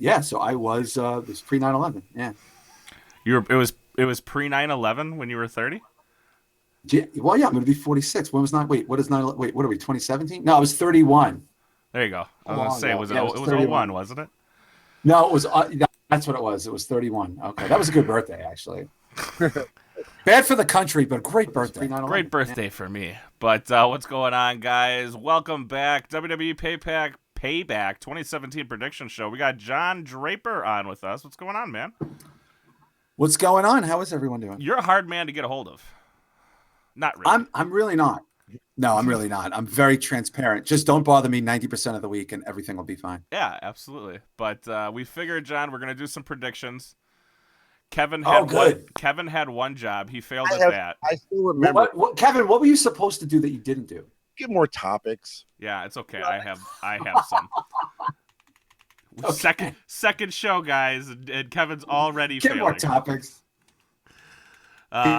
Yeah, so I was it was pre 9/11. Yeah. It was pre 9/11 when you were 30. Well, yeah, I'm going to be 46. When was nine? Wait, what is nine? Wait, what are we? 2017? No, I was 31. There you go. I How was gonna long say, ago? was it? Yeah, it Oh, was it was oh 01, 31. wasn't it? No, it was. That's what it was. It was 31. Okay, that was a good birthday, actually. Bad for the country, but a great birthday. Pre Great 9/11. Yeah. birthday for me. But what's going on, guys? Welcome back, WWE Payback 2017 prediction show. We got John Draper on with us. What's going on, man? What's going on? How is everyone doing? You're a hard man to get a hold of. Not really. I'm really not. No, I'm really not. I'm very transparent. Just don't bother me 90% of the week, and everything will be fine. Yeah, absolutely. But we figured, John, we're gonna do some predictions. Kevin Oh, had one. good. Kevin had one job. He failed I at have. that. I still remember. Kevin? What were you supposed to do that you didn't do? Get more topics. Yeah, it's okay. I have some. Okay. Second show, guys, and Kevin's already Get failing. more topics.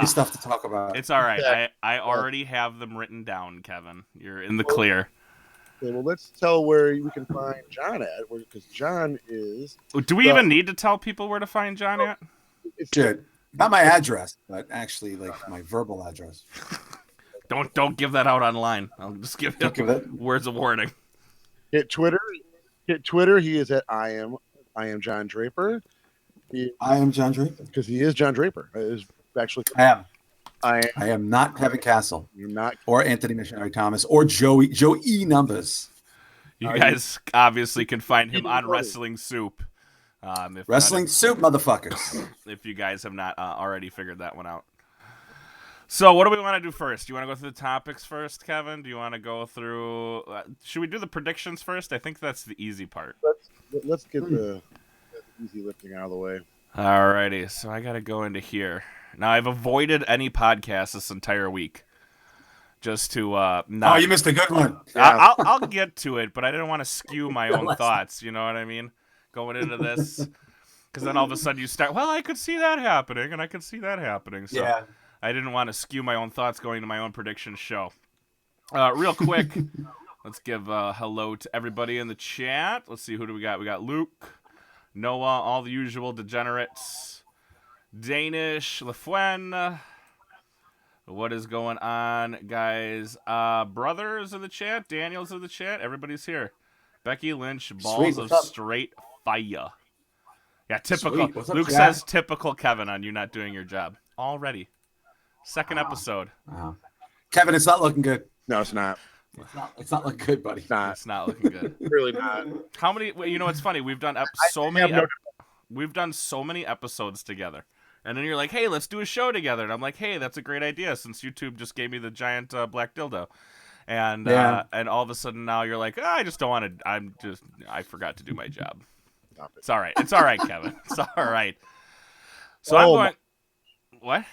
Stuff to talk about. It's all right. Yeah. I already have them written down, Kevin. You're in the clear. Okay, well, let's tell where we can find John at, because John is. Do we even need to tell people where to find John at? Good. Not my address, but actually, like my verbal address. Don't give that out online. I'll just give you words of warning. Hit Twitter. He is at I am John Draper. I am John Draper because he is John Draper. Is actually I am. I am not Kevin Castle. You're not, or Anthony Missionary Thomas, or Joey Numbers. You guys obviously can find him on Wrestling Soup. Wrestling Soup, motherfuckers. If you guys have not already figured that one out. So what do we want to do first? Do you want to go through the topics first, Kevin? Do you want to go through... should we do the predictions first? I think that's the easy part. Let's get the easy lifting out of the way. Alrighty, so I got to go into here. Now, I've avoided any podcast this entire week. Just to not... Oh, you missed a good one. Yeah. I'll get to it, but I didn't want to skew my own thoughts. You know what I mean? Going into this. Because then all of a sudden you start, well, I could see that happening, and I could see that happening. So yeah. I didn't want to skew my own thoughts going to my own prediction show. Real quick, let's give hello to everybody in the chat. Let's see, who do we got? We got Luke, Noah, all the usual degenerates, Danish, LaFuen. What is going on, guys? Brothers in the chat, Daniel's in the chat. Everybody's here. Becky Lynch, balls of straight fire. Yeah, typical. Luke says typical Kevin on you not doing your job already. Second episode. Kevin, it's not looking good. No, it's not. It's not looking good, buddy. It's not looking good. Really not. How many? You know, it's funny. We've done we've done so many episodes together, and then you're like, "Hey, let's do a show together," and I'm like, "Hey, that's a great idea." Since YouTube just gave me the giant black dildo, and all of a sudden now you're like, I just don't want to. I forgot to do my job. It's all right. It's all right, Kevin. It's all right. So I'm going. What?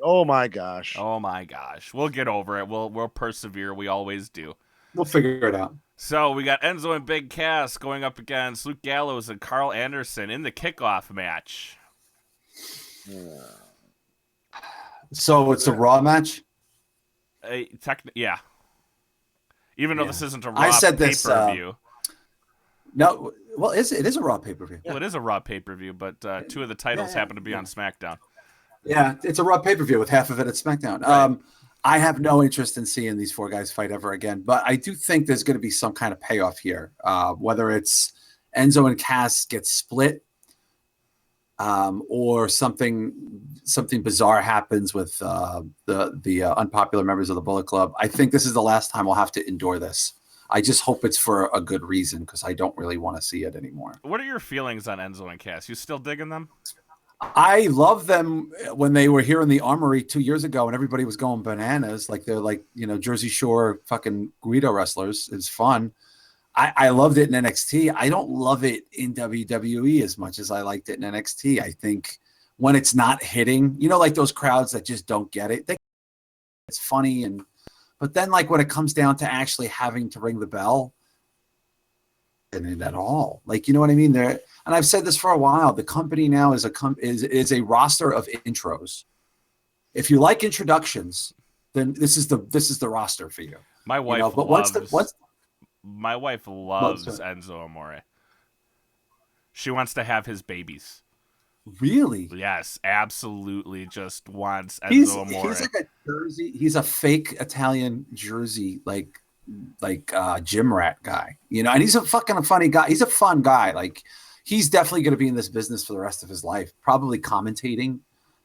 Oh my gosh. Oh my gosh. We'll get over it. We'll persevere. We always do. We'll figure it out. So we got Enzo and Big Cass going up against Luke Gallows and Carl Anderson in the kickoff match. So it's a Raw match? Yeah. Even though this isn't a Raw pay-per-view. No, well, it is a Raw pay-per-view. Well, it is a Raw pay-per-view, but two of the titles happen to be on SmackDown. Yeah, it's a Raw pay-per-view with half of it at SmackDown. Right. I have no interest in seeing these four guys fight ever again, but I do think there's going to be some kind of payoff here. Whether it's Enzo and Cass get split, or something bizarre happens with the unpopular members of the Bullet Club. I think this is the last time we'll have to endure this. I just hope it's for a good reason, because I don't really want to see it anymore. What are your feelings on Enzo and Cass? You still digging them? I love them when they were here in the Armory 2 years ago and everybody was going bananas. Like they're like, Jersey Shore fucking Guido wrestlers. It's fun. I loved it in NXT. I don't love it in WWE as much as I liked it in NXT. I think when it's not hitting, like those crowds that just don't get it, it's funny. But then like when it comes down to actually having to ring the bell, and at all, like, you know what I mean? And I've said this for a while. The company now is a roster of intros. If you like introductions, then this is the roster for you. My wife my wife loves Enzo Amore. She wants to have his babies. Really? Yes, absolutely. Just wants He's Enzo Amore. like a Jersey. He's a fake Italian Jersey, like gym rat guy, you know. And he's a fucking funny guy. He's a fun guy. Like, he's definitely going to be in this business for the rest of his life, probably commentating.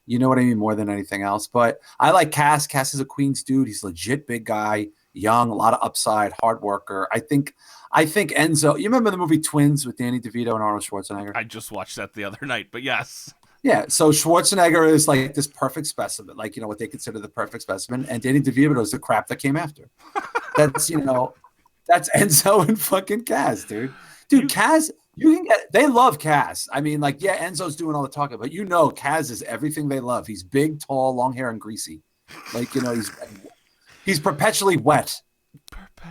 You know what I mean? More than anything else. But I like Cass. Cass is a Queens dude. He's a legit big guy, young, a lot of upside, hard worker. I think Enzo. You remember the movie Twins with Danny DeVito and Arnold Schwarzenegger? I just watched that the other night, but yes. Yeah, so Schwarzenegger is like this perfect specimen, like, you know, what they consider the perfect specimen, and Danny DeVito is the crap that came after. That's, you know, that's Enzo and fucking Kaz, dude. Kaz, you can get. They love Kaz. I mean, like, yeah, Enzo's doing all the talking, but you know, Kaz is everything they love. He's big, tall, long hair, and greasy. Like, you know, he's perpetually wet.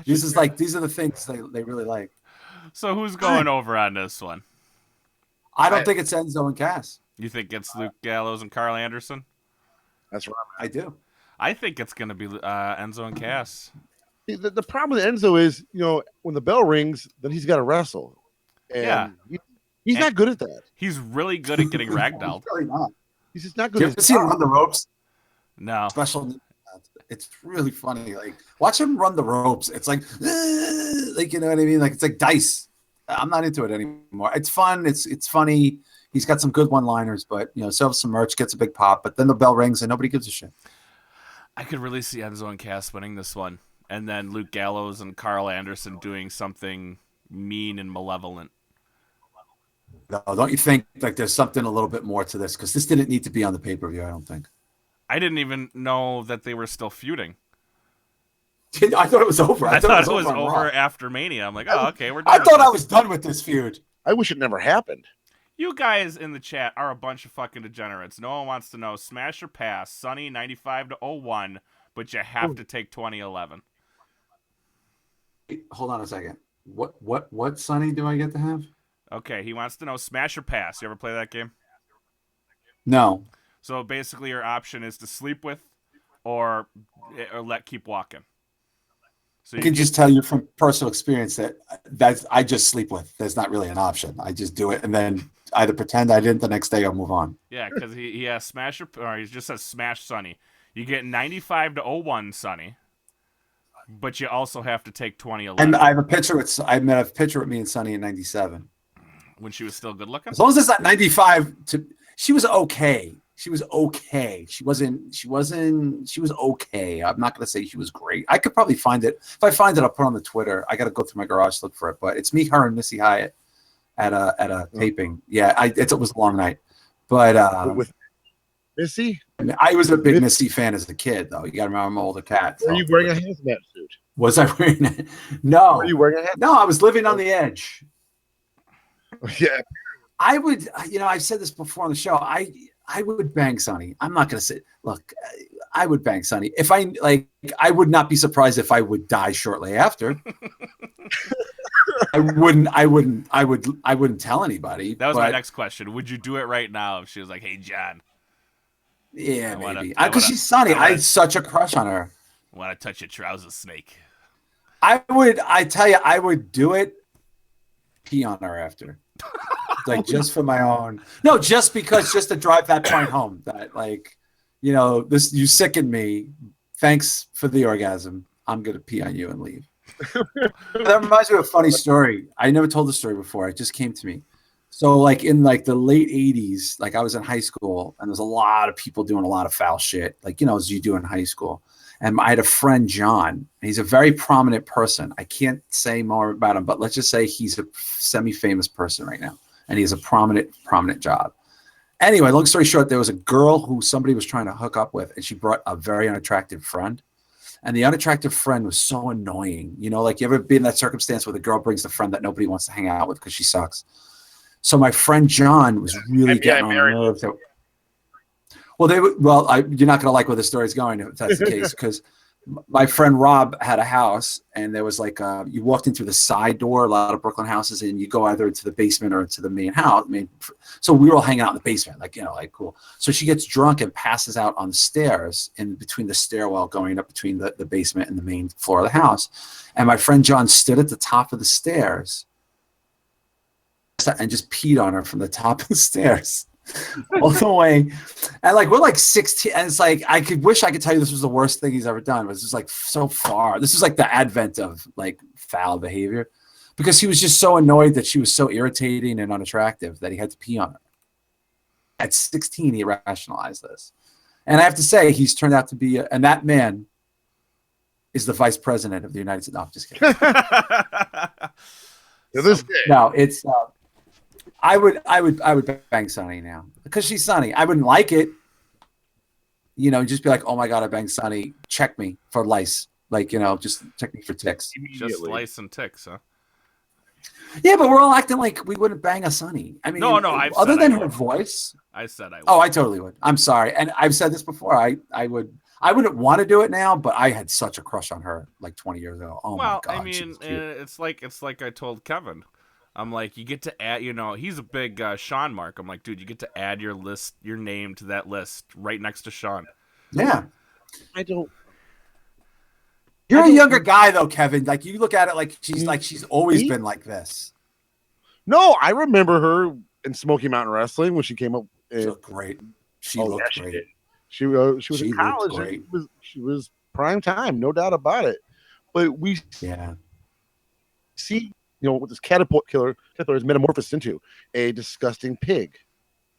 These are the things they really like. So who's going over on this one? I don't think it's Enzo and Kaz. You think it's Luke Gallows and Carl Anderson? That's right. I do. I think it's going to be Enzo and Cass. The problem with Enzo is, you know, when the bell rings, then he's got to wrestle. And he's not good at that. He's really good at getting ragdolled. He's really not. He's just not good. You ever see him run the ropes? No. It's really funny. Like, watch him run the ropes. It's like you know what I mean? Like, it's like dice. I'm not into it anymore. It's fun. It's funny. He's got some good one-liners, but, you know, sells some merch, gets a big pop, but then the bell rings and nobody gives a shit. I could really see Enzo and Cass winning this one, and then Luke Gallows and Carl Anderson doing something mean and malevolent. No, don't you think like there's something a little bit more to this? Because this didn't need to be on the pay-per-view, I don't think. I didn't even know that they were still feuding. I thought it was over. I thought it was over after Mania. I'm like, oh, okay, we're done. I thought I was done with this feud. I wish it never happened. You guys in the chat are a bunch of fucking degenerates. No one wants to know smash or pass, Sunny 95 to 01, but you have to take 2011. Hold on a second. What Sunny do I get to have? Okay, he wants to know smash or pass. You ever play that game? No. So basically your option is to sleep with or keep walking. So I can just tell you from personal experience that I just sleep with. That's not really an option. I just do it and then either pretend I didn't the next day or move on. Yeah, because he has smash or he just says smash Sunny. You get 95 to 01 Sunny, but you also have to take 2011. And I have a picture with me and Sunny in 97. When she was still good looking? As long as it's not 95 she was okay. She was okay. She was okay. I'm not going to say she was great. I could probably find it. If I find it, I'll put it on the Twitter. I got to go through my garage to look for it. But it's me, her, and Missy Hyatt at a taping. Yeah, it was a long night. But with Missy? I was a big Missy fan as a kid, though. You got to remember I'm an older cat. Were you wearing a hazmat suit? Was I wearing it? No. Were you wearing a hazmat? No, I was living on the edge. Yeah. I would, you know, I've said this before on the show. I would bang Sunny. I'm not going to say, look, I would bang Sunny. If I would not be surprised if I would die shortly after. I wouldn't tell anybody. That was my next question. Would you do it right now if she was like, "Hey, John"? Yeah, maybe. Because she's Sunny. I had such a crush on her. Want to touch your trousers, snake? I tell you, I would do it. Pee on her after. Like, just for my own. No, just to drive that point home. That, like, you know, you sicken me. Thanks for the orgasm. I'm gonna pee on you and leave. That reminds me of a funny story. I never told the story before. It just came to me. So, like, in like the late 80s, like I was in high school and there's a lot of people doing a lot of foul shit, like, you know, as you do in high school. And I had a friend, John, and he's a very prominent person. I can't say more about him, but let's just say he's a semi-famous person right now. And he has a prominent job. Anyway, long story short, there was a girl who somebody was trying to hook up with, and she brought a very unattractive friend. And the unattractive friend was so annoying. You know, like, you ever been in that circumstance where the girl brings the friend that nobody wants to hang out with because she sucks? So my friend John was really getting on her nerves. Well, you're not going to like where the story's going if that's the case, because my friend Rob had a house, and there was like you walked in through the side door, a lot of Brooklyn houses, and you go either into the basement or into the main house. So we were all hanging out in the basement, like, you know, like, cool. So she gets drunk and passes out on the stairs in between the stairwell going up between the basement and the main floor of the house. And my friend John stood at the top of the stairs and just peed on her from the top of the stairs all the way. And like we're like 16, and it's like I wish I could tell you this was the worst thing he's ever done, but it's just like so far. This is like the advent of like foul behavior, because he was just so annoyed that she was so irritating and unattractive that he had to pee on her. At 16, he rationalized this. And I have to say, he's turned out to be, and that man is the vice president of the United States. No, I'm just kidding. No, it's. I would bang Sunny now because she's Sunny. I wouldn't like it, just be like, oh my god, I banged Sunny. Check me for lice, like just check me for ticks. Just lice and ticks, huh? Yeah, but we're all acting like we wouldn't bang a Sunny. I mean, no. Other than her voice, I said I would. Oh, I totally would. I'm sorry, and I've said this before. I would. I wouldn't want to do it now, but I had such a crush on her like 20 years ago. Oh my god! Well, I mean, it's like I told Kevin. I'm like, you get to add. He's a big Sean mark. I'm like, dude, you get to add your name to that list right next to Sean. Yeah. I don't. You're a younger guy though, Kevin. Like you look at it like she's always been like this. No, I remember her in Smoky Mountain Wrestling when she came up. She looked great. She looked great. She was in college. She was prime time, no doubt about it. But we see, what this catapult killer is metamorphosed into a disgusting pig.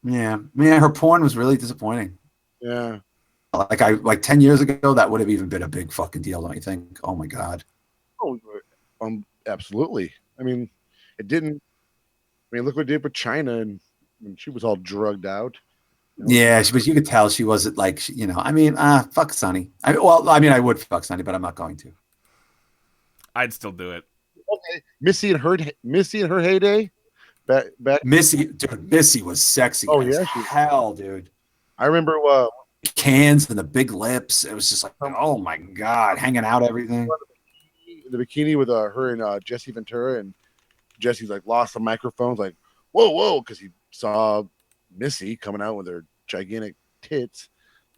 Yeah, man, her porn was really disappointing. Yeah. Like 10 years ago, that would have even been a big fucking deal, don't you think? Oh my god. Oh, absolutely. I mean, it didn't. I mean, look what it did for China, and she was all drugged out. Yeah, but you could tell she wasn't like, I mean, fuck Sunny. I would fuck Sunny, but I'm not going to. I'd still do it. Okay, Missy in her heyday, back. Missy was sexy. Oh yeah, hell, dude. I remember cans and the big lips. It was just like, oh my god, hanging out everything. The bikini with her and Jesse Ventura, and Jesse's like lost the microphones, like whoa, because he saw Missy coming out with her gigantic tits.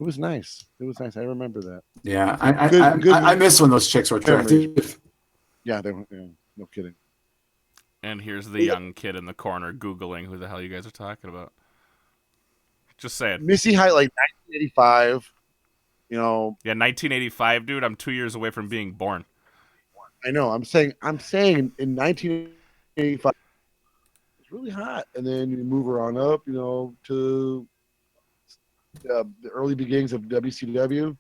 It was nice. I remember that. Yeah, I miss when those chicks were attractive. Yeah, they were. Yeah, no kidding. And here's the young kid in the corner Googling who the hell you guys are talking about. Just say it. Missy Height, like 1985. Yeah, 1985, dude. I'm 2 years away from being born. I know. I'm saying in 1985, it's really hot, and then you move her on up, to the early beginnings of WCW.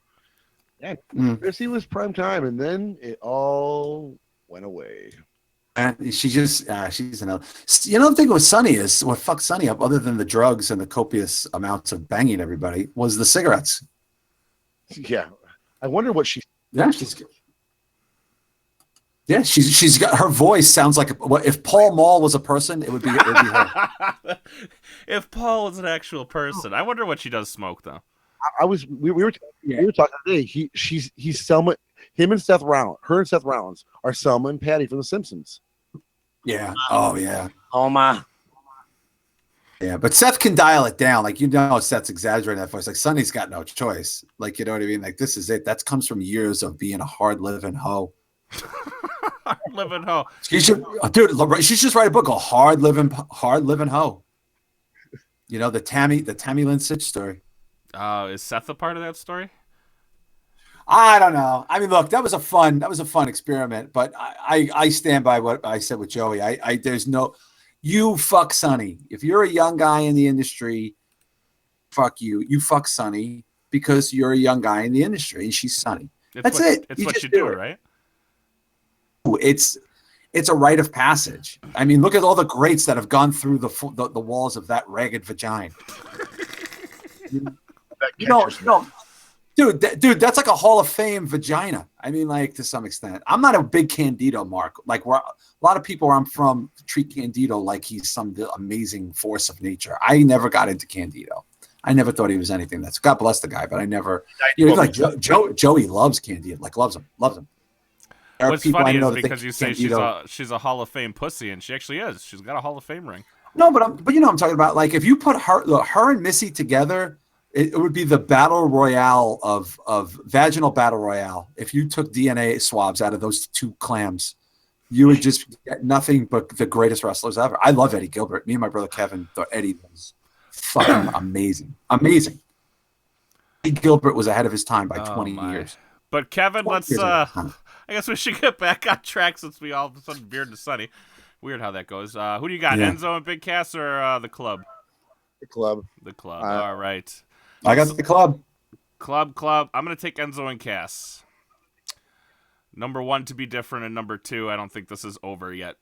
Yeah, Missy was prime time, and then it all went away. And she's another. The thing with Sunny is what fucked Sunny up, other than the drugs and the copious amounts of banging everybody, was the cigarettes. Yeah, I wonder what she. Yeah, she's got her voice sounds like if Paul Mall was a person, it would be her. If Paul was an actual person, I wonder what she does smoke though. We were talking today. He's Selma. Him and Seth Rollins. Her and Seth Rollins are Selma and Patty from The Simpsons. Yeah. Oh yeah. Oma. Yeah, but Seth can dial it down. Like Seth's exaggerating that voice. Like Sonny's got no choice. Like you know what I mean. Like this is it. That comes from years of being a hard living hoe. Hard living hoe. She should just write a book called Hard Living Hoe. The Tammy Lynn Sitch story. Is Seth a part of that story? I don't know. I mean, look, that was a fun experiment, but I stand by what I said with Joey. You fuck Sonny. If you're a young guy in the industry, fuck you. You fuck Sonny because you're a young guy in the industry and she's Sonny. That's it. It's what you do, right? It's a rite of passage. I mean, look at all the greats that have gone through the walls of that ragged vagina. Dude, that's like a Hall of Fame vagina. I mean, like to some extent. I'm not a big Candido mark. Like a lot of people where I'm from treat Candido like he's some amazing force of nature. I never got into Candido. I never thought he was anything. God bless the guy, but I never. Joey loves Candido. Like loves him. What's funny is because you say she's a Hall of Fame pussy, and she actually is. She's got a Hall of Fame ring. No, but I'm talking about like if you put her and Missy together. It would be the battle royale of vaginal battle royale. If you took DNA swabs out of those two clams, you would just get nothing but the greatest wrestlers ever. I love Eddie Gilbert. Me and my brother Kevin thought Eddie was fucking amazing. Amazing. Eddie Gilbert was ahead of his time by 20 years. But Kevin, let's I guess we should get back on track since we all of a sudden veered to Sunny. Weird how that goes. Who do you got, Enzo and Big Cass or the Club? The Club. The Club. All right. I got the Club. Club. I'm going to take Enzo and Cass. Number 1 to be different, and number 2, I don't think this is over yet.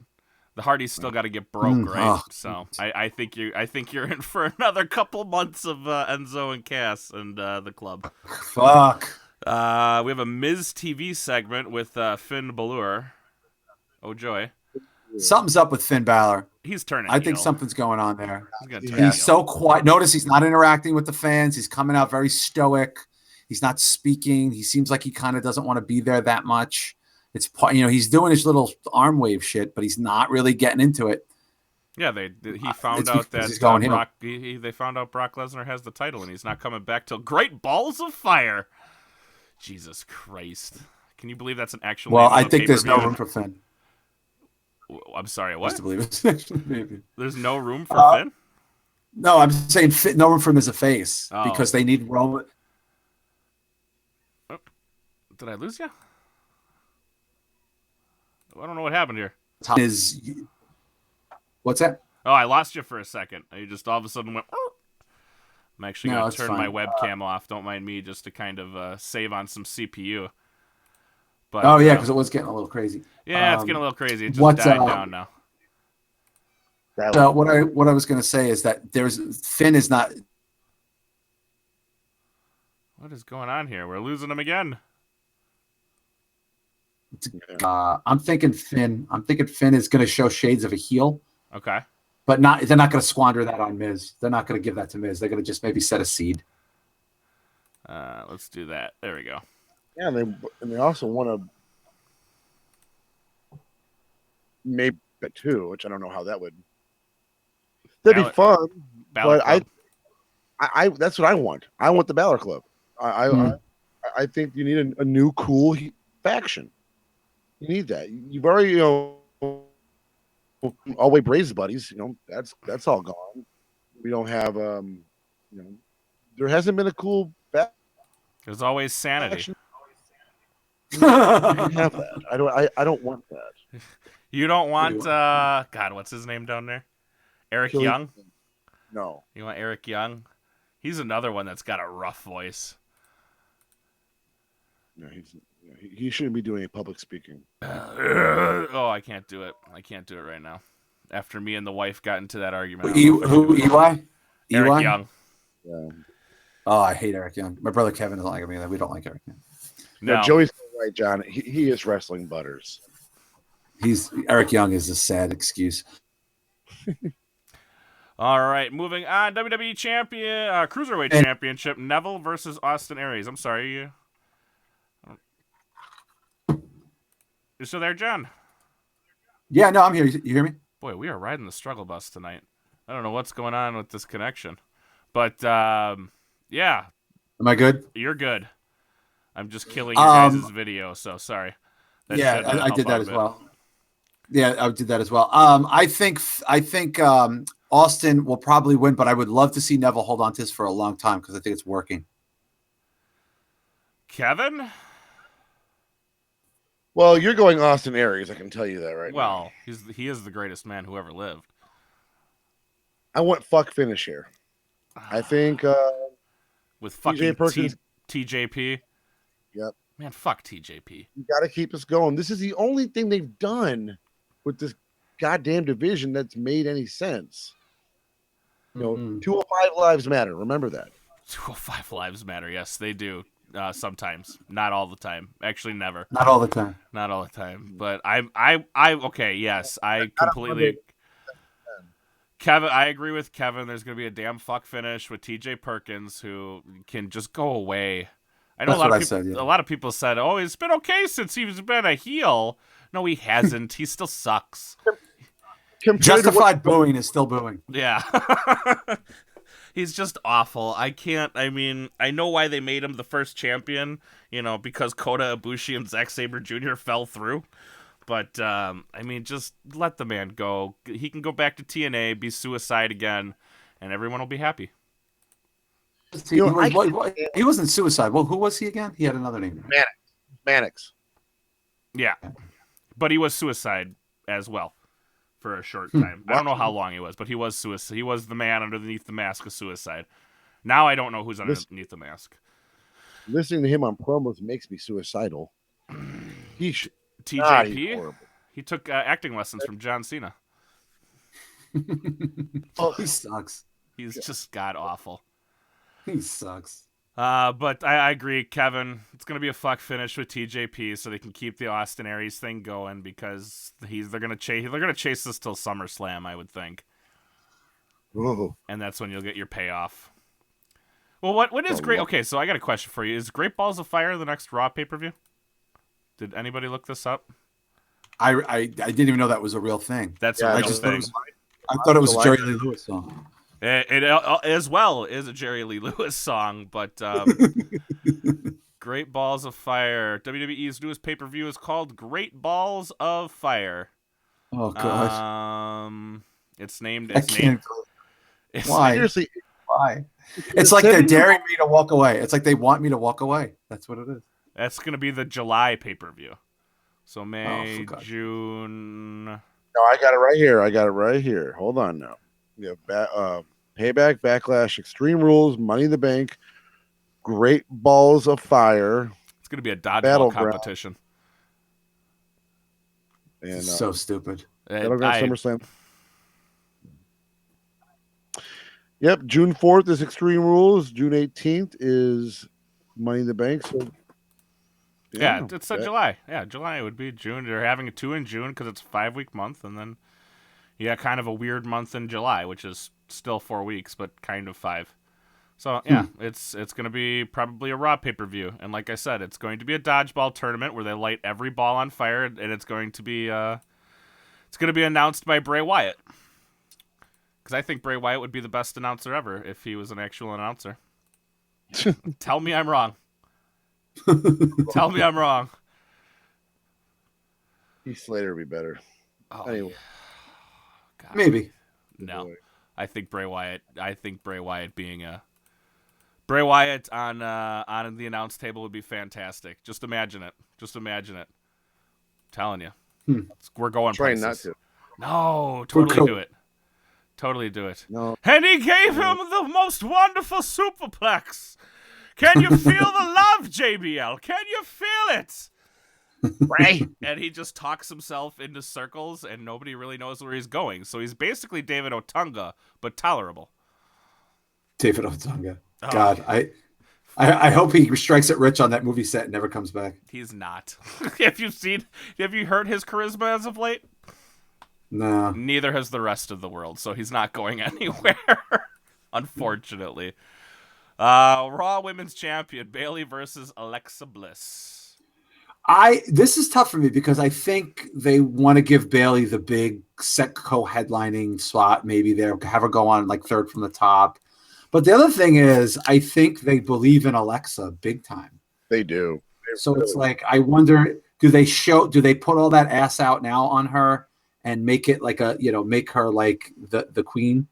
The Hardys still got to get broke, right? So I think you're in for another couple months of Enzo and Cass and the Club. Fuck. We have a Miz TV segment with Finn Balor. Oh joy. Something's up with Finn Balor. He's turning. I think something's going on there. He's so quiet. Notice he's not interacting with the fans. He's coming out very stoic. He's not speaking. He seems like he kind of doesn't want to be there that much. It's, he's doing his little arm wave shit, but he's not really getting into it. Yeah, he found out that Brock. They found out Brock Lesnar has the title, and he's not coming back till Great Balls of Fire. Jesus Christ! Can you believe that's an actual? Well, I think there's no room for Finn. I'm sorry, what? Just to believe it's actually maybe. There's no room for Finn? No, I'm saying no room for him as a face because they need Roman. Oh, did I lose you? I don't know what happened here. What's that? Oh, I lost you for a second. You just all of a sudden went. I'm actually going to turn my webcam off. Don't mind me, just to kind of save on some CPU. But, because it was getting a little crazy. Yeah, it's getting a little crazy. It just died down now. So what I was going to say is that Finn is not. What is going on here? We're losing him again. I'm thinking Finn is going to show shades of a heel. Okay. But they're not going to squander that on Miz. They're not going to give that to Miz. They're going to just maybe set a seed. Let's do that. There we go. Yeah, and they also want to maybe too, which I don't know how that would. That'd be fun, but I that's what I want. I want the Balor Club. I think you need a new cool faction. You need that. You've already always Braves buddies. That's all gone. We don't have there hasn't been a cool. There's always sanity. Faction. You don't have that. I don't want that. You don't want God, what's his name down there? Eric Young? No. You want Eric Young? He's another one that's got a rough voice. No, he shouldn't be doing public speaking. I can't do it. I can't do it right now. After me and the wife got into that argument. Who? EY? Eric Young. Yeah. Oh, I hate Eric Young. My brother Kevin doesn't like him either. We don't like Eric Young. No. Joey's right, John. He is wrestling butters. Eric Young is a sad excuse. All right, moving on. WWE Champion, Cruiserweight Championship, Neville versus Austin Aries. I'm sorry, you're still there, John? Yeah, no, I'm here. You hear me? Boy, we are riding the struggle bus tonight. I don't know what's going on with this connection, but yeah. Am I good? You're good. I'm just killing your guys' video, so sorry. I did that as well. Yeah, I did that as well. I think Austin will probably win, but I would love to see Neville hold on to this for a long time because I think it's working. Kevin? Well, you're going Austin Aries. I can tell you that right now. Well, he is the greatest man who ever lived. I want fuck finish here. I think with fucking TJP. Yep. Man, fuck TJP. You got to keep us going. This is the only thing they've done with this goddamn division that's made any sense. 205 lives matter. Remember that. 205 lives matter. Yes, they do. Sometimes, not all the time. Actually, never. Not all the time. Not all the time. But okay. Yes, I completely. Kevin, I agree with Kevin. There's going to be a damn fuck finish with TJ Perkins who can just go away. I know a lot of people said, "Oh, it's been okay since he's been a heel." No, he hasn't. He still sucks. Justified booing is still booing. Yeah. He's just awful. I mean, I know why they made him the first champion, because Kota Ibushi and Zack Sabre Jr. fell through. But I mean, just let the man go. He can go back to TNA, be Suicide again, and everyone will be happy. He wasn't Suicide. Well, who was he again? He had another name. Mannix. Yeah, but he was Suicide as well for a short time. I don't know how long he was, but he was Suicide. He was the man underneath the mask of Suicide. Now I don't know who's underneath the mask. Listening to him on promos makes me suicidal. TJP. He took acting lessons from John Cena. He sucks. He's just god awful. He sucks. But I agree, Kevin. It's gonna be a fuck finish with TJP, so they can keep the Austin Aries thing going because they're gonna chase this till SummerSlam, I would think. Ooh. And that's when you'll get your payoff. Well, what is great? Okay, so I got a question for you. Is Great Balls of Fire the next Raw pay-per-view? Did anybody look this up? I didn't even know that was a real thing. That's a real thing. I thought it was a Jerry Lee Lewis song. It as well is a Jerry Lee Lewis song, but Great Balls of Fire. WWE's newest pay-per-view is called Great Balls of Fire. Oh gosh. It's named. Why? Seriously, why? It's like they're daring me to walk away. It's like they want me to walk away. That's what it is. That's gonna be the July pay-per-view. So May, June. No, I got it right here. Hold on now. We have Payback, Backlash, Extreme Rules, Money in the Bank, Great Balls of Fire. It's going to be a dodgeball competition. And so stupid. Battleground SummerSlam. Yep, June 4th is Extreme Rules. June 18th is Money in the Bank. So yeah, it's July. Yeah, July would be June. They're having a 2 in June because it's a 5-week month, and then kind of a weird month in July, which is still 4 weeks, but kind of 5. So yeah, it's going to be probably a Raw pay-per-view, and like I said, it's going to be a dodgeball tournament where they light every ball on fire, and it's going to be announced by Bray Wyatt, because I think Bray Wyatt would be the best announcer ever if he was an actual announcer. Tell me I'm wrong. Tell me I'm wrong. Heath Slater would be better. Oh, anyway. God. Maybe. No. I think Bray Wyatt being Bray Wyatt on the announce table would be fantastic. Just imagine it. I'm telling you. We're going trying places. not to. No, totally do it. Totally do it. No. And he gave him the most wonderful superplex. Can you feel the love, JBL? Can you feel it? Right. And he just talks himself into circles, and nobody really knows where he's going. So he's basically David Otunga, but tolerable. David Otunga. Oh. God, I hope he strikes it rich on that movie set and never comes back. He's not. Have you heard his charisma as of late? No. Neither has the rest of the world, so he's not going anywhere. Unfortunately. Raw Women's Champion, Bayley versus Alexa Bliss. This is tough for me because I think they want to give Bayley the big set co-headlining slot, maybe there, have her go on like third from the top. But the other thing is, I think they believe in Alexa big time. They do. So it's like, I wonder, do they put all that ass out now on her and make it like make her like the queen?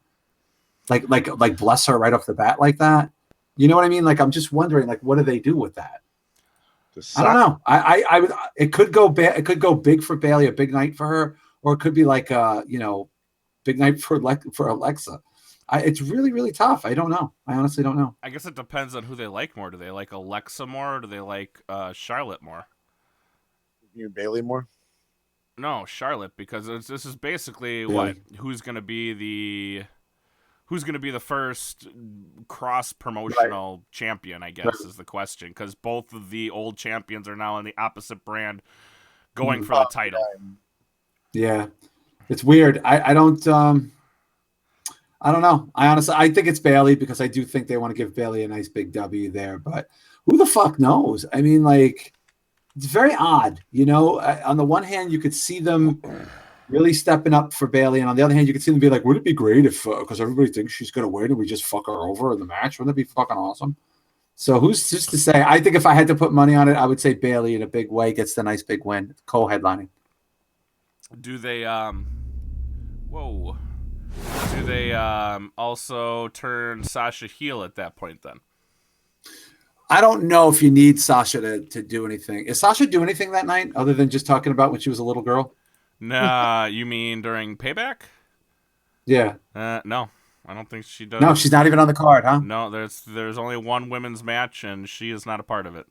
Like bless her right off the bat like that? You know what I mean? Like, I'm just wondering, like, what do they do with that? I don't know. I would. It could go bad. It could go big for Bayley, a big night for her, or it could be like big night for Alexa. It's really, really tough. I don't know. I honestly don't know. I guess it depends on who they like more. Do they like Alexa more, or do they like Charlotte more? You Bayley more? No, Charlotte, because this is basically Bayley. Who's going to be the first cross-promotional champion, I guess, is the question. Because both of the old champions are now on the opposite brand going for the title. Yeah. It's weird. I don't know. I think it's Bayley because I do think they want to give Bayley a nice big W there. But who the fuck knows? I mean, like, it's very odd. On the one hand, you could see them really stepping up for Bayley, and on the other hand, you could see them be like, "Would it be great if because everybody thinks she's going to win and we just fuck her over in the match? Wouldn't that be fucking awesome?" So who's just to say? I think if I had to put money on it, I would say Bayley in a big way gets the nice big win, co-headlining. Do they whoa. Do they also turn Sasha heel at that point then? I don't know if you need Sasha to do anything. Is Sasha do anything that night other than just talking about when she was a little girl? Nah, you mean during Payback? Yeah. No. I don't think she does. No, she's not even on the card, huh? No, there's only one women's match and she is not a part of it.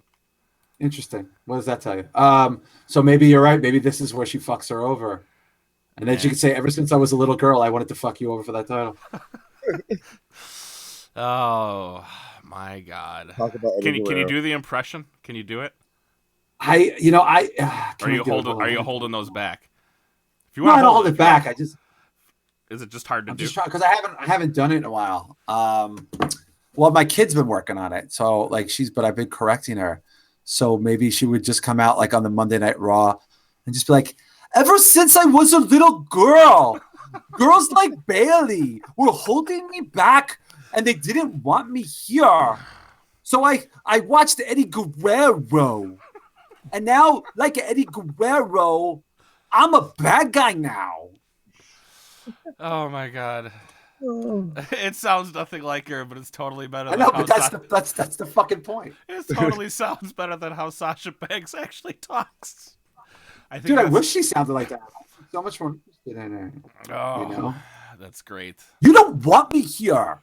Interesting. What does that tell you? So maybe you're right. Maybe this is where she fucks her over. And then she could say, ever since I was a little girl, I wanted to fuck you over for that title. Oh my God! Talk about can you do the impression? Can you do it? Are you holding those back? If you no, want I to don't hold it back. Is it just hard to I'm do? just trying because I haven't done it in a while. Well, my kid's been working on it, so like but I've been correcting her. So maybe she would just come out like on the Monday Night Raw and just be like, ever since I was a little girl, girls like Bailey were holding me back and they didn't want me here. So I watched Eddie Guerrero. And now, like Eddie Guerrero, I'm a bad guy now. Oh my God. It sounds nothing like her, but it's totally better. I know, but that's the fucking point. It totally sounds better than how Sasha Banks actually talks. I wish she sounded like that. I'm so much more interested in her. Oh, you know? That's great. You don't want me here.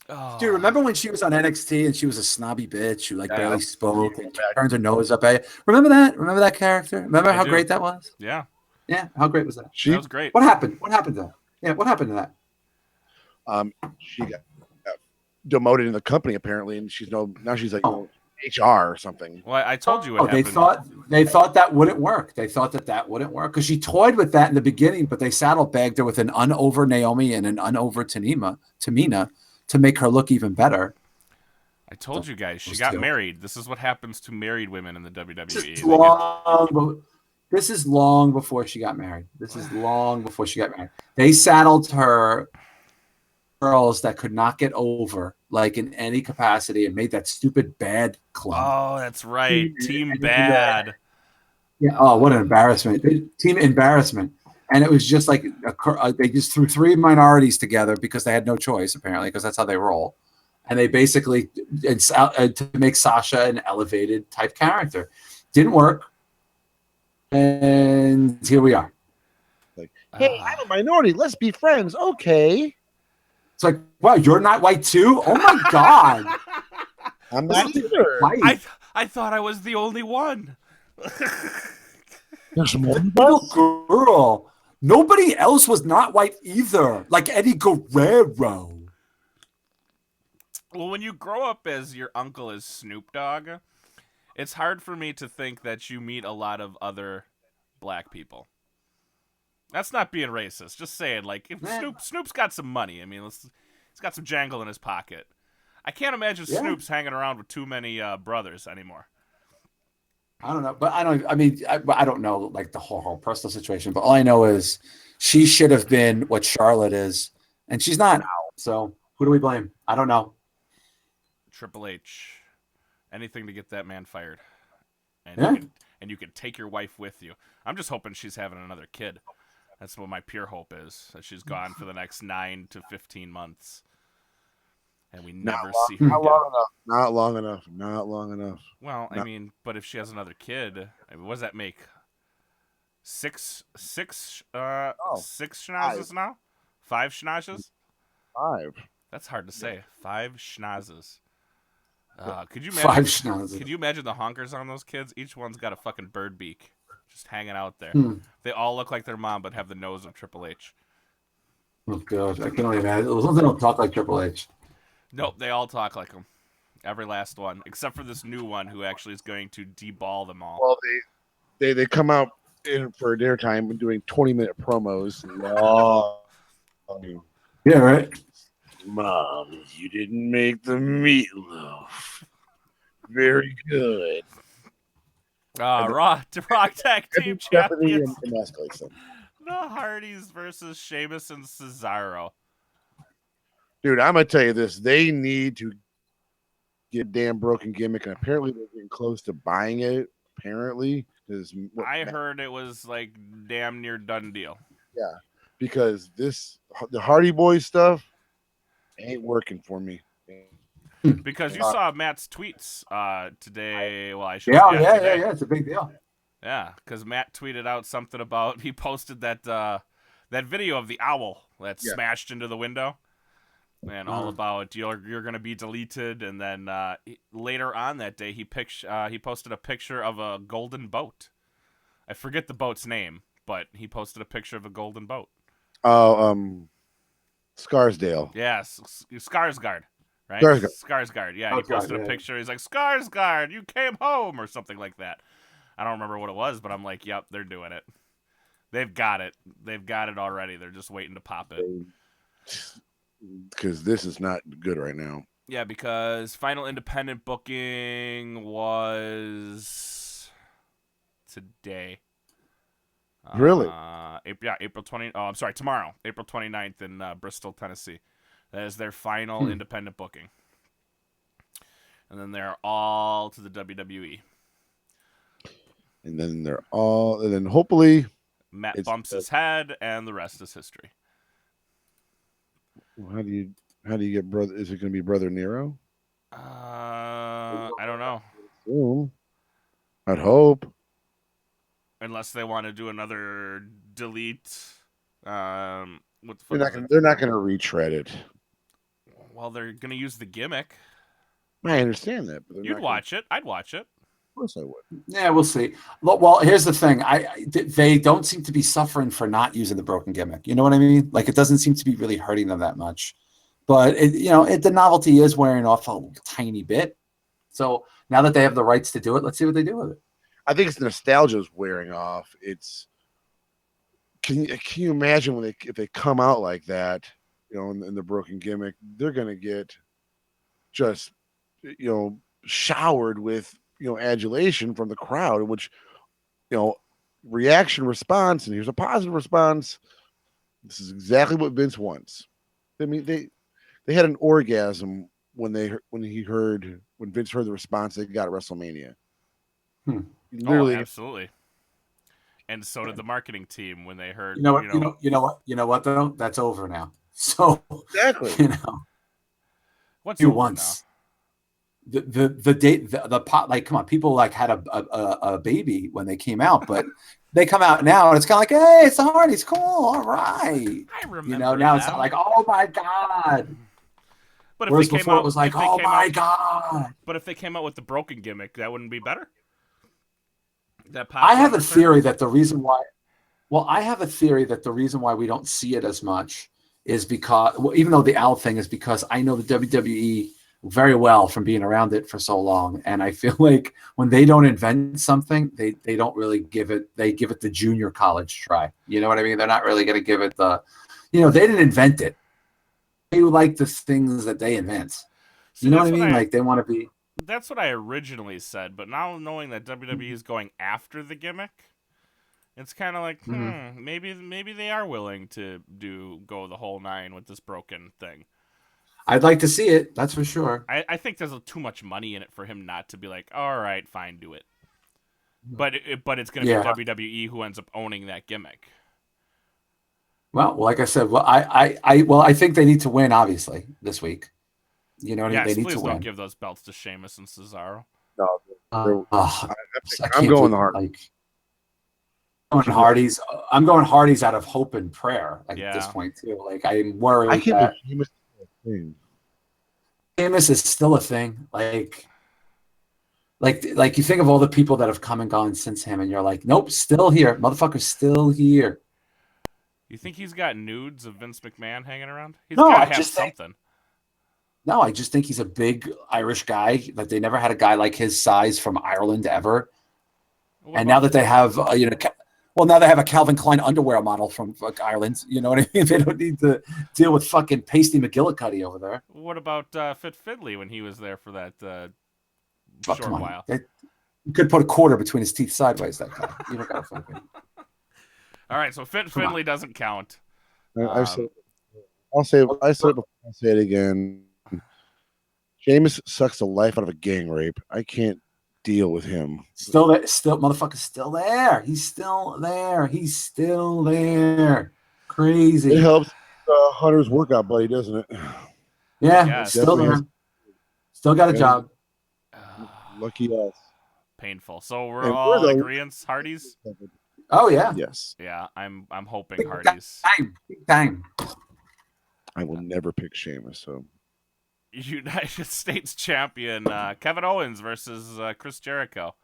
Oh. Dude, remember when she was on NXT and she was a snobby bitch who barely spoke and turned her nose up at you? Remember that? Remember that character? Remember how great that was? Yeah. Yeah, how great was that? That was great. What happened? What happened to that? Yeah, what happened to that? She got demoted in the company apparently, and now she's like HR or something. Well, I told you what happened. They thought that wouldn't work. They thought that wouldn't work because she toyed with that in the beginning, but they saddlebagged her with an unover Naomi and an unover Tamina to make her look even better. I told you guys she got married. This is what happens to married women in the WWE. This is long before she got married. They saddled her girls that could not get over, like in any capacity, and made that stupid bad club. Oh, that's right. Team Bad. Yeah. Oh, what an embarrassment. Team Embarrassment. And it was just like they just threw three minorities together because they had no choice, apparently, because that's how they roll. And they basically, to make Sasha an elevated type character. Didn't work. And here we are. Like, hey, I'm a minority. Let's be friends. Okay. It's like, wow, you're not white too? Oh my God. I'm not either. I thought I was the only one. There's more little girl. Nobody else was not white either. Like Eddie Guerrero. Well, when you grow up as your uncle is Snoop Dogg, it's hard for me to think that you meet a lot of other black people. That's not being racist. Just saying, like, if Snoop's got some money. I mean, he's got some jangle in his pocket. I can't imagine Snoop's hanging around with too many brothers anymore. I don't know, but I don't know like the whole personal situation. But all I know is she should have been what Charlotte is, and she's not. So who do we blame? I don't know. Triple H, anything to get that man fired, and you can take your wife with you. I'm just hoping she's having another kid. That's what my pure hope is, that she's gone for the next 9 to 15 months. And we never see her again. Not long enough. Well, I mean, but if she has another kid, what does that make? Six schnozzes now? 5 schnozzes? 5. That's hard to say. 5 schnozzes. Could you imagine? 5 schnozzes. Could you imagine the honkers on those kids? Each one's got a fucking bird beak, just hanging out there. They all look like their mom, but have the nose of Triple H. Oh gosh, I can only imagine. Those ones don't talk like Triple H. Nope, they all talk like him. Every last one, except for this new one who actually is going to deball them all. Well, they come out for their time and doing 20-minute promos. Yeah, right. Mom, you didn't make the meatloaf. Very good. Raw Tag Team Champions. The Hardys versus Sheamus and Cesaro. Dude, I'm gonna tell you this. They need to get a damn broken gimmick, and apparently they're getting close to buying it. Apparently, I heard it was like damn near done deal. Yeah, because the Hardy Boys stuff ain't working for me. Because you saw Matt's tweets today. Well, I should. Yeah. It's a big deal. Yeah, because Matt tweeted out something about he posted that video of the owl that smashed into the window, and all about you're gonna be deleted. And then later on that day, he posted a picture of a golden boat. I forget the boat's name, but he posted a picture of a golden boat. Oh, Scarsdale. Yes, Skarsgård. Right? Skarsgård. Yeah, he posted a picture. He's like, Skarsgård, you came home, or something like that. I don't remember what it was, but I'm like, yep, they're doing it. They've got it. They've got it already. They're just waiting to pop it. Because this is not good right now. Yeah, because final independent booking was today. Really? April 20. Oh, I'm sorry, tomorrow, April 29th in Bristol, Tennessee. That is their final independent booking. And then they're all to the WWE. And then hopefully Matt bumps his head, and the rest is history. How do you get brother? Is it going to be Brother Nero? I don't know. I'd hope. Unless they want to do another delete. They're not going to retread it. Well, they're going to use the gimmick. I understand that. But you'd watch it. I'd watch it. Of course I would. Yeah, we'll see. Well, here's the thing. They don't seem to be suffering for not using the broken gimmick. You know what I mean? Like, it doesn't seem to be really hurting them that much. But, the novelty is wearing off a tiny bit. So now that they have the rights to do it, let's see what they do with it. I think it's nostalgia is wearing off. Can you imagine if they come out like that, in the broken gimmick, they're going to get just, showered with, adulation from the crowd, which, reaction response, and here's a positive response. This is exactly what Vince wants. I mean, they had an orgasm when Vince heard the response they got at WrestleMania. Literally, absolutely. And so did the marketing team when they heard. You know what though? That's over now. So exactly. What's over once. Now? The date the pot, like, come on, people like had a baby when they came out, but they come out now and it's kind of like, hey, it's the Hardys, cool, all right. I remember. Now it's not like, oh my god. But whereas before it was like, oh my god. But if they came out with the broken gimmick, that wouldn't be better. I have a theory that the reason why. Well, I have a theory that the reason why we don't see it as much is because, even though the owl thing is because I know the WWE very well from being around it for so long, and I feel like when they don't invent something, they don't really give it. They give it the junior college try. You know what I mean? They're not really going to give it the. They didn't invent it. They like the things that they invent. You know what I mean? Like they want to be. That's what I originally said, but now knowing that WWE is going after the gimmick, it's kind of like, maybe they are willing to go the whole nine with this broken thing. I'd like to see it. That's for sure. I think there's too much money in it for him not to be like, all right, fine, do it. But it's going to be WWE who ends up owning that gimmick. Well, like I said, I think they need to win, obviously, this week. You know what I mean? They need to win. Don't give those belts to Sheamus and Cesaro. No, I'm going the Hardys. Like, Hardys. I'm going Hardys out of hope and prayer at this point too. Like I'm worried that Sheamus is still a thing. Like you think of all the people that have come and gone since him, and you're like, nope, still here, motherfucker's still here. You think he's got nudes of Vince McMahon hanging around? He's no, got to have something. No, I just think he's a big Irish guy. Like they never had a guy like his size from Ireland ever. And now that they have, now they have a Calvin Klein underwear model from Ireland. You know what I mean? They don't need to deal with fucking Pasty McGillicuddy over there. What about Fit Finlay when he was there for that short while? You could put a quarter between his teeth sideways. That guy. You don't got to fucking. All right, so Fit Finlay doesn't count. I'll say it again. Sheamus sucks the life out of a gang rape. I can't deal with him. Still there, motherfucker's still there. He's still there. He's still there. Crazy. It helps Hunter's workout buddy, doesn't it? Yeah, still there. Still got a job. Lucky us. Painful. So we're all in agreement. Hardy's. Oh yeah. Yes. Yeah, I'm hoping Hardy's. Big time. I will never pick Sheamus. So. United States champion Kevin Owens versus Chris Jericho.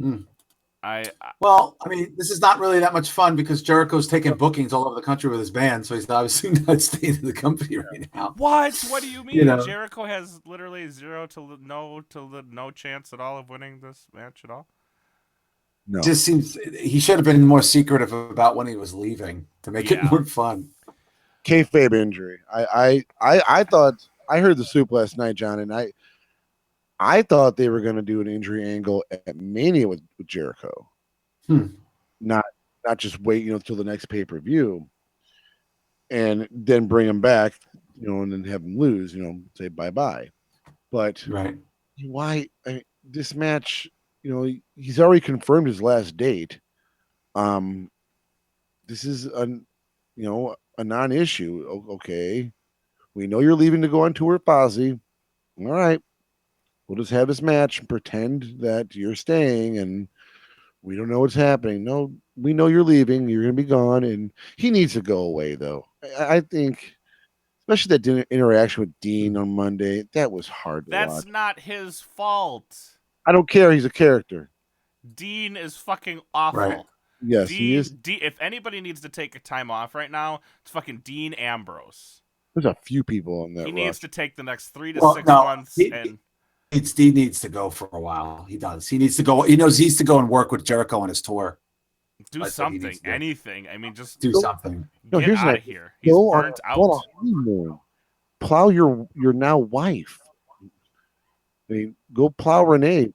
Well, I mean, this is not really that much fun because Jericho's taking bookings all over the country with his band, so he's obviously not staying in the company right now. What do you mean? Jericho has literally 0 to no chance at all of winning this match at all. No, it just seems he should have been more secretive about when he was leaving to make it more fun. Kayfabe injury. I thought. I heard the soup last night, John, and I thought they were going to do an injury angle at Mania with Jericho, not just wait, till the next pay-per-view, and then bring him back, and then have him lose, say bye-bye. But why? This match, he's already confirmed his last date. This is a non-issue. Okay. We know you're leaving to go on tour with Fozzy. All right. We'll just have this match and pretend that you're staying and we don't know what's happening. No, we know you're leaving. You're going to be gone. And he needs to go away, though. I think, especially that interaction with Dean on Monday, that was hard to watch. That's not his fault. I don't care. He's a character. Dean is fucking awful. Right. Yes, he is. If anybody needs to take a time off right now, it's fucking Dean Ambrose. There's a few people on that. He needs to take the next 3 to 6 months. Dean needs to go for a while. He does. He needs to go. He knows he needs to go and work with Jericho on his tour. Do something. Anything. I mean, just do something. Get out of here. He's burnt out. Plow your now wife. I mean, go plow Renee.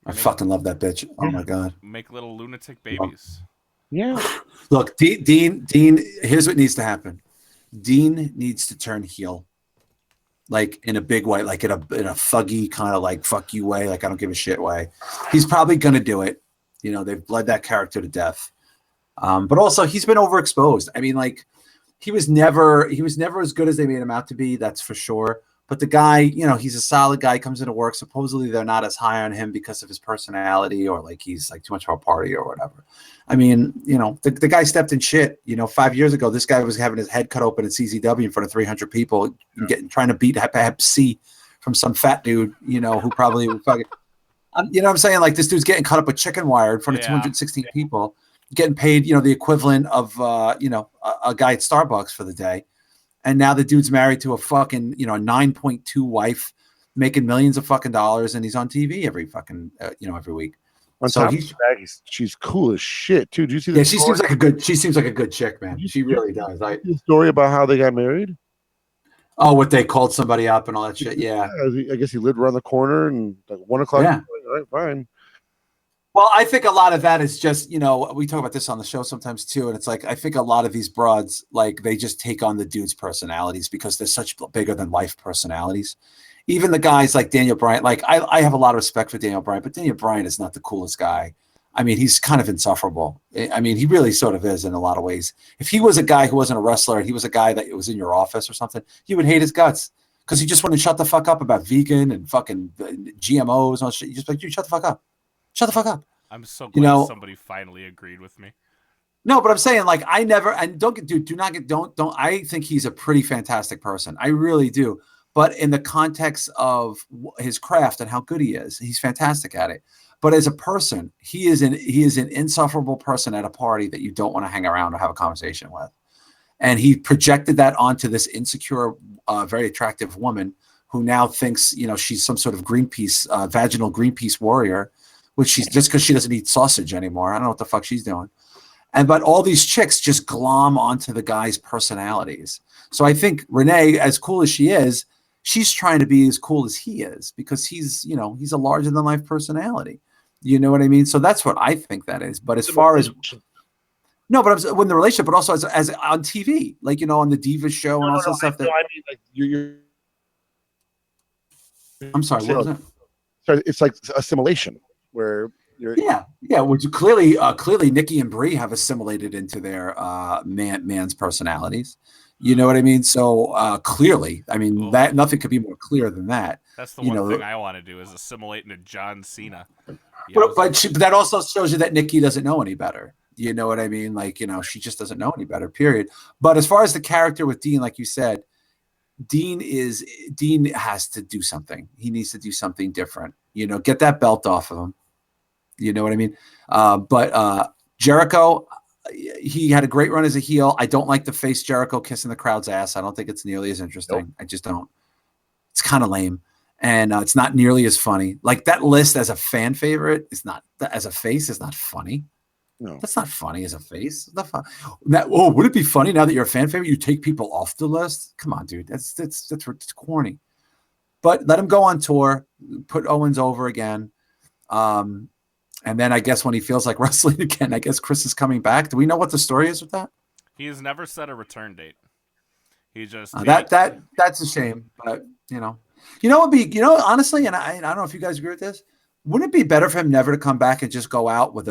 I fucking love that bitch. Oh my god. Make little lunatic babies. Yeah. Look, Dean. Here's what needs to happen. Dean needs to turn heel, like in a big way, like in a thuggy kind of like fuck you way, like I don't give a shit way. He's probably gonna do it. They've bled that character to death. But also he's been overexposed. I mean, like he was never as good as they made him out to be. That's for sure. But the guy, he's a solid guy. Comes into work. Supposedly they're not as high on him because of his personality or like he's like too much of a party or whatever. I mean, the guy stepped in shit. 5 years ago, this guy was having his head cut open at CZW in front of 300 people, trying to beat Hep C from some fat dude, who probably would fucking. You know what I'm saying? Like this dude's getting cut up with chicken wire in front of 216 people, getting paid, the equivalent of, a guy at Starbucks for the day. And now the dude's married to a fucking, a 9.2 wife making millions of fucking dollars. And he's on TV every fucking, every week. She's cool as shit too. Do you see? She seems like a good chick, man. She really does. The story about how they got married. Oh, what they called somebody up and all that shit. Yeah. I guess he lived around the corner and like 1 o'clock. Yeah. All right, fine. Well, I think a lot of that is just, we talk about this on the show sometimes too. And it's like, I think a lot of these broads, like they just take on the dude's personalities because they're such bigger than life personalities. Even the guys like Daniel Bryan, like I have a lot of respect for Daniel Bryan, but Daniel Bryan is not the coolest guy. I mean, he's kind of insufferable. I mean, he really sort of is in a lot of ways. If he was a guy who wasn't a wrestler and he was a guy that was in your office or something, you would hate his guts because he just wouldn't shut the fuck up about vegan and fucking GMOs and all shit. You just like, dude, shut the fuck up. Shut the fuck up. I'm so glad somebody finally agreed with me. No, but I'm saying like I think he's a pretty fantastic person. I really do. But in the context of his craft and how good he is, he's fantastic at it. But as a person, he is an insufferable person at a party that you don't want to hang around or have a conversation with. And he projected that onto this insecure, very attractive woman who now thinks, she's some sort of Greenpeace, vaginal Greenpeace warrior, which she's just because she doesn't eat sausage anymore. I don't know what the fuck she's doing. But all these chicks just glom onto the guy's personalities. So I think Renee, as cool as she is, she's trying to be as cool as he is because he's a larger than life personality. You know what I mean? So that's what I think that is. But as far as when the relationship, but also as on TV, like on the Divas show and all that stuff. I mean, like you're. I'm sorry. What was that? it's like assimilation where you're which clearly Nikki and Brie have assimilated into their man's personalities. You know what I mean? So clearly, I mean that nothing could be more clear than that. That's the one thing I want to do is assimilate into John Cena. But that also shows you that Nikki doesn't know any better. You know what I mean? Like, she just doesn't know any better, period. But as far as the character with Dean, like you said, Dean has to do something. He needs to do something different. Get that belt off of him. You know what I mean? But Jericho, he had a great run as a heel. I don't like the face Jericho kissing the crowd's ass. I don't think it's nearly as interesting. Nope. I just don't. It's kind of lame. And it's not nearly as funny. Like that list as a fan favorite is not, as a face is not funny. No, that's not funny as a face. Would it be funny now that you're a fan favorite? You take people off the list? Come on, dude. That's corny. But let him go on tour. Put Owens over again. And then I guess when he feels like wrestling again, I guess Chris is coming back. Do we know what the story is with that? He has never set a return date. He just that's a shame. But honestly, and I don't know if you guys agree with this. Wouldn't it be better for him never to come back and just go out with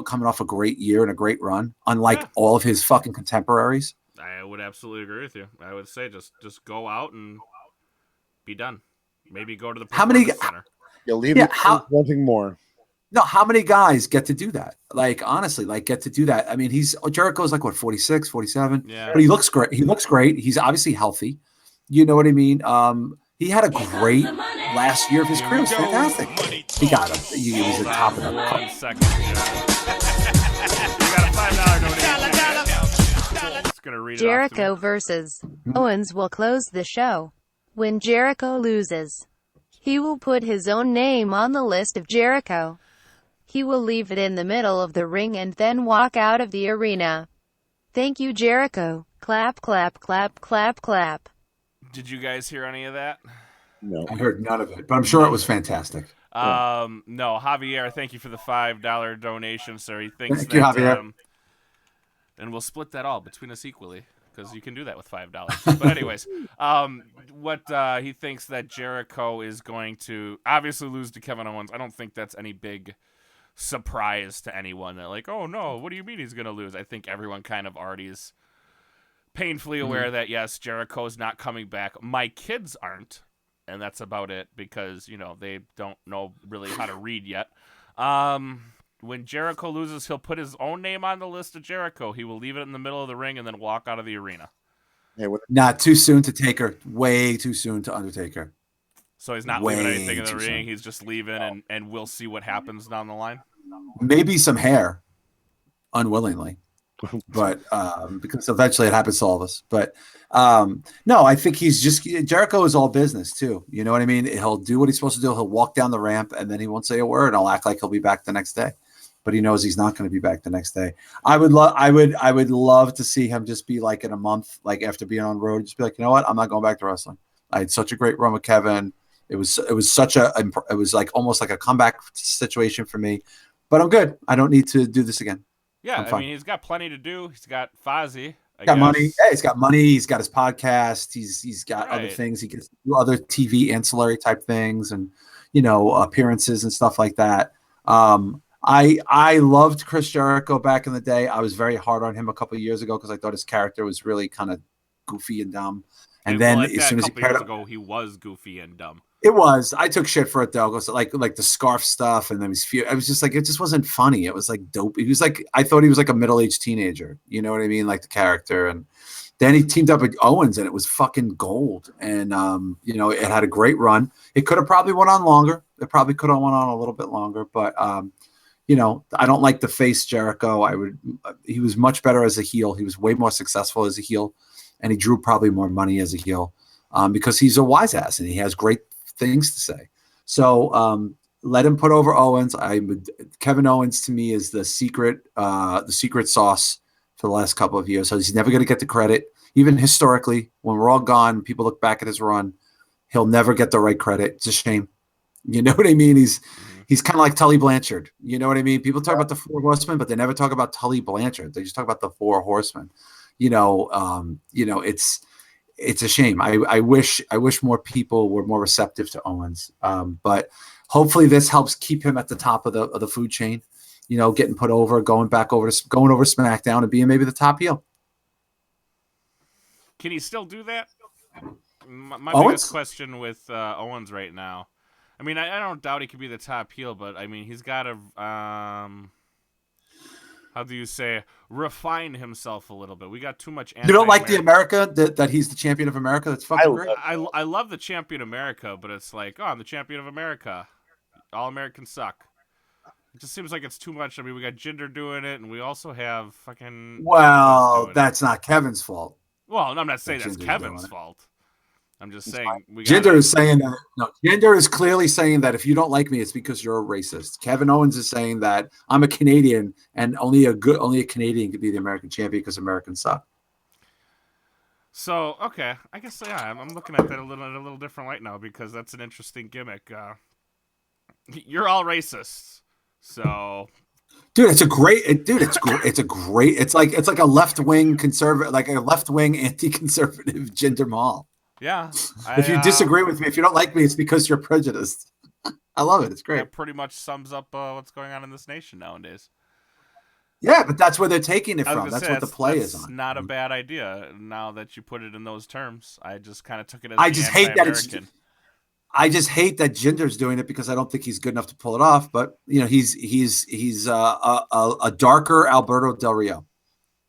coming off a great year and a great run, unlike all of his fucking contemporaries? I would absolutely agree with you. I would say just go out and be done. Maybe go to the performance center. You'll leave it wanting more. No, how many guys get to do that? Like, honestly, get to do that. I mean, Jericho's like, 46, 47? Yeah. But he looks great. He looks great. He's obviously healthy. You know what I mean? He had a great last year of his career. It was fantastic. He got him. He was the top of the cup. 1 second. You got a $5 donation. Just gonna read Jericho versus Owens will close the show. When Jericho loses, he will put his own name on the list of Jericho. He will leave it in the middle of the ring and then walk out of the arena. Thank you, Jericho. Clap, clap, clap, clap, clap. Did you guys hear any of that? No. I heard none of it, but I'm sure it was fantastic. No, Javier, thank you for the $5 donation, sir. He thinks thank you, Javier. And we'll split that all between us equally, because you can do that with $5. But anyways, what he thinks that Jericho is going to obviously lose to Kevin Owens. I don't think that's any big surprise to anyone. That like, oh no, what do you mean he's going to lose? I think everyone kind of already is painfully aware that, yes, Jericho's not coming back. My kids aren't, and that's about it because, they don't know really how to read yet. When Jericho loses, he'll put his own name on the list of Jericho. He will leave it in the middle of the ring and then walk out of the arena. Not too soon to Taker. Way too soon to Undertaker. So he's not leaving anything in the ring. He's just leaving, and we'll see what happens down the line. Maybe some hair, unwillingly. But because eventually it happens to all of us. But no, I think Jericho is all business too. You know what I mean? He'll do what he's supposed to do. He'll walk down the ramp and then he won't say a word. I'll act like he'll be back the next day. But he knows he's not going to be back the next day. I would love to see him just be like in a month, like after being on road, just be like, you know what? I'm not going back to wrestling. I had such a great run with Kevin. It was like almost like a comeback situation for me. But I'm good. I don't need to do this again. Yeah, I mean, he's got plenty to do. He's got Fozzy. He's got money. Yeah, he's got money. He's got his podcast. He's got other things. He gets do other TV ancillary type things and appearances and stuff like that. I loved Chris Jericho back in the day. I was very hard on him a couple of years ago because I thought his character was really kind of goofy and dumb. And then as soon as he was goofy and dumb. It was. I took shit for it though. It was like the scarf stuff, and then I was just like, it just wasn't funny. It was like dope. He was like, I thought he was like a middle-aged teenager. You know what I mean? Like the character. And then he teamed up with Owens, and it was fucking gold. And it had a great run. It could have probably went on longer. It probably could have went on a little bit longer, but I don't like the face Jericho. He was much better as a heel. He was way more successful as a heel, and he drew probably more money as a heel because he's a wise ass and he has great things to say. So let him put over Owens. Kevin Owens to me is the secret sauce for the last couple of years. So he's never going to get the credit, even historically. When we're all gone, people look back at his run. He'll never get the right credit. It's a shame. You know what I mean? He's kind of like Tully Blanchard. You know what I mean? People talk about the Four Horsemen, but they never talk about Tully Blanchard. They just talk about the Four Horsemen. It's a shame. I wish more people were more receptive to Owens. But Hopefully, this helps keep him at the top of the food chain. You know, getting put over, going over SmackDown, and being maybe the top heel. Can he still do that? My Owens? biggest question with Owens right now. I mean, I don't doubt he could be the top heel, but I mean, he's got to, how do you say, refine himself a little bit. We got too much. You don't like the America that he's the champion of America? That's fucking great. I love the champion of America, but it's like, oh, I'm the champion of America. All Americans suck. It just seems like it's too much. I mean, we got Jinder doing it, and we also have fucking. Well, that's not Kevin's fault. Well, I'm not saying that's Kevin's fault. I'm just saying Jinder is saying that. No, Jinder is clearly saying that if you don't like me, it's because you're a racist. Kevin Owens is saying that I'm a Canadian and only a Canadian could be the American champion because Americans suck. So okay, I guess I'm looking at that a little different light now because that's an interesting gimmick. You're all racists, so. Dude, it's great. It's like a left wing conservative, like a left wing anti-conservative Jinder Mahal. Yeah. If you disagree with me, if you don't like me, it's because you're prejudiced. I love it. It's great. That pretty much sums up what's going on in this nation nowadays. Yeah, but that's where they're taking it from. That's what the play is on. Not a bad idea. Now that you put it in those terms, I just kind of took it as I just hate that Jinder's doing it because I don't think he's good enough to pull it off. But you know, he's a darker Alberto Del Rio.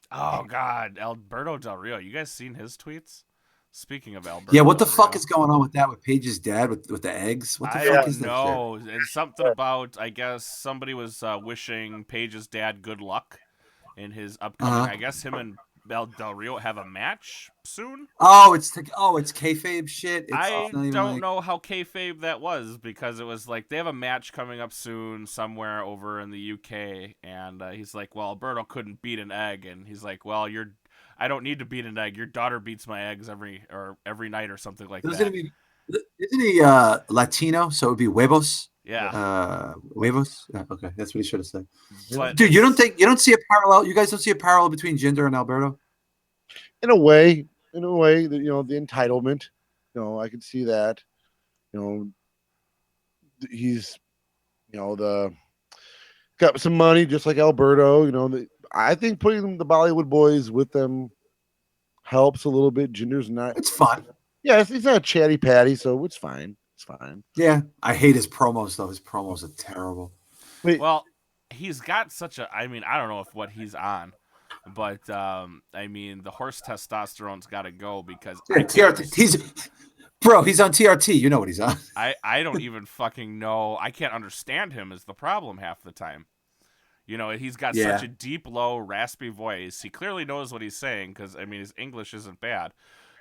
Oh God, Alberto Del Rio! You guys seen his tweets? Speaking of Alberto, yeah, what the fuck is going on with that? With Paige's dad with the eggs? What the fuck is that? No, it's something about. I guess somebody was wishing Paige's dad good luck in his upcoming. I guess him and Del Rio have a match soon. It's kayfabe shit. I don't know how kayfabe that was because it was like they have a match coming up soon somewhere over in the UK, and he's like, "Well, Alberto couldn't beat an egg," and he's like, "Well, I don't need to beat an egg. Your daughter beats my eggs every night or something like that." Isn't he Latino? So it would be huevos. Yeah. Huevos. Yeah, okay, that's what he should have said. But, dude, you don't see a parallel? You guys don't see a parallel between Jinder and Alberto? In a way, the entitlement. I could see that. He's, got some money just like Alberto. I think putting the Bollywood boys with them helps a little bit. Jinder's not. It's fun. Yeah, he's not a chatty patty, so it's fine. It's fine. Yeah, I hate his promos though. His promos are terrible. Well, he's got such a. I mean, I don't know what he's on, but I mean, the horse testosterone's got to go because TRT. He's on TRT. You know what he's on. I don't even fucking know. I can't understand him is the problem half the time. He's got such a deep, low, raspy voice. He clearly knows what he's saying because I mean, his English isn't bad.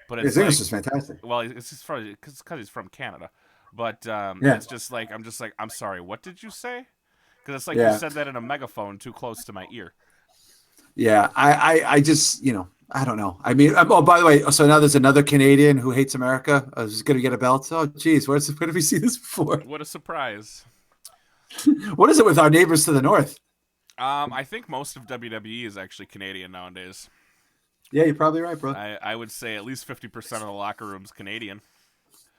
But his English is fantastic. Well, it's just because he's from Canada. But it's just like I'm sorry. What did you say? Because it's like you said that in a megaphone too close to my ear. Yeah, I just I don't know. I mean, oh, by the way, so now there's another Canadian who hates America. Who's going to get a belt? Oh, geez, where have we seen this before? What a surprise! What is it with our neighbors to the north? I think most of WWE is actually Canadian nowadays. Yeah, you're probably right, bro. I would say at least 50% of the locker room's Canadian.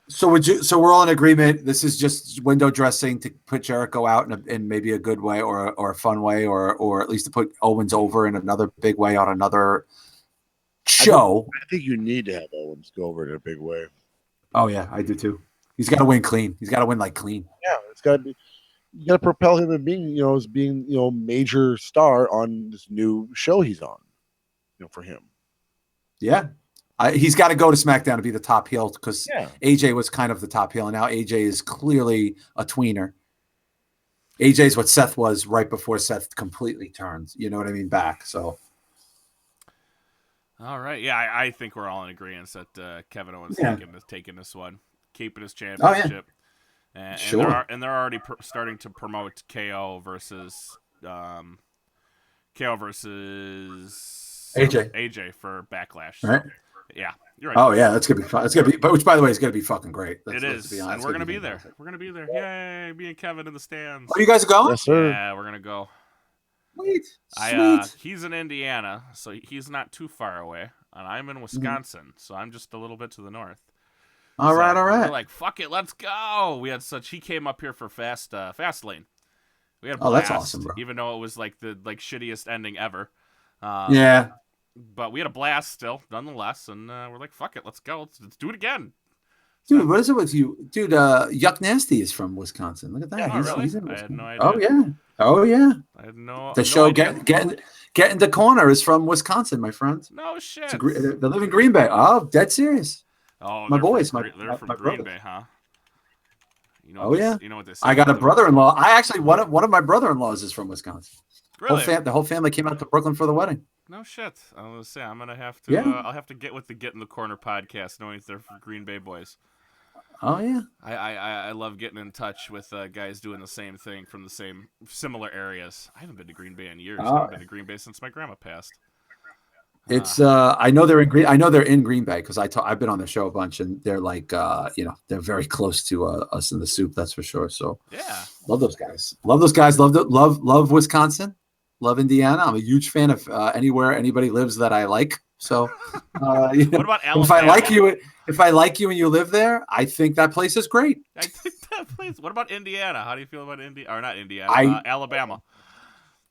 So So we're all in agreement. This is just window dressing to put Jericho out in maybe a good way or a fun way, or at least to put Owens over in another big way on another show. I think you need to have Owens go over in a big way. Oh yeah, I do too. He's got to win clean. He's got to win like clean. Yeah, it's got to be. You got to propel him as being major star on this new show he's on. For him. Yeah. He's got to go to SmackDown to be the top heel because AJ was kind of the top heel, and now AJ is clearly a tweener. AJ is what Seth was right before Seth completely turned. You know what I mean? Back. So. All right. Yeah, I think we're all in agreement that Kevin Owens taking this one, keeping his championship. Oh, yeah. And sure. They're already starting to promote KO versus AJ for Backlash. So, right. Yeah, you're right. Oh yeah, that's gonna be fun. It's gonna be, which by the way is gonna be fucking great. It is, and we're gonna be there. We're gonna be there. Yay! Me and Kevin in the stands. Oh, you guys are going? Yes, sir. Yeah, we're gonna go. Sweet. He's in Indiana, so he's not too far away, and I'm in Wisconsin, so I'm just a little bit to the north. All right. We're like, fuck it, let's go. He came up here for Fast Lane. We had a blast, that's awesome, bro. even though it was like the shittiest ending ever. Yeah. But we had a blast still, nonetheless, and we're like, fuck it, let's go. Let's do it again. Dude, what is it with you? Dude, Yuck Nasty is from Wisconsin. Look at that. Yeah, He's in I had no idea. Oh, yeah. Oh, yeah. I had no The no show idea. Get in the Corner is from Wisconsin, my friend. No shit. They live in Green Bay. Oh, dead serious. Oh, my boys. They're from Green Bay, huh? You know yeah. What they say. I got a brother-in-law. One of my brother-in-laws is from Wisconsin. Really? The whole family came out to Brooklyn for the wedding. No shit. I was gonna say I'm gonna have to. Yeah. I'll have to get with the Get in the Corner podcast, knowing they're from Green Bay boys. Oh yeah. I love getting in touch with guys doing the same thing from the similar areas. I haven't been to Green Bay in years. I haven't been to Green Bay since my grandma passed. It's I know they're in Green Bay because I've been on the show a bunch, and they're like they're very close to us in the soup, that's for sure. So yeah, love those guys. Love Wisconsin. Love Indiana. I'm a huge fan of anywhere anybody lives that I like. So what about Alabama? If I like you and you live there, I think that place is great. I think that place. What about Indiana? How do you feel about Indiana? Alabama.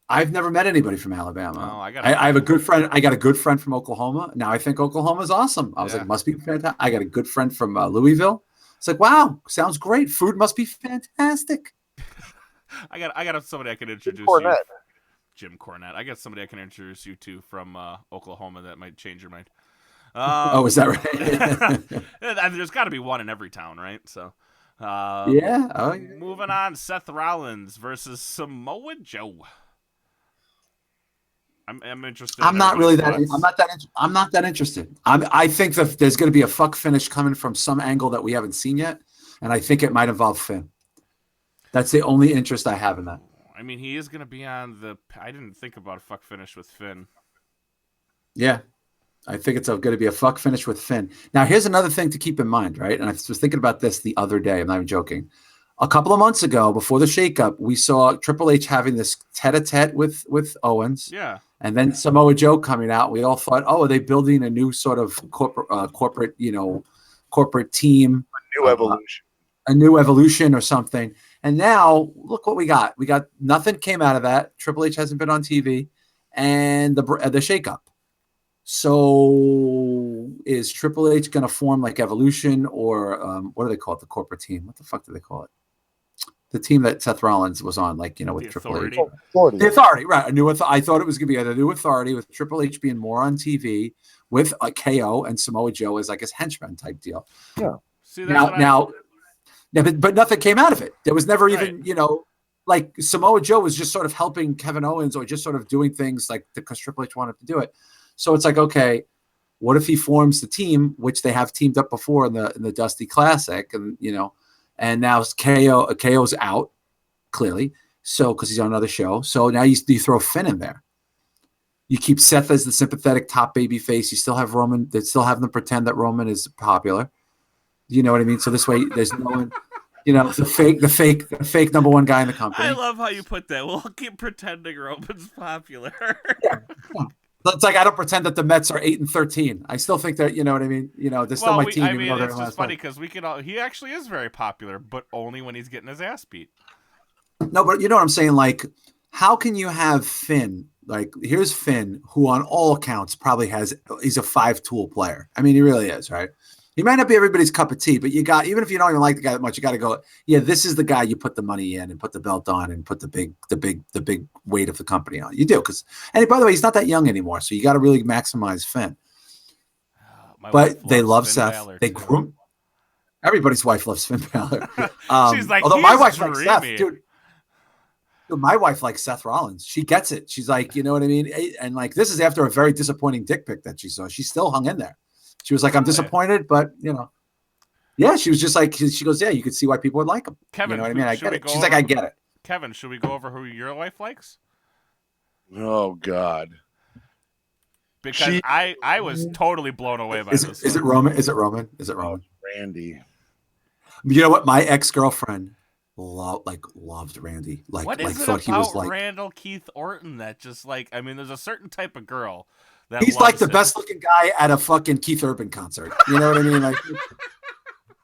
I've never met anybody from Alabama. Oh, I have a good friend. I got a good friend from Oklahoma. Now I think Oklahoma is awesome. I was like, must be fantastic. I got a good friend from Louisville. It's like, wow, sounds great. Food must be fantastic. I got somebody I can introduce you. Jim Cornette. I got somebody I can introduce you to from Oklahoma that might change your mind. Is that right? There's got to be one in every town, right? So, yeah. Oh, yeah. Moving on, Seth Rollins versus Samoa Joe. I'm interested. I'm not that interested. I think that there's going to be a fuck finish coming from some angle that we haven't seen yet, and I think it might involve Finn. That's the only interest I have in that. I mean, he is going to be on the. I didn't think about a fuck finish with Finn. Yeah, I think it's going to be a fuck finish with Finn. Now, here's another thing to keep in mind, right? And I was thinking about this the other day. I'm not even joking. A couple of months ago, before the shakeup, we saw Triple H having this tete-a-tete with Owens. Yeah. And then Samoa Joe coming out. We all thought, oh, are they building a new sort of corporate team? A new evolution or something. And now look what we got. We got nothing came out of that. Triple H hasn't been on TV, and the shakeup. So is Triple H going to form like Evolution or what do they call it? The corporate team. What the fuck do they call it? The team that Seth Rollins was on, like, with the Triple Authority. H. The Authority, right. I thought it was going to be a new Authority with Triple H being more on TV with a KO and Samoa Joe as like his henchman type deal. Yeah. See, but nothing came out of it. There was never even, like Samoa Joe was just sort of helping Kevin Owens or just sort of doing things like because Triple H wanted to do it. So it's like, okay, what if he forms the team, which they have teamed up before in the Dusty Classic, and and now KO's out clearly, so because he's on another show. So now you throw Finn in there. You keep Seth as the sympathetic top baby face. You still have Roman. They still have them pretend that Roman is popular. You know what I mean? So this way, there's no one. The fake number one guy in the company. I love how you put that. We'll keep pretending Roman's popular. Yeah. It's like I don't pretend that the Mets are 8-13. I still think that, you know what I mean. They're still my team. I mean, it's just funny because he actually is very popular, but only when he's getting his ass beat. No, but you know what I'm saying? Like, how can you have Finn? Like, here's Finn, who on all accounts probably he's a 5-tool player. I mean, he really is, right? He might not be everybody's cup of tea, but even if you don't even like the guy that much, you got to go, yeah, this is the guy you put the money in and put the belt on and put the big weight of the company on. You do, and by the way, he's not that young anymore, so you got to really maximize Finn. But they love Seth. Balor, they groom. Everybody's wife loves Finn Balor. She's like, although my wife likes Seth, dude. My wife likes Seth Rollins. She gets it. She's like, you know what I mean? And like, this is after a very disappointing dick pic that she saw. She still hung in there. She was like, I'm disappointed, but yeah, she was just like, she goes, yeah, you could see why people would like him. Kevin, you know what I mean? I get it. She's like, I get it. Kevin, should we go over who your wife likes? Oh God. Because I was totally blown away by this. Is it Roman? Is it Roman? Randy. You know what? My ex-girlfriend loved Randy. What is it about Randall Keith Orton that just there's a certain type of girl that he's like the best looking guy at a fucking Keith Urban concert. You know what I mean? Like,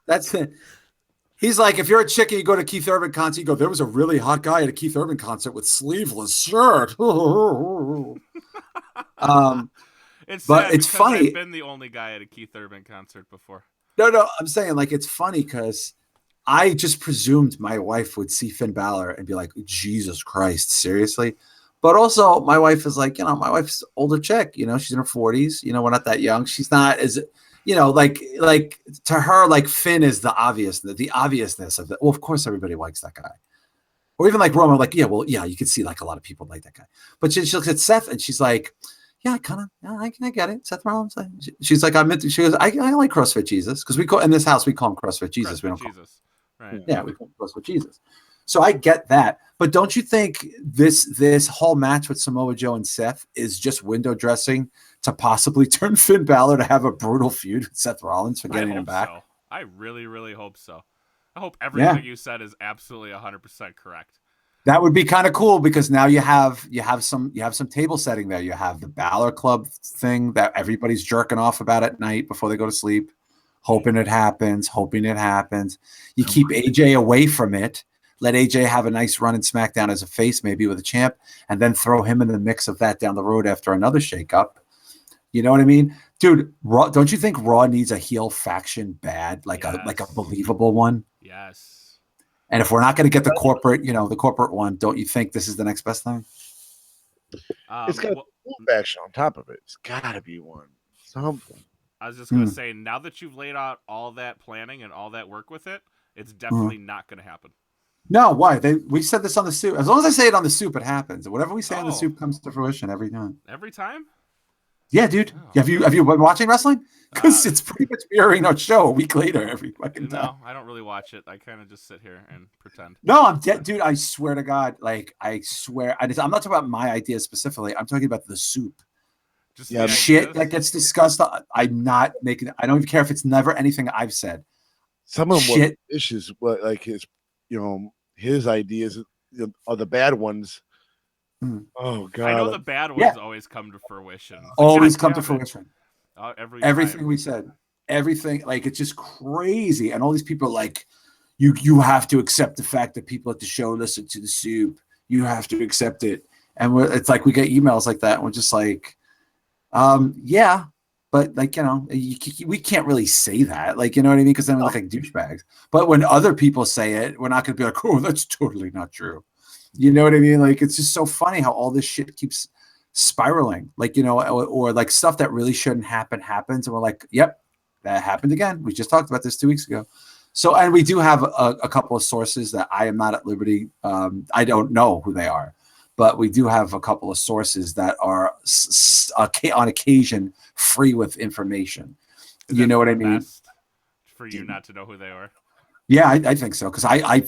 That's it. He's like, if you're a chick and you go to a Keith Urban concert, you go, there was a really hot guy at a Keith Urban concert with sleeveless shirt. It's But sad it's because funny. I've been the only guy at a Keith Urban concert before. No, I'm saying like it's funny because I just presumed my wife would see Finn Balor and be like, Jesus Christ, seriously? But also my wife is like, my wife's older chick, she's in her 40s, we're not that young. She's not as, like to her, like Finn is the obviousness of it. Well, of course everybody likes that guy. Or even like Roman, like, yeah, you can see like a lot of people like that guy. But she looks at Seth and she's like, yeah, I get it. Seth Rollins. She's like, she goes, I like CrossFit Jesus because in this house we call him CrossFit Jesus. CrossFit We don't Jesus. Right. Yeah, we call him CrossFit Jesus. So I get that, but don't you think this whole match with Samoa Joe and Seth is just window dressing to possibly turn Finn Balor to have a brutal feud with Seth Rollins for getting him back? So. I really, really hope so. I hope everything you said is absolutely 100% correct. That would be kind of cool because now you have some table setting there. You have the Balor Club thing that everybody's jerking off about at night before they go to sleep, hoping it happens. You keep AJ away from it. Let AJ have a nice run in SmackDown as a face, maybe with a champ, and then throw him in the mix of that down the road after another shakeup. You know what I mean, dude? Raw, don't you think Raw needs a heel faction bad, like a believable one? Yes. And if we're not going to get the corporate one, don't you think this is the next best thing? It's got a cool faction on top of it. It's got to be one. Something. I was just going to say, now that you've laid out all that planning and all that work with it, it's definitely not going to happen. No, why? We said this on the soup. As long as I say it on the soup, it happens. Whatever we say on the soup comes to fruition every time. Every time? Yeah, dude. Oh. Have you been watching wrestling? Because it's pretty much mirroring our show a week later every fucking time. No, I don't really watch it. I kind of just sit here and pretend. No, I'm dead, dude. I swear to God, I swear. I'm not talking about my ideas specifically. I'm talking about the soup. Just shit that gets discussed. I'm not making. I don't even care if it's never anything I've said. Some of them were issues, but like his ideas are the bad ones. Oh God! I know the bad ones always come to fruition. Always come to fruition. Everything time. We said, everything, like it's just crazy, and all these people are like, you have to accept the fact that people at the show listen to the soup. You have to accept it, and it's like we get emails like that, and we're just like, yeah, but like we can't really say that, like, you know what I mean? Because then we look like douchebags. But when other people say it, we're not going to be like, oh, that's totally not true. You know what I mean? Like, it's just so funny how all this shit keeps spiraling, like, or like stuff that really shouldn't happen happens. And we're like, yep, that happened again. We just talked about this 2 weeks ago. So, and we do have a couple of sources that I am not at liberty. I don't know who they are, but we do have a couple of sources that are on occasion free with information. You know what I mean? For you not to know who they are. Yeah, I think so. Cause I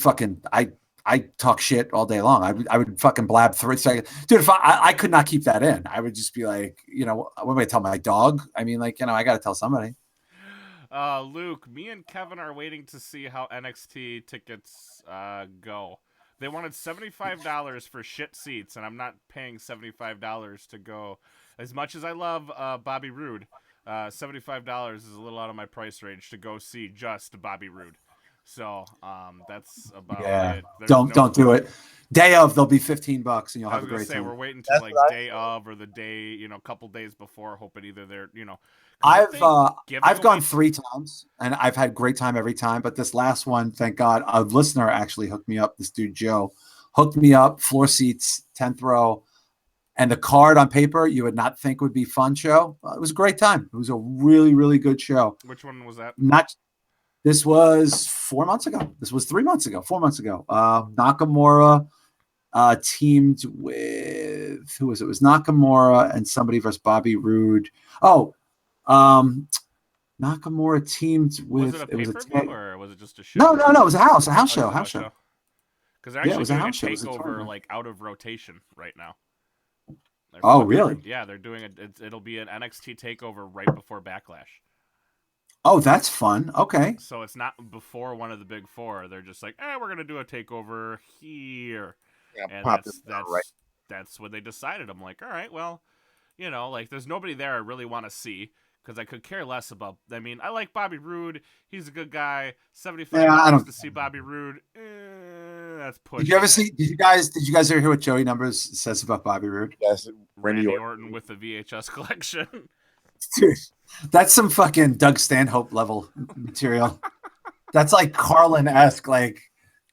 talk shit all day long. I would fucking blab 3 seconds. Dude, if I could not keep that in, I would just be like, what am I tell my dog? I mean, like, I got to tell somebody. Luke, me and Kevin are waiting to see how NXT tickets go. They wanted $75 for shit seats, and I'm not paying $75 to go. As much as I love Bobby Roode, $75 is a little out of my price range to go see just Bobby Roode. So that's about it. Don't do it. Day of, they'll be $15 and you'll have a great time. We're waiting till like day of or the day, a couple days before, hoping either they're, I've gone 3 times and I've had great time every time. But this last one, thank God, a listener actually hooked me up. This dude Joe hooked me up. Floor seats, 10th row, and the card on paper you would not think would be fun show. It was a great time. It was a really, really good show. Which one was that? This was 4 months ago. This was 3 months ago. 4 months ago. Nakamura teamed with, who was it? It was Nakamura and somebody versus Bobby Roode. Nakamura teamed with. Was it a pay-per-view or was it just a show? No. It was a house show. Because they're actually doing a takeover like out of rotation right now. Really? Yeah, they're doing it. It'll be an NXT takeover right before Backlash. Oh, that's fun. Okay. So it's not before one of the big 4. They're just like, we're going to do a takeover here. Yeah, and that's what they decided. I'm like, all right, well, like there's nobody there I really want to see because I could care less about. I mean, I like Bobby Roode. He's a good guy. $75 I don't to see Bobby Roode. That's pushing. Did you ever see? Did you guys ever hear what Joey Numbers says about Bobby Roode? Yes, Randy Orton with the VHS collection. Dude, that's some fucking Doug Stanhope level material. That's like Carlin-esque. Like,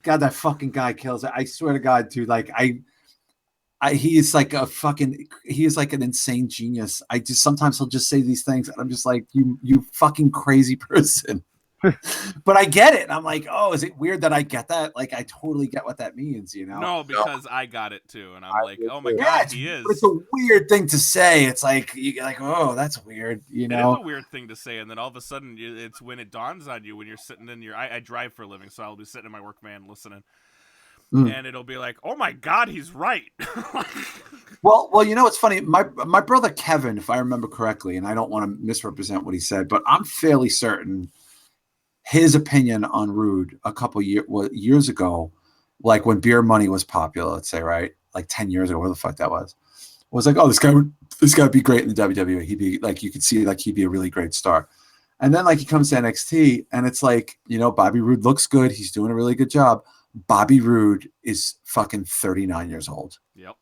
God, that fucking guy kills it. I swear to God, dude. Like, he is like he is like an insane genius. Sometimes he'll just say these things, and I'm just like, you fucking crazy person. But I get it. I'm like, oh, is it weird that I get that? Like, I totally get what that means, you know? No, because I got it too, and I'm like, oh my God, he is. It's a weird thing to say. It's like you're like, oh, that's weird, you know? It is a weird thing to say, and then all of a sudden, it's when it dawns on you when you're sitting in your. I drive for a living, so I'll be sitting in my work van listening, and it'll be like, oh my God, he's right. Well, you know, it's funny. My brother Kevin, if I remember correctly, and I don't want to misrepresent what he said, but I'm fairly certain his opinion on Rude a couple years ago, like when Beer Money was popular, let's say, right? Like 10 years ago, where the fuck that was like, oh, this guy would be great in the WWE. He'd be like, you could see like he'd be a really great star. And then like he comes to NXT and it's like, you know, Bobby Roode looks good. He's doing a really good job. Bobby Roode is fucking 39 years old. Yep.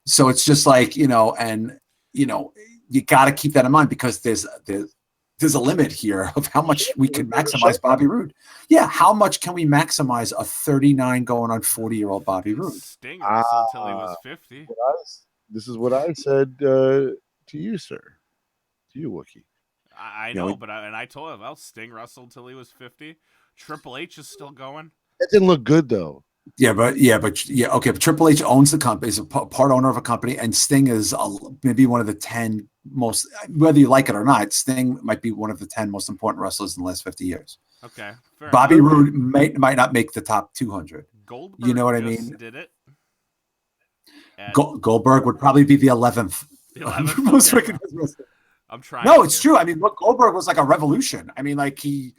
So it's just like, you know, and you know, you got to keep that in mind because there's a limit here of how much we can maximize Bobby Roode. Yeah, how much can we maximize a 39 going on 40-year-old Bobby Roode? Sting wrestled until he was 50. This is what I said to you, sir. To you, Wookie. I know, but I told him, well, Sting wrestled until he was 50. Triple H is still going. That didn't look good, though. Okay. But Triple H owns the company, is a part owner of a company, and Sting is maybe one of the 10 most, whether you like it or not, Sting might be one of the 10 most important wrestlers in the last 50 years. Okay. Bobby Roode might not make the top 200. Goldberg, you know what I mean? Did it? Goldberg would probably be the 11th. Most recognized wrestler. I'm trying. No, it's true. I mean, look, Goldberg was like a revolution. I mean, like he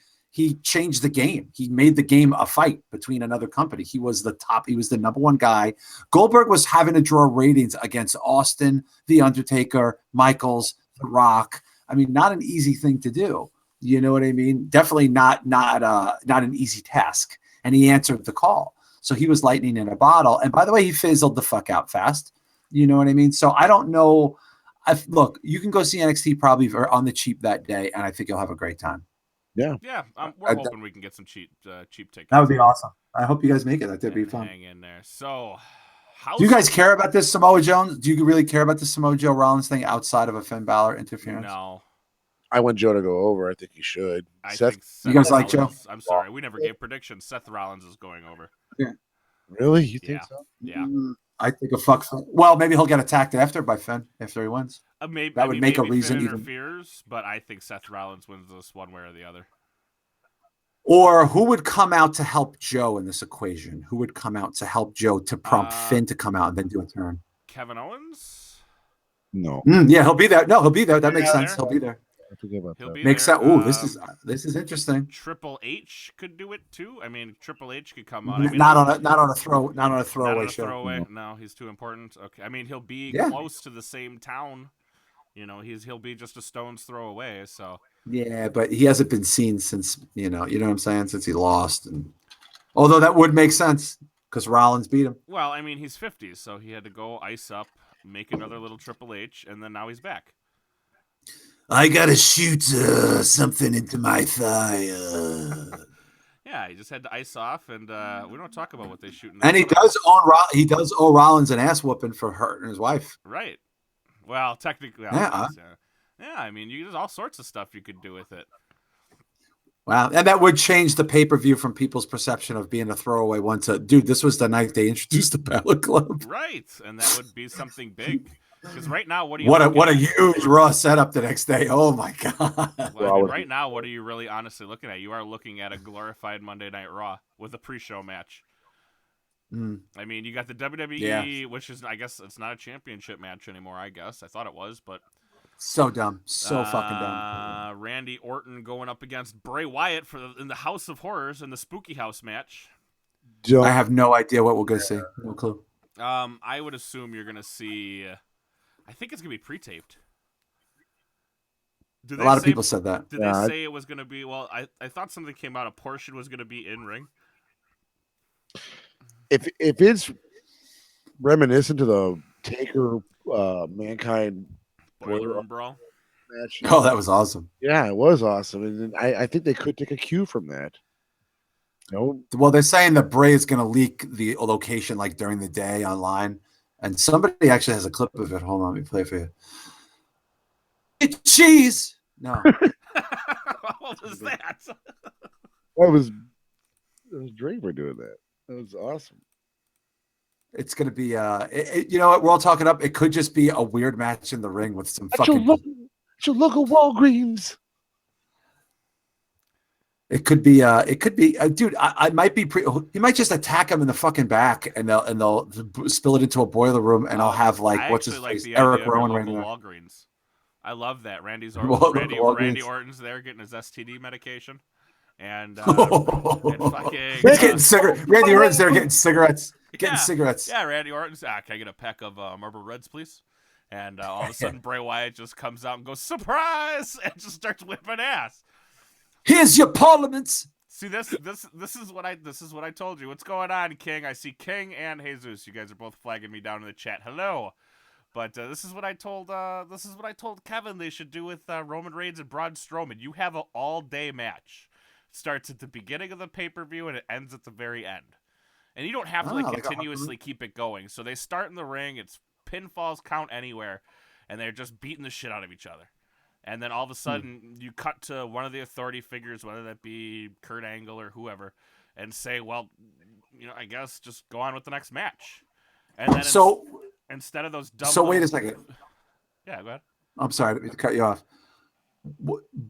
changed the game. He made the game a fight between another company. He was the top. He was the number one guy. Goldberg was having to draw ratings against Austin, The Undertaker, Michaels, The Rock. I mean, not an easy thing to do. You know what I mean? Definitely not an easy task. And he answered the call. So he was lightning in a bottle. And by the way, he fizzled the fuck out fast. You know what I mean? So I don't know. Look, you can go see NXT probably on the cheap that day, and I think you'll have a great time. Yeah. We're hoping we can get some cheap tickets. That would be awesome. I hope you guys make it. That'd be fun. Hang in there. So, do you guys care about this Samoa Joe? Do you really care about the Samoa Joe Rollins thing outside of a Finn Balor interference? No. I want Joe to go over. I think he should. You guys like Joe? I'm sorry, we never gave predictions. Seth Rollins is going over. Yeah. Really? You think so? Yeah. I think a fuck. Well, maybe he'll get attacked by Finn after he wins. Maybe that would make a reason. Finn interferes, but I think Seth Rollins wins this one way or the other. Or who would come out to help Joe in this equation? Who would come out to help Joe to prompt Finn to come out and then do a turn? Kevin Owens? No. Yeah, he'll be there. No, he'll be there. That makes sense. He'll be there. I forget about that. Makes sense. Oh, this is interesting. Triple H could do it too. I mean, Triple H could come on. I mean, not on a throwaway show. No, he's too important. Okay, I mean, he'll be close to the same town. You know, he'll be just a stone's throw away. So yeah, but he hasn't been seen since you know what I'm saying, since he lost. And although that would make sense because Rollins beat him. Well, I mean, he's 50, so he had to go ice up, make another little Triple H, and then now he's back. I gotta shoot something into my thigh. Yeah, he just had to ice off, and we don't talk about what they shoot. And he does owe Rollins an ass whooping for hurting his wife. Right. Well, technically, yeah. I mean, there's all sorts of stuff you could do with it. Wow, and that would change the pay-per-view from people's perception of being a throwaway one to, dude, this was the night they introduced the Balor Club. Right, and that would be something big. Because right now, what a huge Raw setup the next day. Oh my god! Well, I mean, right now, what are you really honestly looking at? You are looking at a glorified Monday Night Raw with a pre-show match. I mean, you got the WWE, which is, I guess, it's not a championship match anymore. I guess I thought it was, but so dumb, so fucking dumb. Randy Orton going up against Bray Wyatt in the House of Horrors in the Spooky House match. I have no idea what we're gonna see. No clue. I would assume you're gonna see. I think it's gonna be pre-taped. Did A lot of people said that. Did they say it was going to be? Well, I thought something came out. A portion was going to be in ring. If it's reminiscent to the Taker Mankind Boiler Room Brawl match, Oh, that was awesome. Yeah, it was awesome, and I think they could take a cue from that. No, Well, they're saying that Bray is going to leak the location like during the day online, and somebody actually has a clip of it. Hold on, let me play it for you. Cheese. No. What was that? It was Draper doing that. That was awesome. It's going to be, you know what? We're all talking up. It could just be a weird match in the ring with some fucking. Your local Walgreens. It could be, dude. I might be. He might just attack him in the fucking back, and they'll spill it into a boiler room, and I'll have like what's his face, Eric Rowan, right now. Walgreens. I love that. Randy Orton's there getting his STD medication, and fucking he's getting cigarettes. Randy Orton's there getting cigarettes. Cigarettes. Yeah, Randy Orton's. Can I get a pack of Marlboro Reds, please? And all of a sudden, Bray Wyatt just comes out and goes, "Surprise!" and just starts whipping ass. Here's your parliaments. See, this is what I told you. What's going on, King? I see King and Jesus. You guys are both flagging me down in the chat. Hello. But this is what I told Kevin they should do with Roman Reigns and Braun Strowman. You have an all-day match. It starts at the beginning of the pay-per-view and it ends at the very end. And you don't have to continuously keep it going. So they start in the ring. It's pinfalls count anywhere, and they're just beating the shit out of each other. And then all of a sudden, you cut to one of the authority figures, whether that be Kurt Angle or whoever, and say, "Well, I guess just go on with the next match." And then instead of those dumb. So wait a second. Yeah, go ahead. I'm sorry to cut you off.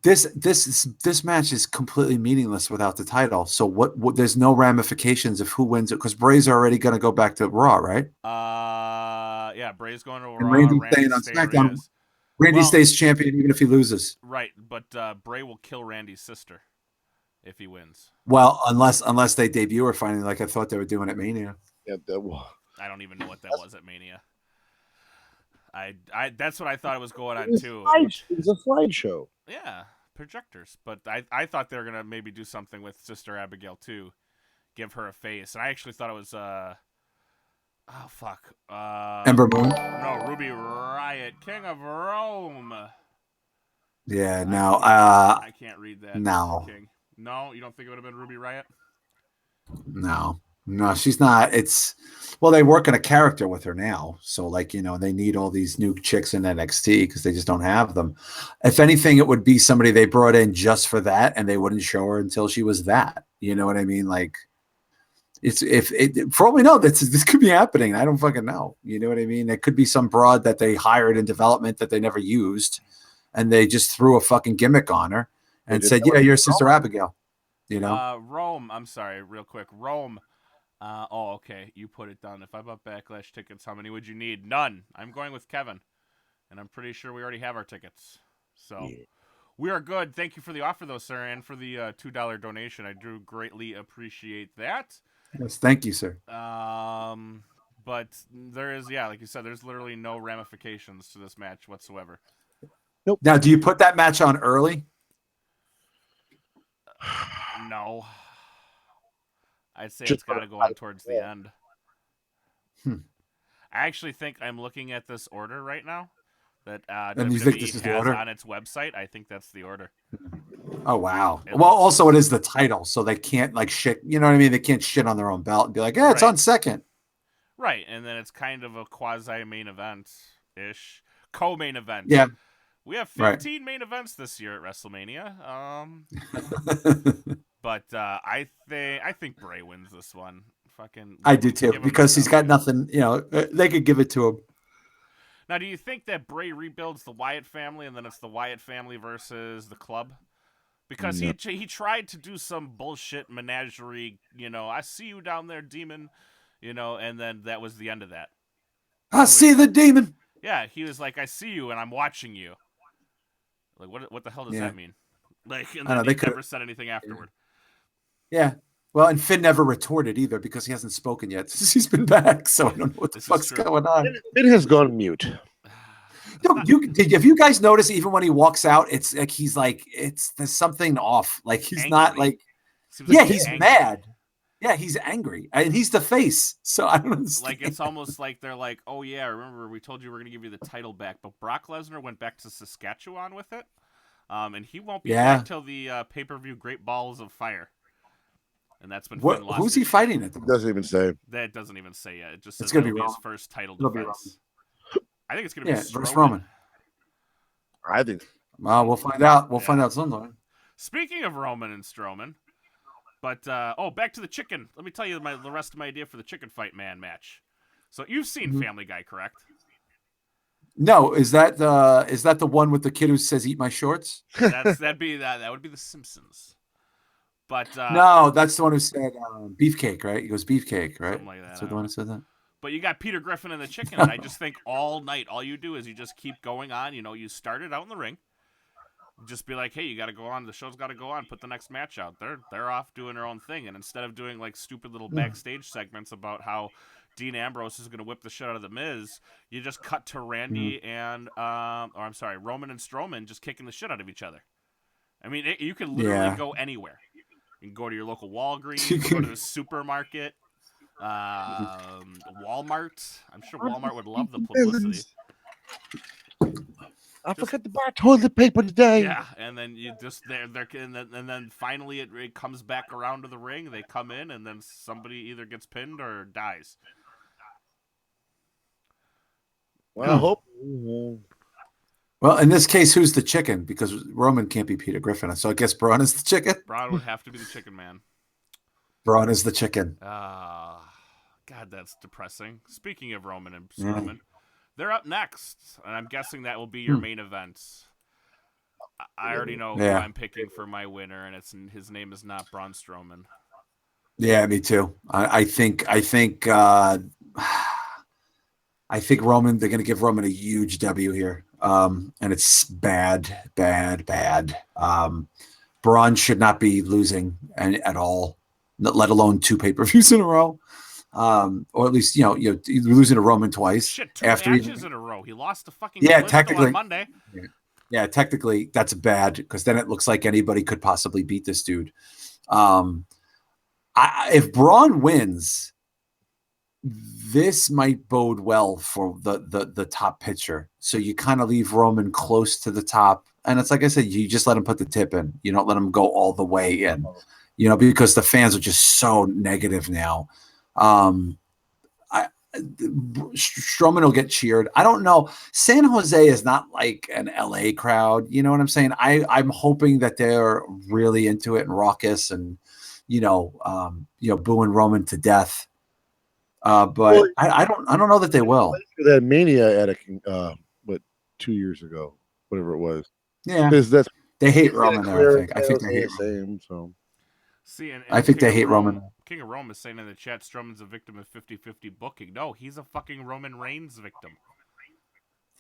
This match is completely meaningless without the title. So what there's no ramifications of who wins it because Bray's already going to go back to Raw, right? Yeah, Bray's going to Raw. And Randy's staying on SmackDown. Randy stays champion even if he loses. Right, but Bray will kill Randy's sister if he wins. Well, unless they debut her finally, like I thought they were doing at Mania. Yeah, I don't even know what that was at Mania. I that's what I thought it was going on too. It was a slideshow. Yeah, projectors. But I thought they were gonna maybe do something with Sister Abigail too, give her a face. And I actually thought it was oh fuck, Ember Moon. No, Ruby Riott, King of Rome. Yeah, no. I can't read that. No. King. No, you don't think it would have been Ruby Riott? No, she's not. Well, they work on a character with her now. So they need all these new chicks in NXT because they just don't have them. If anything, it would be somebody they brought in just for that and they wouldn't show her until she was that. You know what I mean? Like for all we know, this could be happening. I don't fucking know. You know what I mean? It could be some broad that they hired in development that they never used and they just threw a fucking gimmick on her and said, "Yeah, you're Sister Abigail." Rome. I'm sorry, real quick. Rome. Okay. You put it down. If I bought Backlash tickets, how many would you need? None. I'm going with Kevin, and I'm pretty sure we already have our tickets. So we are good. Thank you for the offer, though, sir, and for the $2 donation. I do greatly appreciate that. Yes, thank you, sir. But there is, like you said, there's literally no ramifications to this match whatsoever. Nope. Now, do you put that match on early? No. I'd say it's got to go on towards the end. I actually think I'm looking at this order right now that and you think this is the order on its website. I think that's the order. Oh wow! Also it is the title, so they can't shit. You know what I mean? They can't shit on their own belt and be like, "Yeah, it's on second." Right, and then it's kind of a quasi main event ish, co-main event. Yeah. We have 15 main events this year at WrestleMania. But I think Bray wins this one. Fucking. I do too because he's got nothing. They could give it to him. Now, do you think that Bray rebuilds the Wyatt family and then it's the Wyatt family versus the club? Because he tried to do some bullshit menagerie. I see you down there, demon. And then that was the end of that. I see the demon. Yeah, he was like, "I see you and I'm watching you." Like, what the hell does that mean? Like, and then he never said anything afterward. Yeah. Well, and Finn never retorted either because he hasn't spoken yet since he's been back. So I don't know what the fuck's going on. Finn has gone mute. No, have you guys noticed even when he walks out, it's like there's something off. Like he's angry. Not like, like he's angry. mad. Yeah, he's angry, and he's the face. So I don't understand. Like it's almost like they're like, oh yeah, remember we told you we're gonna give you the title back, but Brock Lesnar went back to Saskatchewan with it, and he won't be back till the pay-per-view Great Balls of Fire. And that's when Finn lost. Who's he fighting at? It doesn't even say. That doesn't even say yet. It just says it's gonna it'll be his first title it'll defense. I think it's gonna be versus Roman. I think. Well, we'll find out. We'll find out sometime. Speaking of Roman and Strowman, but back to the chicken. Let me tell you the rest of my idea for the chicken fight man match. So you've seen Family Guy, correct? No, is that the one with the kid who says "Eat my shorts"? That would be the Simpsons. But no, that's the one who said beefcake, right? He goes beefcake, right? Something like that. So the one who said that. But you got Peter Griffin and the chicken, and I just think all night, all you do is you just keep going on. You know, you started out in the ring. Just be like, hey, you got to go on. The show's got to go on. Put the next match out. They're off doing their own thing, and instead of doing like stupid little backstage segments about how Dean Ambrose is going to whip the shit out of the Miz, you just cut to Randy and Roman and Strowman just kicking the shit out of each other. I mean, you can literally go anywhere. You can go to your local Walgreens, you can go to the supermarket, Walmart. I'm sure Walmart would love the publicity. I forgot to buy toilet paper today. Yeah, and then you just and then finally it comes back around to the ring. They come in, and then somebody either gets pinned or dies. Well, I hope. Well, in this case, who's the chicken? Because Roman can't be Peter Griffin, so I guess Braun is the chicken. Braun would have to be the chicken man. Braun is the chicken. God, that's depressing. Speaking of Roman and Strowman, they're up next, and I'm guessing that will be your main event. I already know who I'm picking for my winner, and his name is not Braun Strowman. Yeah, me too. I think Roman. They're going to give Roman a huge W here, and it's bad. Braun should not be losing at all, let alone 2 pay-per-views in a row. Or at least you're losing to Roman twice. Shit, 2 matches in a row. He lost to fucking technically on Monday. Yeah, technically that's bad because then it looks like anybody could possibly beat this dude. If Braun wins, this might bode well for the top pitcher. So you kind of leave Roman close to the top, and it's like I said, you just let him put the tip in. You don't let him go all the way in. Because the fans are just so negative now. Strowman will get cheered. I don't know. San Jose is not like an LA crowd. You know what I'm saying? I'm hoping that they're really into it and raucous and, booing Roman to death. But I don't know that they will. That Mania at 2 years ago, whatever it was. Yeah. They hate Roman there, I think. I think they hate Roman. So. See, and I think they hate Roman. King of Rome is saying in the chat, Strowman's a victim of 50-50 booking. No, he's a fucking Roman Reigns victim.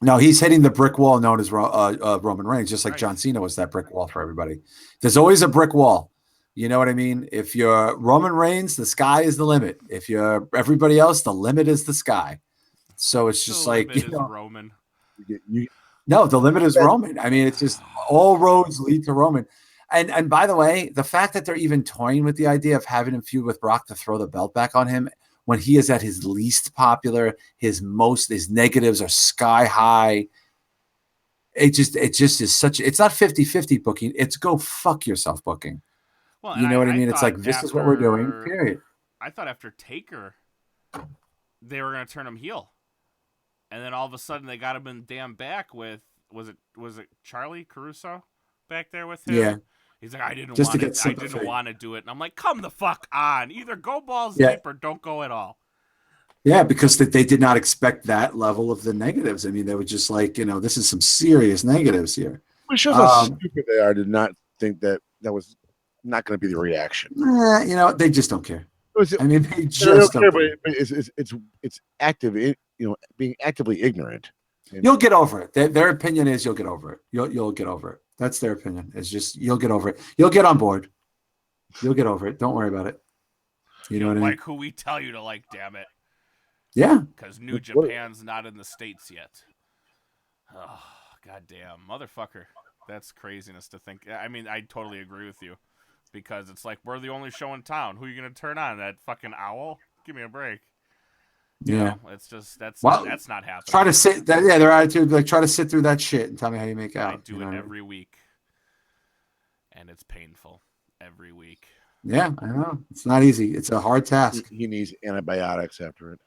No, he's hitting the brick wall known as Roman Reigns, just like John Cena was that brick wall for everybody. There's always a brick wall. You know what I mean? If you're Roman Reigns, the sky is the limit. If you're everybody else, the limit is the sky. So it's just like Roman. No, the limit is Roman. I mean, it's just all roads lead to Roman. And by the way, the fact that they're even toying with the idea of having him feud with Brock to throw the belt back on him when he is at his least popular, his negatives are sky high. It just is such, it's not 50-50 booking. It's go fuck yourself booking. Well, you know what I mean? It's like, this is what we're doing, period. I thought after Taker, they were going to turn him heel. And then all of a sudden they got him in damn back with, was it Charlie Caruso back there with him? Yeah. He's like, I didn't want to do it. And I'm like, come the fuck on. Either go balls deep or don't go at all. Yeah, because they did not expect that level of the negatives. I mean, they were just like, this is some serious negatives here. It shows how stupid they are. I did not think that was not going to be the reaction. They just don't care. They just don't care. But it's active, being actively ignorant. You'll get over it. Their opinion is you'll get over it. You'll get over it. That's their opinion. It's just you'll get over it. You'll get on board. You'll get over it. Don't worry about it. You know what I mean? Like who we tell you to like, damn it. Yeah. Because New Japan's not in the States yet. Oh, goddamn, motherfucker. That's craziness to think. I mean, I totally agree with you. Because it's like, we're the only show in town. Who are you going to turn on? That fucking owl? Give me a break. You know, it's just, that's not happening. Try to sit that. Yeah, their attitude, like, try to sit through that shit and tell me how you make out. I do it every week. And it's painful every week. Yeah, I know. It's not easy. It's a hard task. He needs antibiotics after it.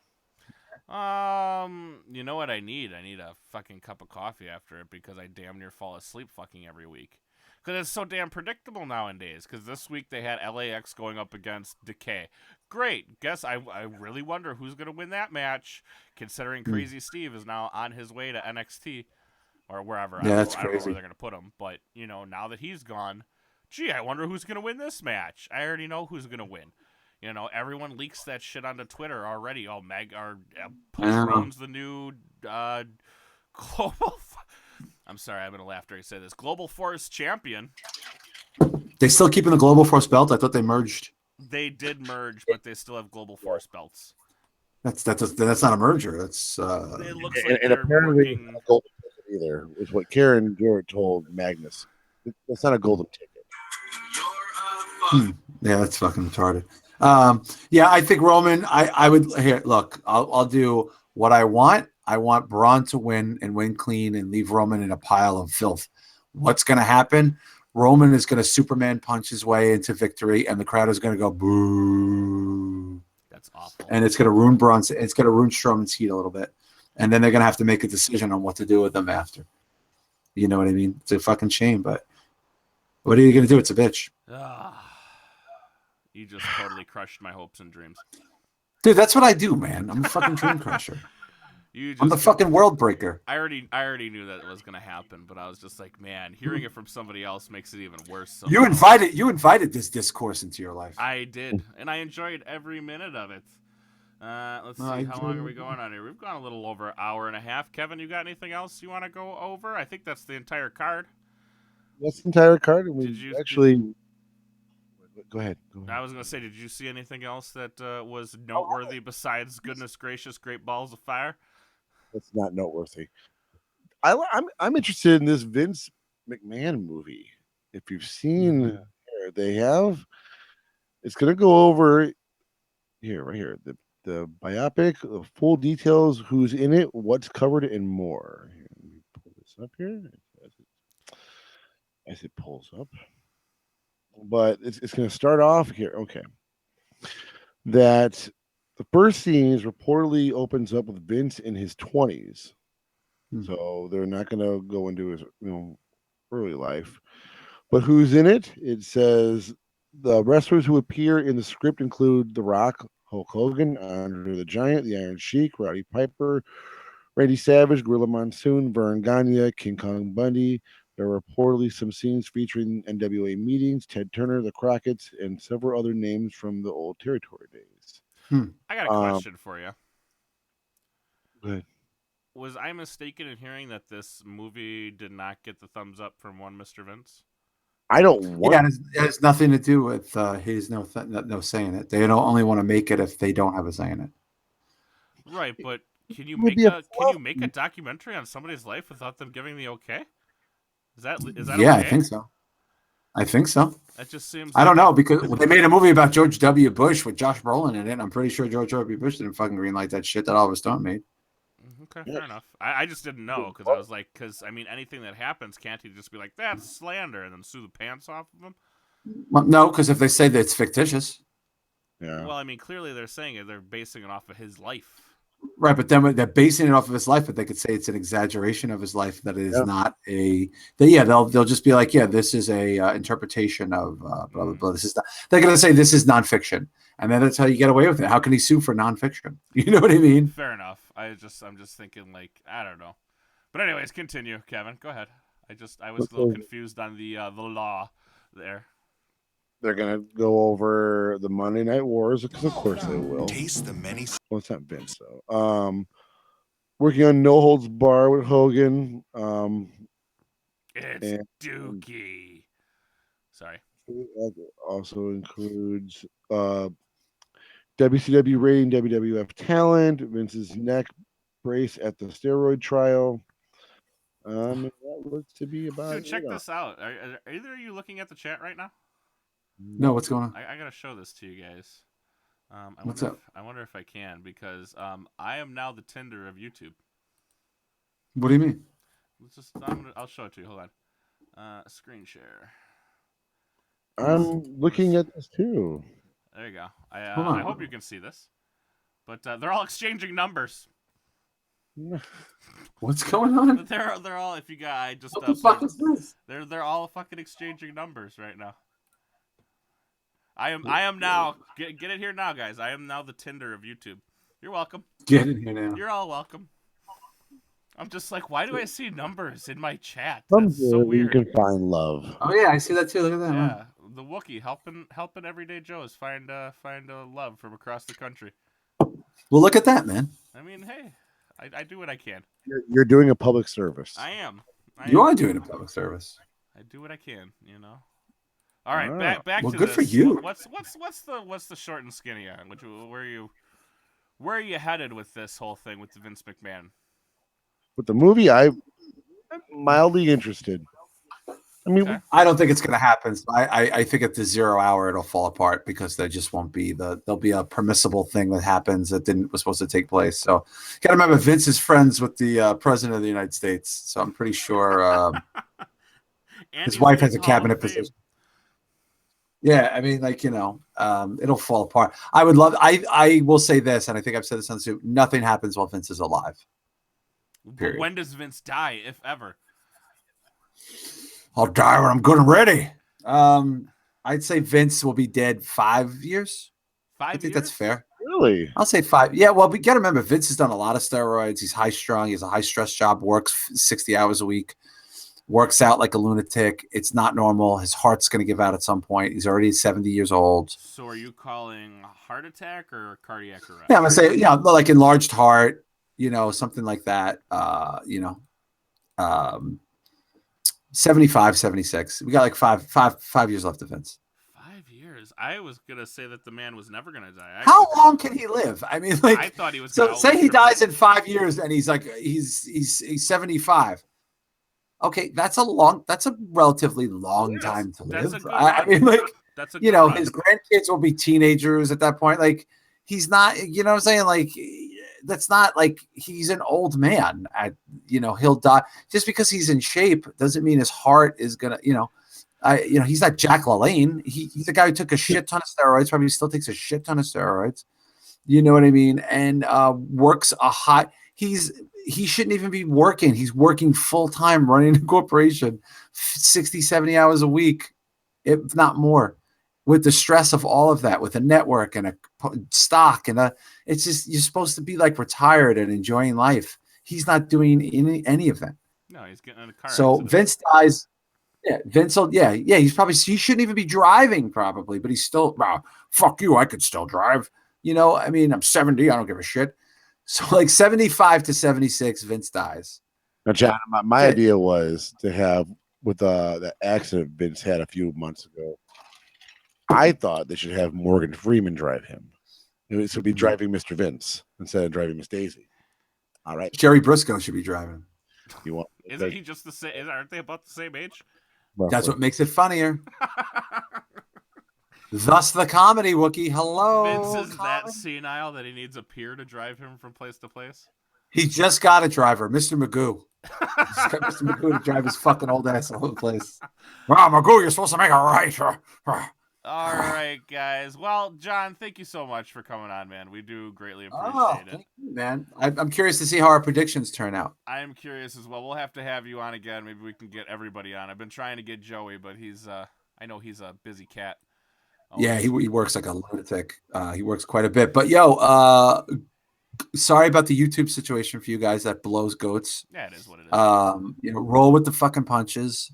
You know what I need? I need a fucking cup of coffee after it because I damn near fall asleep fucking every week. Because it's so damn predictable nowadays. Because this week they had LAX going up against Decay. Great. Guess I really wonder who's going to win that match, considering Crazy Steve is now on his way to NXT or wherever. Yeah, that's I don't know crazy. where they're going to put him. But, you know, now that he's gone, gee, I wonder who's going to win this match. I already know who's going to win. You know, everyone leaks that shit onto Twitter already. Oh, Push Rowan's the new global. I'm sorry, I'm gonna laugh after I say this. Global Force champion. They still keeping the Global Force belt? I thought they merged. They did merge, but they still have Global Force belts. That's not a merger. That's It looks like and they're apparently working. not a golden ticket either is what Karen Jarrett told Magnus. That's not a golden ticket. Yeah, that's fucking retarded. Yeah, I think Roman. I would here. Look, I'll do what I want. I want Braun to win and win clean and leave Roman in a pile of filth. What's going to happen? Roman is going to Superman punch his way into victory, and the crowd is going to go boo. That's awful. And it's going to ruin Braun's. It's going to ruin Strowman's heat a little bit, and then they're going to have to make a decision on what to do with them after. You know what I mean? It's a fucking shame, but what are you going to do? It's a bitch. You just totally crushed my hopes and dreams. Dude, that's what I do, man. I'm a fucking dream crusher. I'm the fucking world breaker. I already knew that it was gonna happen, but I was just like, man, hearing it from somebody else makes it even worse. So you invited this discourse into your life. I did, and I enjoyed every minute of it. Let's see, how long are we going on here? We've gone a little over an hour and a half. Kevin, you got anything else you want to go over? I think that's the entire card. That's the entire card. And Go ahead. I was going to say, did you see anything else that was noteworthy besides goodness gracious, great balls of fire? That's not noteworthy. I'm interested in this Vince McMahon movie. If you've seen, they have. It's going to go over right here. The biopic, the full details, who's in it, what's covered, and more. Here, let me pull this up here as it pulls up. But it's going to start off here. Okay. That the first scene reportedly opens up with Vince in his 20s. So they're not going to go into his early life. But who's in it? It says the wrestlers who appear in the script include The Rock, Hulk Hogan, Andre the Giant, The Iron Sheik, Roddy Piper, Randy Savage, Gorilla Monsoon, Vern Gagne, King Kong Bundy. There are reportedly some scenes featuring NWA meetings, Ted Turner, the Crockett's, and several other names from the old territory days. I got a question for you. Go ahead. Was I mistaken in hearing that this movie did not get the thumbs up from one Mr. Vince? I don't want. Yeah, it has nothing to do with his no say in it. They don't only want to make it if they don't have a say in it. Right, but can you make a documentary on somebody's life without them giving the okay? Is that yeah, okay? I think so. That just seems. I don't know because they made a movie about George W. Bush with Josh Brolin in it. And I'm pretty sure George W. Bush didn't fucking greenlight that shit that Oliver Stone made. Okay, fair enough. I just didn't know because I was like, anything that happens, can't he just be like, that's slander and then sue the pants off of him? Well, no, because if they say that it's fictitious. Yeah. Well, I mean, clearly they're saying it. They're basing it off of his life. Right, but then they're basing it off of his life, but they could say it's an exaggeration of his life. That it is not a. They'll just be like, yeah, this is a interpretation of blah blah blah. This is not. They're gonna say this is nonfiction, and then that's how you get away with it. How can he sue for nonfiction? You know what I mean? Fair enough. I'm just thinking like I don't know, but anyways, continue, Kevin. Go ahead. I was a little confused on the law there. They're gonna go over the Monday Night Wars because of course they will. Taste the many. Well, it's not Vince though. Working on No Holds Bar with Hogan. It's Dookie. Sorry. Also includes WCW rating, WWF talent, Vince's neck brace at the steroid trial. That looks to be about Dude, check this out. Are either of you looking at the chat right now? No, what's going on? I gotta show this to you guys. What's up? I wonder if I can because I am now the Tinder of YouTube. What do you mean? I'll show it to you. Hold on. Screen share. I'm looking at this too. There you go. I hope you can see this. But they're all exchanging numbers. What's going on? They're all. If you got, I just. What the fuck is this? They're all fucking exchanging numbers right now. I am now. Get it here now, guys. I am now the Tinder of YouTube. You're welcome. Get in here now. You're all welcome. I'm just like, why do I see numbers in my chat? That's so weird. You can find love. Oh yeah, I see that too. Look at that. Yeah, the Wookie helping everyday Joes find a love from across the country. Well, look at that, man. I mean, hey, I do what I can. You're doing a public service. I am. You are doing a public service. I do what I can, you know. All right, back well, to good this. for you. What's the short and skinny on? Where are you headed with this whole thing with the Vince McMahon? With the movie, I'm mildly interested. I mean, Okay. I don't think it's going to happen. So I think at the 0 hour it'll fall apart because there just won't be there'll be a permissible thing that happens that was supposed to take place. So you got to remember Vince is friends with the president of the United States, so I'm pretty sure his wife has a cabinet position. Yeah, I mean, like, it'll fall apart. I would love. I will say this, and I think I've said this on Zoom. Nothing happens while Vince is alive. Period. When does Vince die, if ever? I'll die when I'm good and ready. I'd say Vince will be dead 5 years. 5 years? I think that's fair. Really? I'll say 5. Yeah, well, we got to remember, Vince has done a lot of steroids. He's high strung. He has a high stress job, works 60 hours a week, works out like a lunatic. It's not normal. His heart's going to give out at some point. He's already 70 years old. So are you calling heart attack or cardiac arrest? Yeah, I'm going to say, like enlarged heart, something like that. 75, 76. We got like five years left of Vince. 5 years? I was going to say that the man was never going to die. How long can he live? I mean, like, I thought he was so say he dies in 5 years and he's like, he's 75. Okay. That's a relatively long time to live. I mean, like, that's a his grandkids will be teenagers at that point. Like, he's not, what I'm saying? Like, that's not like he's an old man. He'll die just because he's in shape doesn't mean his heart is gonna. He's not Jack LaLanne. He's a guy who took a shit ton of steroids. Probably still takes a shit ton of steroids. You know what I mean? And works a hot. He shouldn't even be working. He's working full time, running a corporation, 60, 70 hours a week, if not more. With the stress of all of that, with a network and a stock it's just, you're supposed to be like retired and enjoying life. He's not doing any of that. No, he's getting in a car. So accident. Vince dies. Yeah, Vince. Yeah. He shouldn't even be driving probably, but he's still. Fuck you. I could still drive. I mean, I'm 70. I don't give a shit. So like 75 to 76, Vince dies. Now, John, my idea was to have with the accident Vince had a few months ago. I thought they should have Morgan Freeman drive him. So he'd be driving Mr. Vince instead of driving Miss Daisy. All right. Jerry Briscoe should be driving. Isn't he just the same? Aren't they about the same age? That's what makes it funnier. Thus the comedy, Wookie. Hello. Vince is that senile that he needs a peer to drive him from place to place? He just got a driver, Mr. Magoo. He's got Mr. Magoo to drive his fucking old ass all over the place. Magoo, you're supposed to make it right. All right, guys. Well, John, thank you so much for coming on, man. We do greatly appreciate it. Thank you, man. I'm curious to see how our predictions turn out. I am curious as well. We'll have to have you on again. Maybe we can get everybody on. I've been trying to get Joey, but I know he's a busy cat. Yeah, he works like a lunatic. He works quite a bit. But sorry about the YouTube situation for you guys. That blows goats. Yeah, it is what it is. Roll with the fucking punches.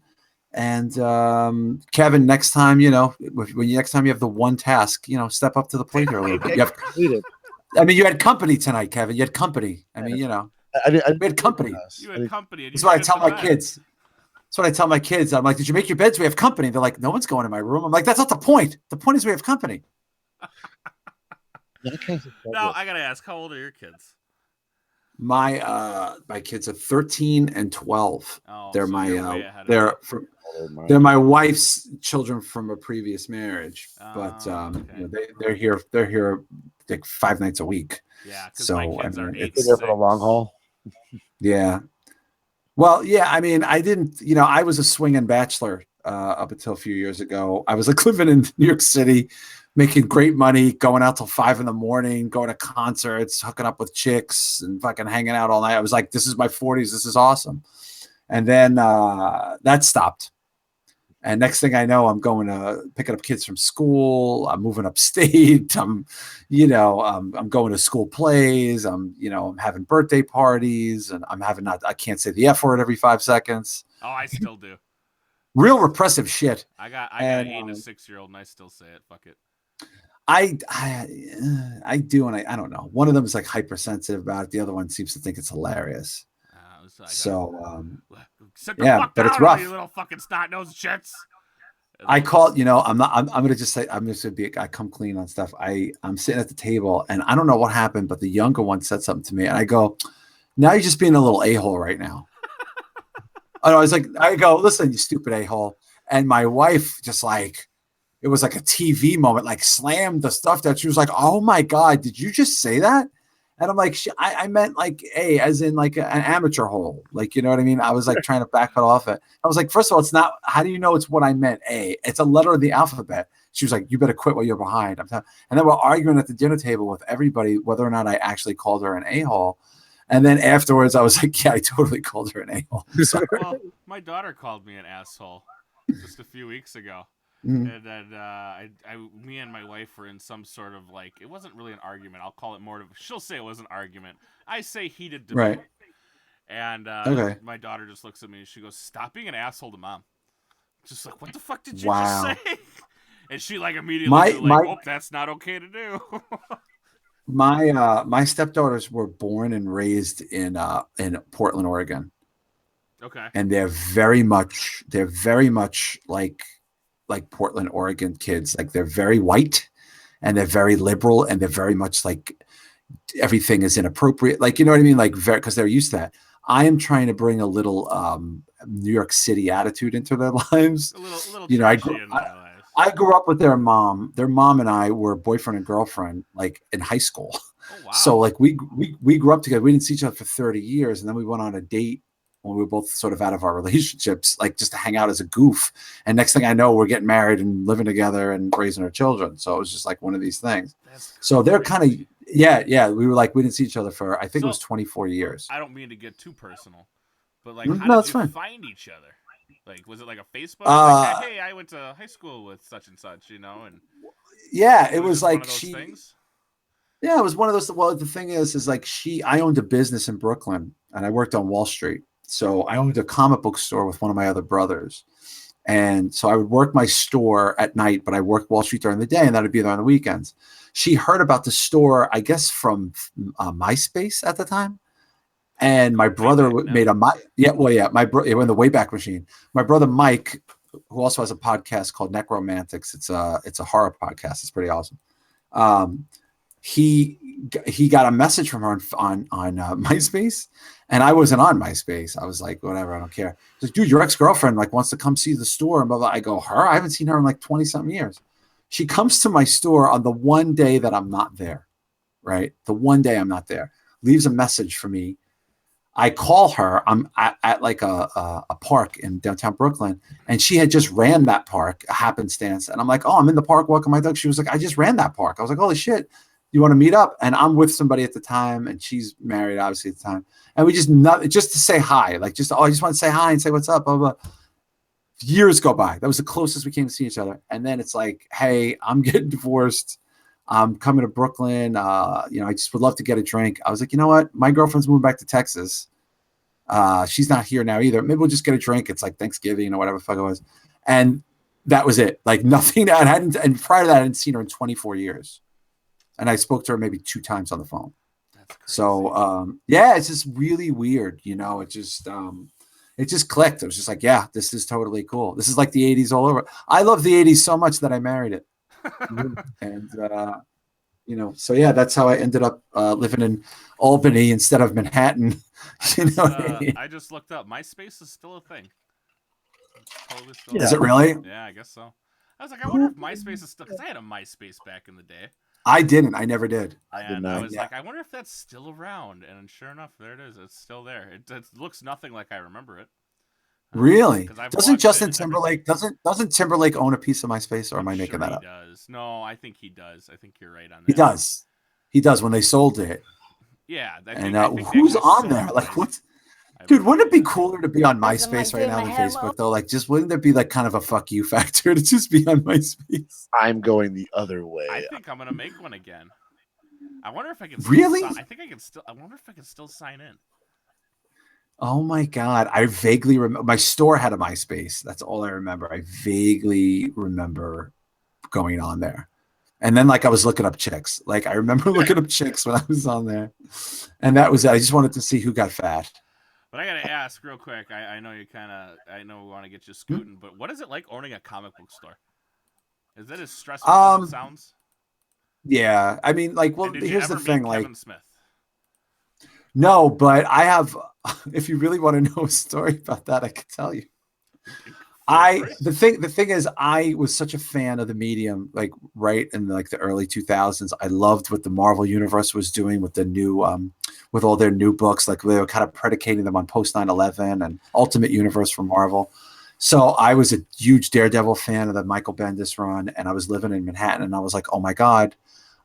And Kevin, next time, next time you have the one task, step up to the plate here a little bit. You had company tonight, Kevin. You had company. I mean, we had company. You had company. That's what I tell my kids. That's what I tell my kids. I'm like, did you make your beds? We have company. They're like, no one's going in my room. I'm like, that's not the point. The point is we have company. Now, I got to ask, how old are your kids? My kids are 13 and 12. Oh, They're so my you're way ahead of they're me. from, they're my wife's children from a previous marriage, but Okay. they're here like 5 nights a week. Yeah, because So my kids are 8 They're and there for the 6. long haul. Yeah. Well, yeah, I mean, I didn't, I was a swinging bachelor up until a few years ago. I was like living in New York City, making great money, going out till 5 a.m, going to concerts, hooking up with chicks and fucking hanging out all night. I was like, this is my 40s. This is awesome. And then that stopped. And next thing I know, I'm going to picking up kids from school. I'm moving upstate. I'm going to school plays. I'm having birthday parties, and I can't say the F word every 5 seconds. Oh, I still do. Real repressive shit. I got an 8 and a 6-year-old, and I still say it. Fuck it. I do, and I don't know. One of them is like hypersensitive about it. The other one seems to think it's hilarious. Yeah, but it's rough. You little fucking snot-nosed shits. I call, I'm gonna just say, I come clean on stuff. I'm sitting at the table, and I don't know what happened, but the younger one said something to me, and I go, now you're just being a little a-hole right now. I go, listen, you stupid a-hole. And my wife just like, it was like a TV moment, like slammed the stuff that she was like, oh my God, did you just say that? And I'm like, I meant like A, as in like an amateur hole. Like, you know what I mean? I was like trying to back it off it. I was like, first of all, it's not, how do you know it's what I meant? A, it's a letter of the alphabet. She was like, you better quit while you're behind. And then we're arguing at the dinner table with everybody, whether or not I actually called her an a-hole. And then afterwards, I was like, yeah, I totally called her an a-hole. Well, my daughter called me an asshole just a few weeks ago. Mm-hmm. And then me and my wife were in some sort of like, it wasn't really an argument. I'll call it more of, she'll say it was an argument. I say heated debate. Right. And my daughter just looks at me and she goes, stop being an asshole to mom. Just like, what the fuck did you just say? And she like immediately oh, that's not okay to do. My stepdaughters were born and raised in Portland, Oregon. Okay. And they're very much like Portland, Oregon kids. Like they're very white and they're very liberal and they're very much like everything is inappropriate. Like, you know what I mean? Like, because they're used to that. I am trying to bring a little New York City attitude into their lives. A little I grew up with their mom. Their mom and I were boyfriend and girlfriend like in high school. Oh, wow. So like we grew up together. We didn't see each other for 30 years. And then we went on a date when we were both sort of out of our relationships, like just to hang out as a goof. And next thing I know, we're getting married and living together and raising our children. So it was just like one of these things. So they're kind of, yeah. We were like, we didn't see each other for, I think it was 24 years. I don't mean to get too personal, but like, how did you find each other? Like, was it like a Facebook? Like, hey, I went to high school with such and such, and yeah, it was like things? Yeah, it was one of those. Well, the thing is like I owned a business in Brooklyn and I worked on Wall Street. So I owned a comic book store with one of my other brothers. And so I would work my store at night, but I worked Wall Street during the day and that would be there on the weekends. She heard about the store, I guess, from MySpace at the time. And my brother made my brother in the Wayback Machine. My brother Mike, who also has a podcast called Necromantics. It's a horror podcast. It's pretty awesome. He got a message from her on MySpace, and I wasn't on MySpace. I was like, whatever, I don't care. He's like, dude, your ex-girlfriend like wants to come see the store and blah blah. I go, her? I haven't seen her in like 20-something years. She comes to my store on the one day that I'm not there, right? The one day I'm not there. Leaves a message for me. I call her. I'm at like a park in downtown Brooklyn, and she had just ran that park, a happenstance. And I'm like, oh, I'm in the park walking my dog. She was like, I just ran that park. I was like, holy shit, you want to meet up? And I'm with somebody at the time, and she's married, obviously, at the time. And we just to say hi, like I just want to say hi and say what's up, blah, blah. Years go by. That was the closest we came to see each other. And then it's like, hey, I'm getting divorced. I'm coming to Brooklyn. I just would love to get a drink. I was like, you know what? My girlfriend's moving back to Texas. She's not here now either. Maybe we'll just get a drink. It's like Thanksgiving or whatever the fuck it was. And that was it. Like nothing. And prior to that, I hadn't seen her in 24 years. And I spoke to her maybe 2 times on the phone. That's crazy. So, it's just really weird. It just clicked. It was just like, yeah, this is totally cool. This is like the 80s all over. I love the 80s so much that I married it. And So yeah, that's how I ended up living in Albany instead of Manhattan. I just looked up. MySpace is still a thing. Totally still. Is it really? Yeah, I guess so. I was like, I wonder if MySpace is still, because I had a MySpace back in the day. I didn't. I never did. And I was like, I wonder if that's still around. And sure enough, there it is. It's still there. It looks nothing like I remember it. Really? Doesn't Justin Timberlake doesn't Timberlake own a piece of MySpace, or am I making that up? He does. No, I think he does. I think you're right on that. He does. He does when they sold it. Yeah. I think who's on there? Like, what? Dude, wouldn't it be cooler to be on MySpace right now than Facebook, though? Like, just wouldn't there be like kind of a fuck you factor to just be on MySpace? I'm going the other way. I think I'm gonna make one again. I wonder if I can. Really? I think I can still. I wonder if I can still sign in. Oh my God. I vaguely remember my store had a MySpace. That's all I remember. I vaguely remember going on there. And then like I was looking up chicks. Like I remember looking up chicks when I was on there. And that was it. I just wanted to see who got fat. But I gotta ask real quick. I know I know we want to get you scooting, but what is it like owning a comic book store? Is that as stressful as it sounds? Yeah. I mean, like, well, here's the thing, like Kevin Smith? No, but I have, if you really want to know a story about that, I can tell you. The thing is, I was such a fan of the medium, like right in like the early 2000s. I loved what the Marvel universe was doing with the new, with all their new books. Like they were kind of predicating them on post 9/11 and Ultimate Universe from Marvel. So I was a huge Daredevil fan of the Michael Bendis run, and I was living in Manhattan, and I was like, oh my God,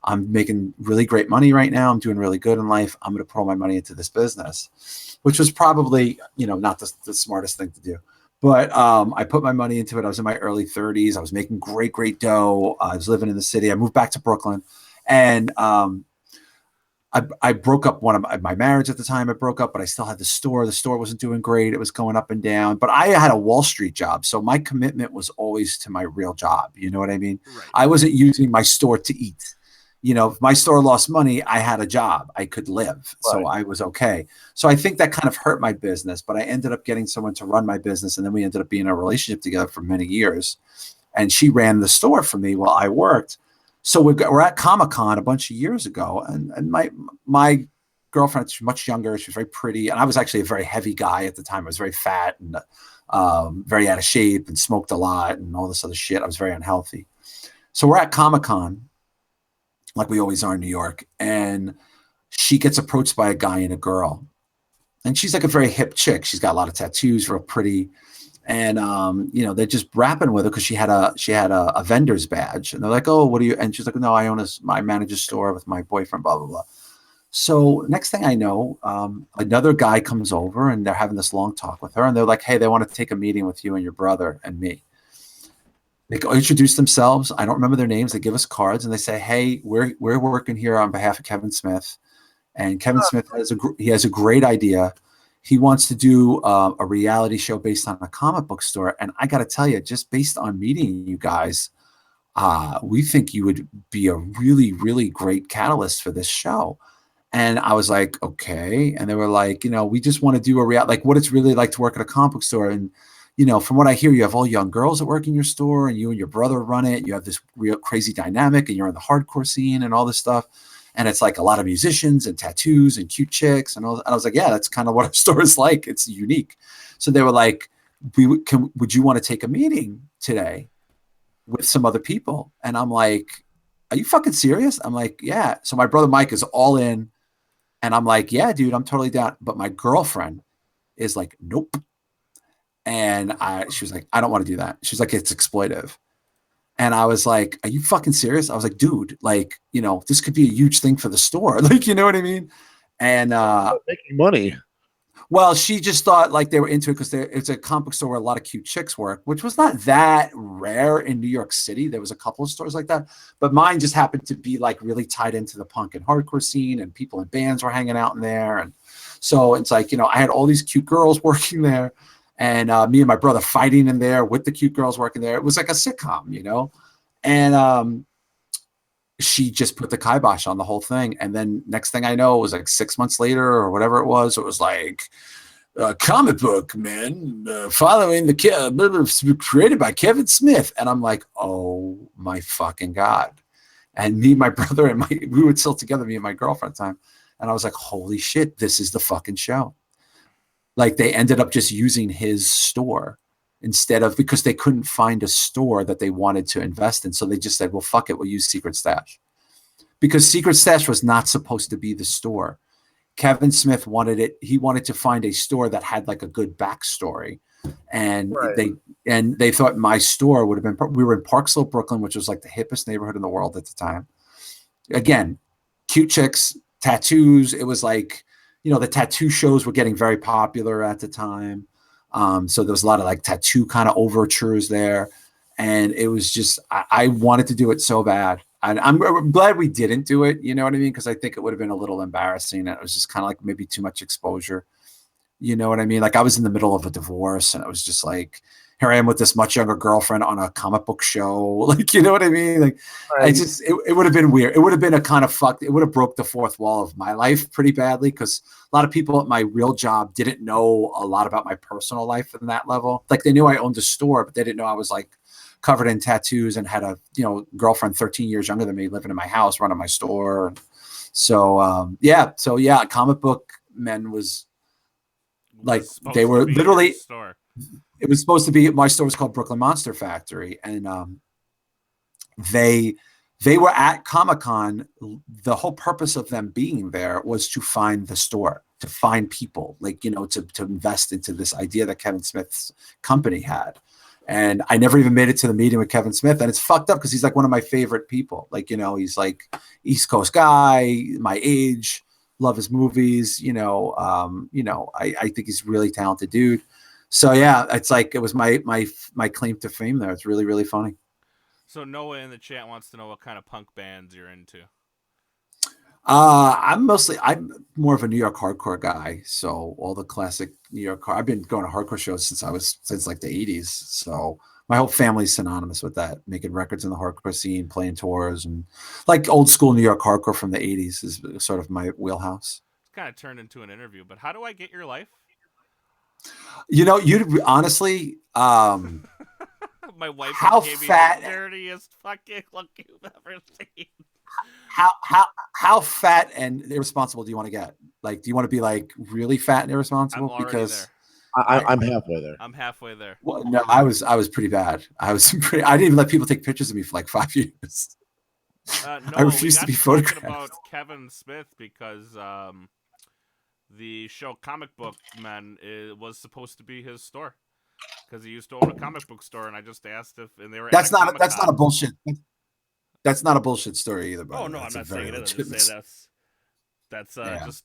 I'm making really great money right now. I'm doing really good in life. I'm going to pour my money into this business, which was probably, not the smartest thing to do. But I put my money into it. I was in my early 30s. I was making great, great dough. I was living in the city. I moved back to Brooklyn, and I broke up my marriage at the time. I broke up, but I still had the store. The store wasn't doing great. It was going up and down. But I had a Wall Street job, so my commitment was always to my real job. You know what I mean? Right. I wasn't using my store to eat. If my store lost money, I had a job. I could live. Right. So I was okay. So I think that kind of hurt my business, but I ended up getting someone to run my business, and then we ended up being in a relationship together for many years. And she ran the store for me while I worked. So we're at Comic-Con a bunch of years ago, and my girlfriend, she's much younger. She was very pretty, and I was actually a very heavy guy at the time. I was very fat and very out of shape and smoked a lot and all this other shit. I was very unhealthy. So we're at Comic-Con, like we always are in New York, and she gets approached by a guy and a girl, and she's like a very hip chick. She's got a lot of tattoos, real pretty, and they're just rapping with her because she had a vendor's badge, and they're like, "Oh, what do you?" And she's like, "No, I manage a store with my boyfriend." Blah blah blah. So next thing I know, another guy comes over, and they're having this long talk with her, and they're like, "Hey, they want to take a meeting with you and your brother and me." They go introduce themselves. I don't remember their names. They give us cards and they say, "Hey, we're working here on behalf of Kevin Smith, and Kevin Smith has a great idea. He wants to do a reality show based on a comic book store. And I got to tell you, just based on meeting you guys, we think you would be a really, really great catalyst for this show." And I was like, "Okay." And they were like, "We just want to do like what it's really like to work at a comic book store. And from what I hear, you have all young girls that work in your store, and you and your brother run it. You have this real crazy dynamic, and you're in the hardcore scene and all this stuff. And it's like a lot of musicians and tattoos and cute chicks and all." And I was like, "Yeah, that's kind of what our store is like. It's unique." So they were like, "Would you want to take a meeting today with some other people?" And I'm like, "Are you fucking serious?" I'm like, "Yeah." So my brother Mike is all in, and I'm like, "Yeah, dude, I'm totally down." But my girlfriend is like, "Nope." And she was like, "I don't want to do that." She's like, "It's exploitive." And I was like, "Are you fucking serious?" I was like, "Dude, like, this could be a huge thing for the store." Like, you know what I mean? And making money. Well, she just thought like they were into it because it's a comic book store where a lot of cute chicks work, which was not that rare in New York City. There was a couple of stores like that, but mine just happened to be like really tied into the punk and hardcore scene, and people in bands were hanging out in there. And so it's like, I had all these cute girls working there. And me and my brother fighting in there with the cute girls working there. It was like a sitcom, And she just put the kibosh on the whole thing. And then next thing I know, it was like 6 months later or whatever it was like, comic book, man, following the created by Kevin Smith. And I'm like, oh my fucking God. And me, my brother, and we were still together, me and my girlfriend at the time. And I was like, holy shit, this is the fucking show. Like they ended up just using his store instead of, because they couldn't find a store that they wanted to invest in. So they just said, well, fuck it, we'll use Secret Stash. Because Secret Stash was not supposed to be the store. Kevin Smith wanted it. He wanted to find a store that had like a good backstory. And they thought my store would have been, we were in Park Slope, Brooklyn, which was like the hippest neighborhood in the world at the time. Again, cute chicks, tattoos. It was like, you know, the tattoo shows were getting very popular at the time. So there was a lot of like tattoo kind of overtures there. And it was just, I wanted to do it so bad. And I'm glad we didn't do it. You know what I mean? Because I think it would have been a little embarrassing. It was just kind of like maybe too much exposure. You know what I mean? Like I was in the middle of a divorce and it was just like, here I am with this much younger girlfriend on a comic book show. Like, you know what I mean? Like it would have been weird. It would have been a kind of fucked. It would have broke the fourth wall of my life pretty badly because a lot of people at my real job didn't know a lot about my personal life in that level. Like they knew I owned a store, but they didn't know I was like covered in tattoos and had a, you know, girlfriend 13 years younger than me living in my house, running my store. So, Comic Book Men was like, they were literally, it was supposed to be, my store was called Brooklyn Monster Factory. And they were at Comic-Con. The whole purpose of them being there was to find the store, to find people, like, you know, to invest into this idea that Kevin Smith's company had. And I never even made it to the meeting with Kevin Smith. And it's fucked up because he's like one of my favorite people. Like, you know, he's like East Coast guy, my age, love his movies. I think he's a really talented dude. So yeah, it's like, it was my claim to fame there. It's really, really funny. So Noah in the chat wants to know what kind of punk bands you're into. I'm more of a New York hardcore guy. So all the classic New York, I've been going to hardcore shows since like the 80s. So my whole family's synonymous with that, making records in the hardcore scene, playing tours, and like old school New York hardcore from the 80s is sort of my wheelhouse. It's kind of turned into an interview, but how do I get your life? You know, you honestly, my wife how gave fat, me the dirtiest fucking look you've ever seen. How fat and irresponsible do you want to get? Like, do you want to be like really fat and irresponsible? Because I'm halfway there. I'm halfway there. Well, no, I was pretty bad. I didn't even let people take pictures of me for like 5 years. No, I refused to be photographed. About Kevin Smith because the show Comic Book Men was supposed to be his store because he used to own a comic book store, and I just asked if, and they were. That's not a bullshit. That's not a bullshit story either. Oh no, I'm not saying it. I'm just saying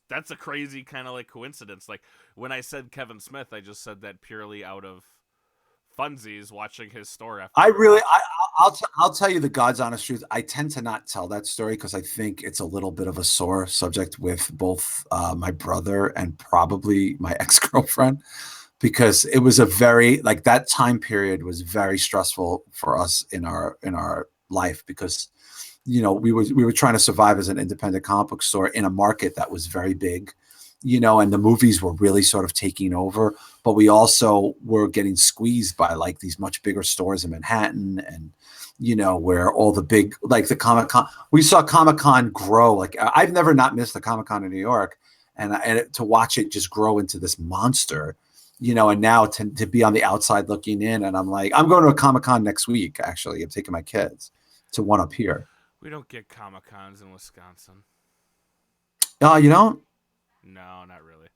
that's a crazy kind of like coincidence. Like when I said Kevin Smith, I just said that purely out of funsies watching his store. After I'll tell you the God's honest truth. I tend to not tell that story because I think it's a little bit of a sore subject with both my brother and probably my ex-girlfriend, because it was a very, like, that time period was very stressful for us in our life because, you know, we were trying to survive as an independent comic book store in a market that was very big, you know, and the movies were really sort of taking over, but we also were getting squeezed by like these much bigger stores in Manhattan, and, you know, where all the big, like the Comic-Con, we saw Comic-Con grow. Like I've never not missed the Comic-Con in New York, and to watch it just grow into this monster, you know, and now to be on the outside looking in, and I'm like, I'm going to a Comic-Con next week. Actually, I'm taking my kids to one up here. We don't get Comic-Cons in Wisconsin. Oh, you don't? No, not really.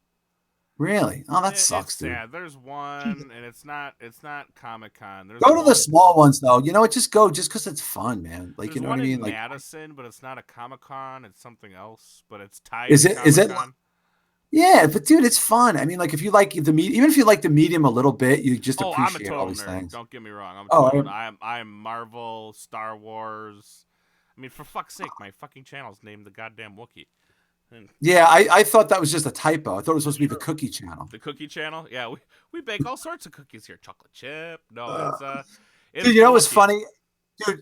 Really? Oh, that sucks, dude. Yeah, there's one, and it's not Comic-Con. Go to the small ones though. You know what? Just go, just because it's fun, man. Like, you know what I mean? Like Madison, but it's not a Comic-Con. It's something else, but it's tied. Is it? Yeah, but dude, it's fun. I mean, like if you like the even if you like the medium a little bit, you just appreciate all these things. Don't get me wrong. I'm Marvel, Star Wars. I mean, for fuck's sake, my fucking channel's named the goddamn Wookie. Yeah, I thought that was just a typo. I thought it was supposed to be the Cookie Channel. The Cookie Channel? Yeah, we bake all sorts of cookies here. Chocolate chip. No, it's dude, you know what's funny?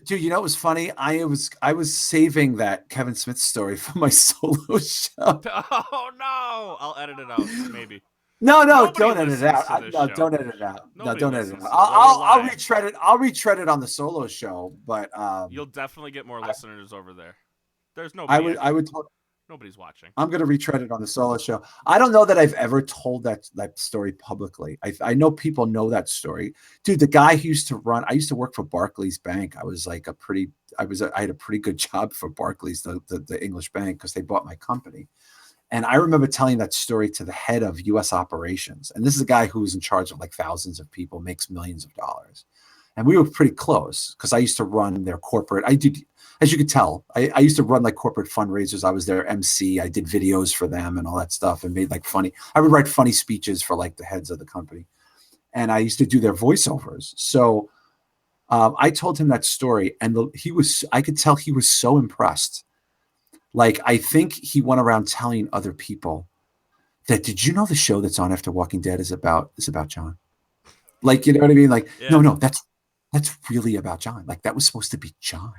Dude, you know what was funny? I was saving that Kevin Smith story for my solo show. Oh no! I'll edit it out, maybe. No, Nobody don't edit it listens to out. this No, show. don't edit it out. No, Nobody don't edit it listens out. to it. Well, we're I'll live. retread it. I'll retread it on the solo show, but You'll definitely get more listeners over there. There's I nobody. would. Nobody's watching. I'm going to retread it on the solo show. I don't know that I've ever told that story publicly. I know people know that story, dude. The guy who used to run. I used to work for Barclays Bank. I was like I had a pretty good job for Barclays, the English bank, because they bought my company. And I remember telling that story to the head of U.S. operations. And this is a guy who was in charge of like thousands of people, makes millions of dollars. And we were pretty close because I used to run their corporate. I did, as you could tell, I used to run like corporate fundraisers. I was their MC. I did videos for them and all that stuff and made like I would write funny speeches for like the heads of the company. And I used to do their voiceovers. So I told him that story, and I could tell he was so impressed. Like, I think he went around telling other people that, did you know the show that's on after Walking Dead is about John? Like, you know what I mean? Like, yeah. No, that's really about John. Like, that was supposed to be John.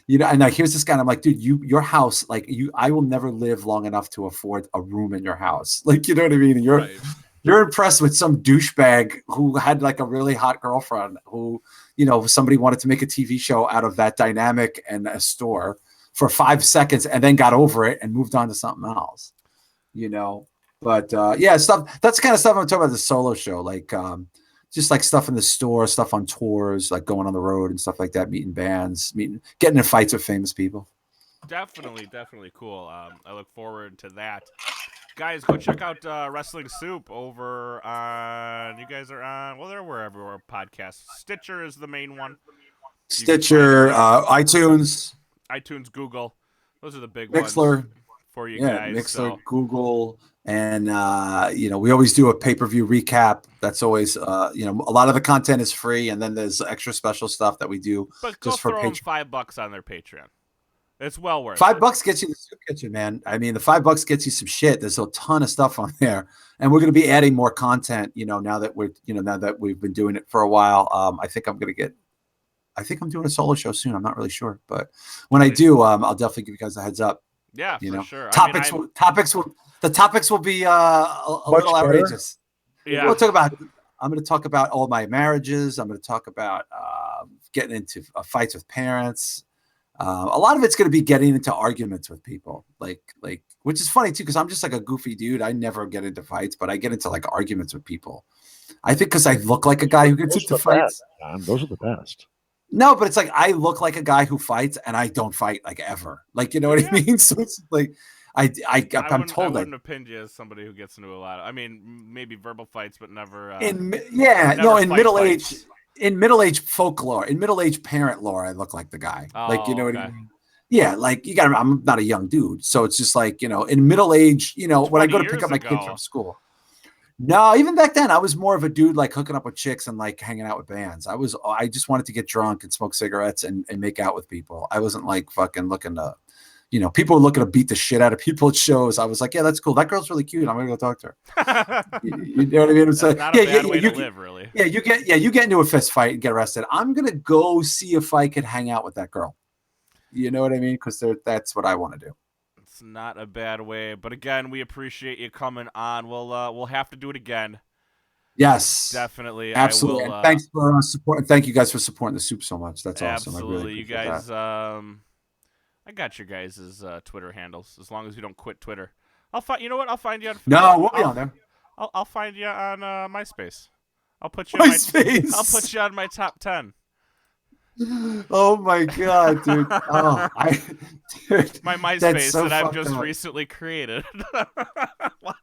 You know, and like, here's this guy, and I'm like, dude, your house, like, I will never live long enough to afford a room in your house. Like, you know what I mean? And you're impressed with some douchebag who had like a really hot girlfriend who, you know, somebody wanted to make a TV show out of that dynamic and a store for 5 seconds and then got over it and moved on to something else, you know? But yeah, stuff, that's the kind of stuff I'm talking about the solo show. Like, just like stuff in the store, stuff on tours, like going on the road and stuff like that, meeting bands, getting in fights with famous people. Definitely cool. I look forward to that. Guys, go check out Wrestling Soup over on, you guys are on, well, they're wherever our podcasts. Stitcher is the main one. Stitcher, iTunes, Google. Those are the big Mixler, ones for you guys. Mixler, so. Google, and you know, we always do a pay-per-view recap. That's always you know, a lot of the content is free, and then there's extra special stuff that we do. But go just for throw them Patreon. $5 on their Patreon. It's well worth $5 gets you the soup kitchen, man. I mean, the $5 gets you some shit. There's a ton of stuff on there, and we're going to be adding more content. You know, now that we've been doing it for a while. I think I'm doing a solo show soon. I'm not really sure, but when I do, I'll definitely give you guys a heads up. Yeah, you for know, sure. Topics will be a little outrageous. Yeah, I'm going to talk about all my marriages. I'm going to talk about getting into fights with parents. A lot of it's going to be getting into arguments with people, like, which is funny too, because I'm just like a goofy dude. I never get into fights, but I get into like arguments with people. I think because I look like a guy who gets into fights. Those are the best. No, but it's like I look like a guy who fights, and I don't fight like ever. Like, you know what I mean? So it's like I'm told I wouldn't have pinned you as somebody who gets into a lot. I mean, maybe verbal fights, but never. In middle age. In middle-aged folklore, in middle-aged parent lore, I look like the guy. Oh, like, you know what I mean? Yeah, like you got. I'm not a young dude, so it's just like, you know, in middle age, you know, when I go to pick up my kids from school. No, even back then, I was more of a dude like hooking up with chicks and like hanging out with bands. I just wanted to get drunk and smoke cigarettes and make out with people. I wasn't like fucking looking to, you know, people were looking to beat the shit out of people at shows. I was like, yeah, that's cool. That girl's really cute. I'm gonna go talk to her. you know what I mean? It's like, not a bad way to live, really. Yeah, you get into a fist fight and get arrested. I'm gonna go see if I could hang out with that girl. You know what I mean? Because that's what I want to do. It's not a bad way, but again, we appreciate you coming on. We'll have to do it again. Yes, definitely, absolutely. I will, and thanks for support. Thank you guys for supporting the soup so much. That's awesome. Absolutely, I really you guys. That. I got your guys' Twitter handles. As long as you don't quit Twitter, I'll find. You know what? I'll find you on. No, we'll be on there. I'll find you on MySpace. I'll put you. MySpace. I'll put you on my top 10. Oh my god, dude! Oh, dude, my MySpace that I've just recently created.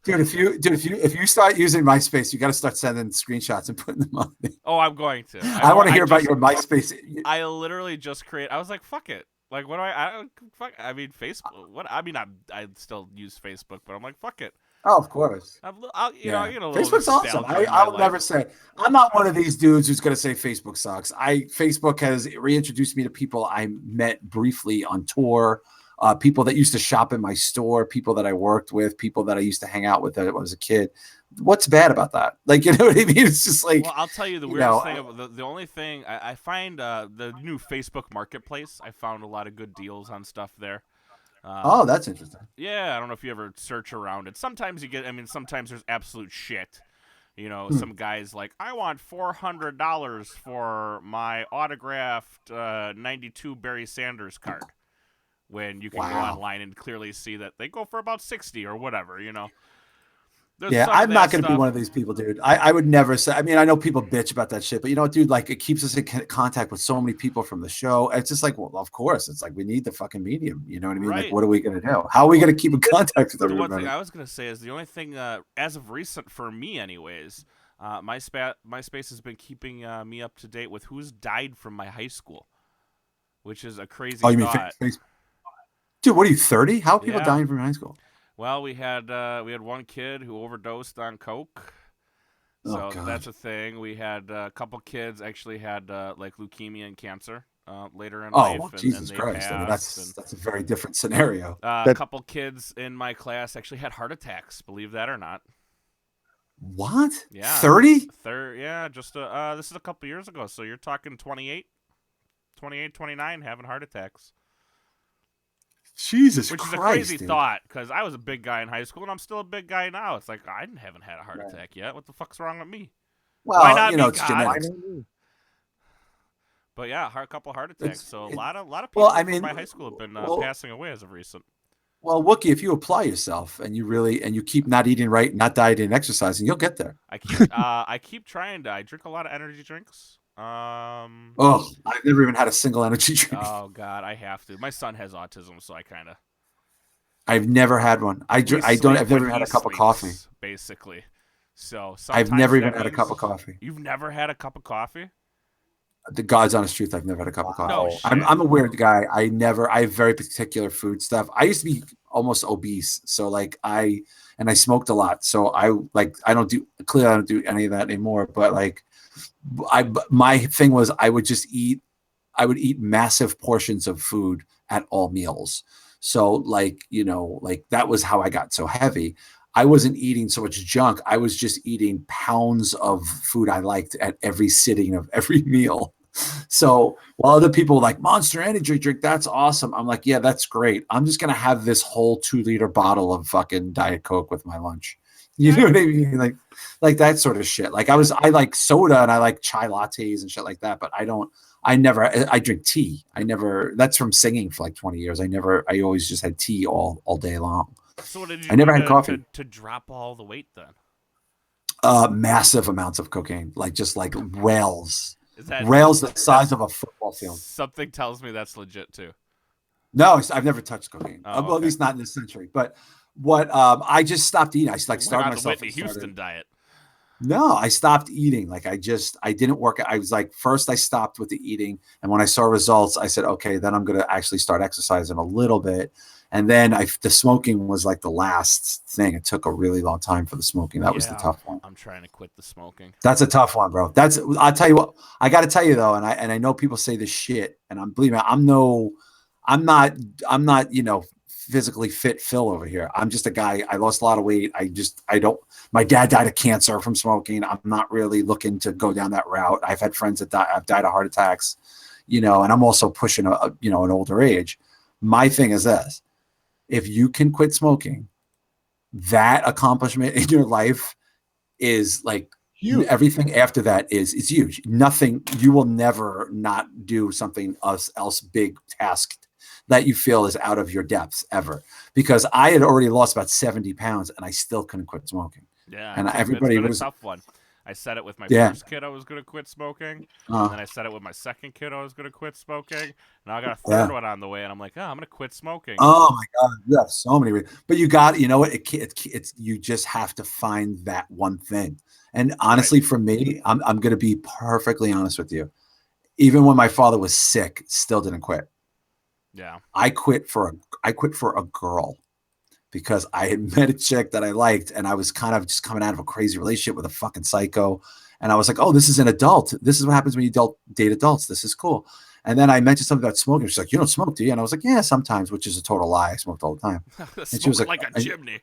Dude, if you start using MySpace, you got to start sending screenshots and putting them on. Oh, I'm going to. I want to hear about your MySpace. I literally just created. I was like, fuck it. Like, what do fuck? I mean, Facebook. What? I mean, I still use Facebook, but I'm like, fuck it. Oh, of course. You know, Facebook's awesome. I would never say. I'm not one of these dudes who's going to say Facebook sucks. Facebook has reintroduced me to people I met briefly on tour, people that used to shop in my store, people that I worked with, people that I used to hang out with when I was a kid. What's bad about that? Like, you know what I mean? It's just like. Well, I'll tell you the weirdest thing. The only thing I find the new Facebook Marketplace. I found a lot of good deals on stuff there. Oh, that's interesting. Yeah, I don't know if you ever search around it. Sometimes you get, sometimes there's absolute shit. Some guys like, I want $400 for my autographed 92 Barry Sanders card. When you can go online and clearly see that they go for about 60 or whatever, Yeah, I'm not going to be one of these people, dude. I would never say. I mean, I know people bitch about that shit, but you know what, dude? Like, it keeps us in contact with so many people from the show. It's just like, well, of course, it's like we need the fucking medium. You know what I mean? Right. Like, what are we going to do? How are we going to keep in contact with everybody? The one thing I was going to say is the only thing, as of recent for me, anyways, MySpace has been keeping me up to date with who's died from my high school, which is a crazy thought. Mean Facebook? Dude, what are you, 30? How are people dying from high school? Well, we had one kid who overdosed on coke, so that's a thing. We had a couple kids actually had like leukemia and cancer later in life. Oh, Jesus Christ! I mean, that's a very different scenario. A couple kids in my class actually had heart attacks. Believe that or not. What? Yeah. 30? Yeah. Just this is a couple years ago. So you're talking 28, 29 having heart attacks. Jesus Which Christ, is a crazy dude. thought, because I was a big guy in high school, and I'm still a big guy now. It's like, I haven't had a heart attack yet. What the fuck's wrong with me? Well, why not it's genetics. But yeah, a couple heart attacks. So a lot of people from my high school have been passing away as of recent. Well, Wookie, if you apply yourself and you keep not eating right, not dieting and exercising, you'll get there. I keep trying to. I drink a lot of energy drinks. I've never even had a single energy drink. Oh God, I have to. My son has autism, so I kind of. I've never had one. I've never had a cup of coffee. Basically, so I've never even had a cup of coffee. You've never had a cup of coffee? The God's honest truth, I've never had a cup of coffee. No, I'm a weird guy. I have very particular food stuff. I used to be almost obese, so like I smoked a lot. So I don't do any of that anymore. But like, my thing was I would eat massive portions of food at all meals. So like, that was how I got so heavy. I wasn't eating so much junk. I was just eating pounds of food I liked at every sitting of every meal. So while other people were like, Monster Energy drink, that's awesome. I'm like, yeah, that's great. I'm just going to have this whole 2-liter bottle of fucking Diet Coke with my lunch. You know what I mean? Like that sort of shit. Like I like soda and I like chai lattes and shit like that, but I drink tea. That's from singing for like 20 years. I always just had tea all day long. So what did you I never had coffee. To drop all the weight then? Massive amounts of cocaine, just like rails the size of a football field. Something tells me that's legit too. No, I've never touched cocaine. Oh, well, at least not in this century. But what I just stopped eating. I started myself. The Whitney Houston diet. No, I stopped eating. I didn't work. I was like, first I stopped with the eating. And when I saw results, I said, okay, then I'm going to actually start exercising a little bit. And then the smoking was like the last thing. It took a really long time for the smoking. That was the tough one. I'm trying to quit the smoking. That's a tough one, bro. I'll tell you what, I got to tell you though. And I know people say this shit and believe me, I'm not, physically fit Phil over here. I'm just a guy. I lost a lot of weight. My dad died of cancer from smoking. I'm not really looking to go down that route. I've had friends that have died of heart attacks, and I'm also pushing an older age. My thing is this: if you can quit smoking, that accomplishment in your life is like huge. Everything after that is huge. Nothing, you will never not do something else big task that you feel is out of your depths ever. Because I had already lost about 70 pounds and I still couldn't quit smoking. Yeah. And everybody was a tough one. I said it with my first kid I was going to quit smoking. And then I said it with my second kid I was going to quit smoking. Now I got a third one on the way and I'm like, I'm going to quit smoking. Oh my God. You have so many reasons. But you got, it's you just have to find that one thing. And honestly, for me, I'm going to be perfectly honest with you. Even when my father was sick, still didn't quit. Yeah. I quit for a girl because I had met a chick that I liked and I was kind of just coming out of a crazy relationship with a fucking psycho. And I was like, oh, this is an adult. This is what happens when you date adults. This is cool. And then I mentioned something about smoking. She's like, you don't smoke, do you? And I was like, yeah, sometimes, which is a total lie. I smoked all the time. And she was like a chimney.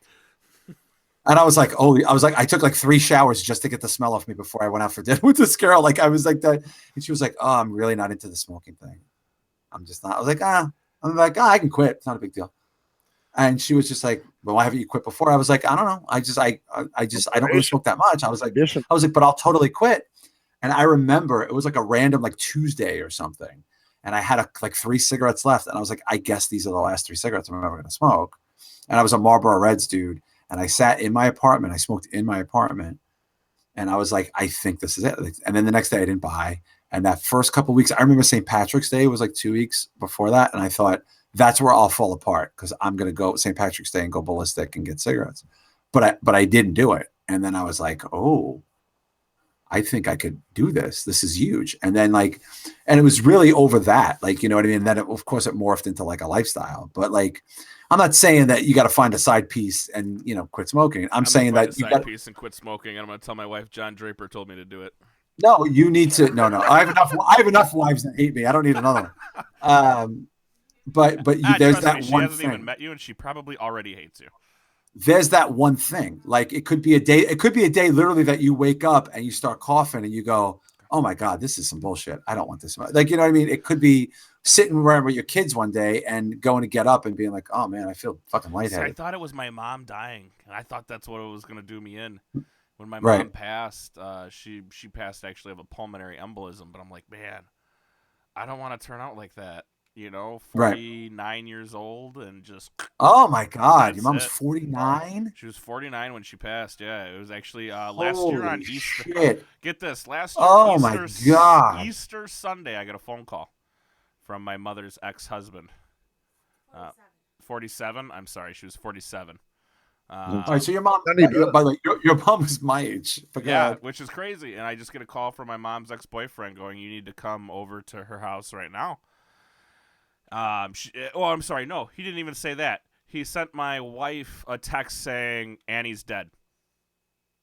And I was like, I took like 3 showers just to get the smell off me before I went out for dinner with this girl. Like I was like that. And she was like, oh, I'm really not into the smoking thing. I'm just not. I was like, I can quit. It's not a big deal. And she was just like, well, why haven't you quit before? I was like, I don't know. I don't really smoke that much. I was like, but I'll totally quit. And I remember it was like a random like Tuesday or something. And I had like 3 cigarettes left. And I was like, I guess these are the last 3 cigarettes I'm ever going to smoke. And I was a Marlboro Reds dude. And I sat in my apartment. I smoked in my apartment. And I was like, I think this is it. And then the next day I didn't buy. And that first couple of weeks, I remember St. Patrick's Day was like 2 weeks before that. And I thought, that's where I'll fall apart because I'm going to go St. Patrick's Day and go ballistic and get cigarettes. But I didn't do it. And then I was like, oh, I think I could do this. This is huge. And then and it was really over that, like, you know what I mean? And then of course it morphed into like a lifestyle, but like, I'm not saying that you got to find a side piece and, you know, quit smoking. I'm saying that you got a piece and quit smoking. And I'm going to tell my wife, John Draper told me to do it. No, you need to, no. I have enough wives that hate me. I don't need another one. But there's that one thing. She hasn't even met you and she probably already hates you. There's that one thing. Like it could be a day literally that you wake up and you start coughing and you go, oh my God, this is some bullshit. I don't want this. Like, you know what I mean? It could be sitting around with your kids one day and going to get up and being like, oh man, I feel fucking lightheaded. I thought it was my mom dying. And I thought that's what it was going to do me in. When my mom passed, she passed actually of a pulmonary embolism. But I'm like, man, I don't want to turn out like that. You know, 49 years old and just. Oh my God, your mom was 49. She was 49 when she passed. Yeah, it was actually last year on Easter. Shit. Get this, last year. My God, Easter Sunday, I got a phone call from my mother's ex-husband. 47. I'm sorry, she was 47. All right, so your mom. By the way, your mom is my age. Yeah, which is crazy. And I just get a call from my mom's ex-boyfriend going, "You need to come over to her house right now." I'm sorry. No, he didn't even say that. He sent my wife a text saying Annie's dead.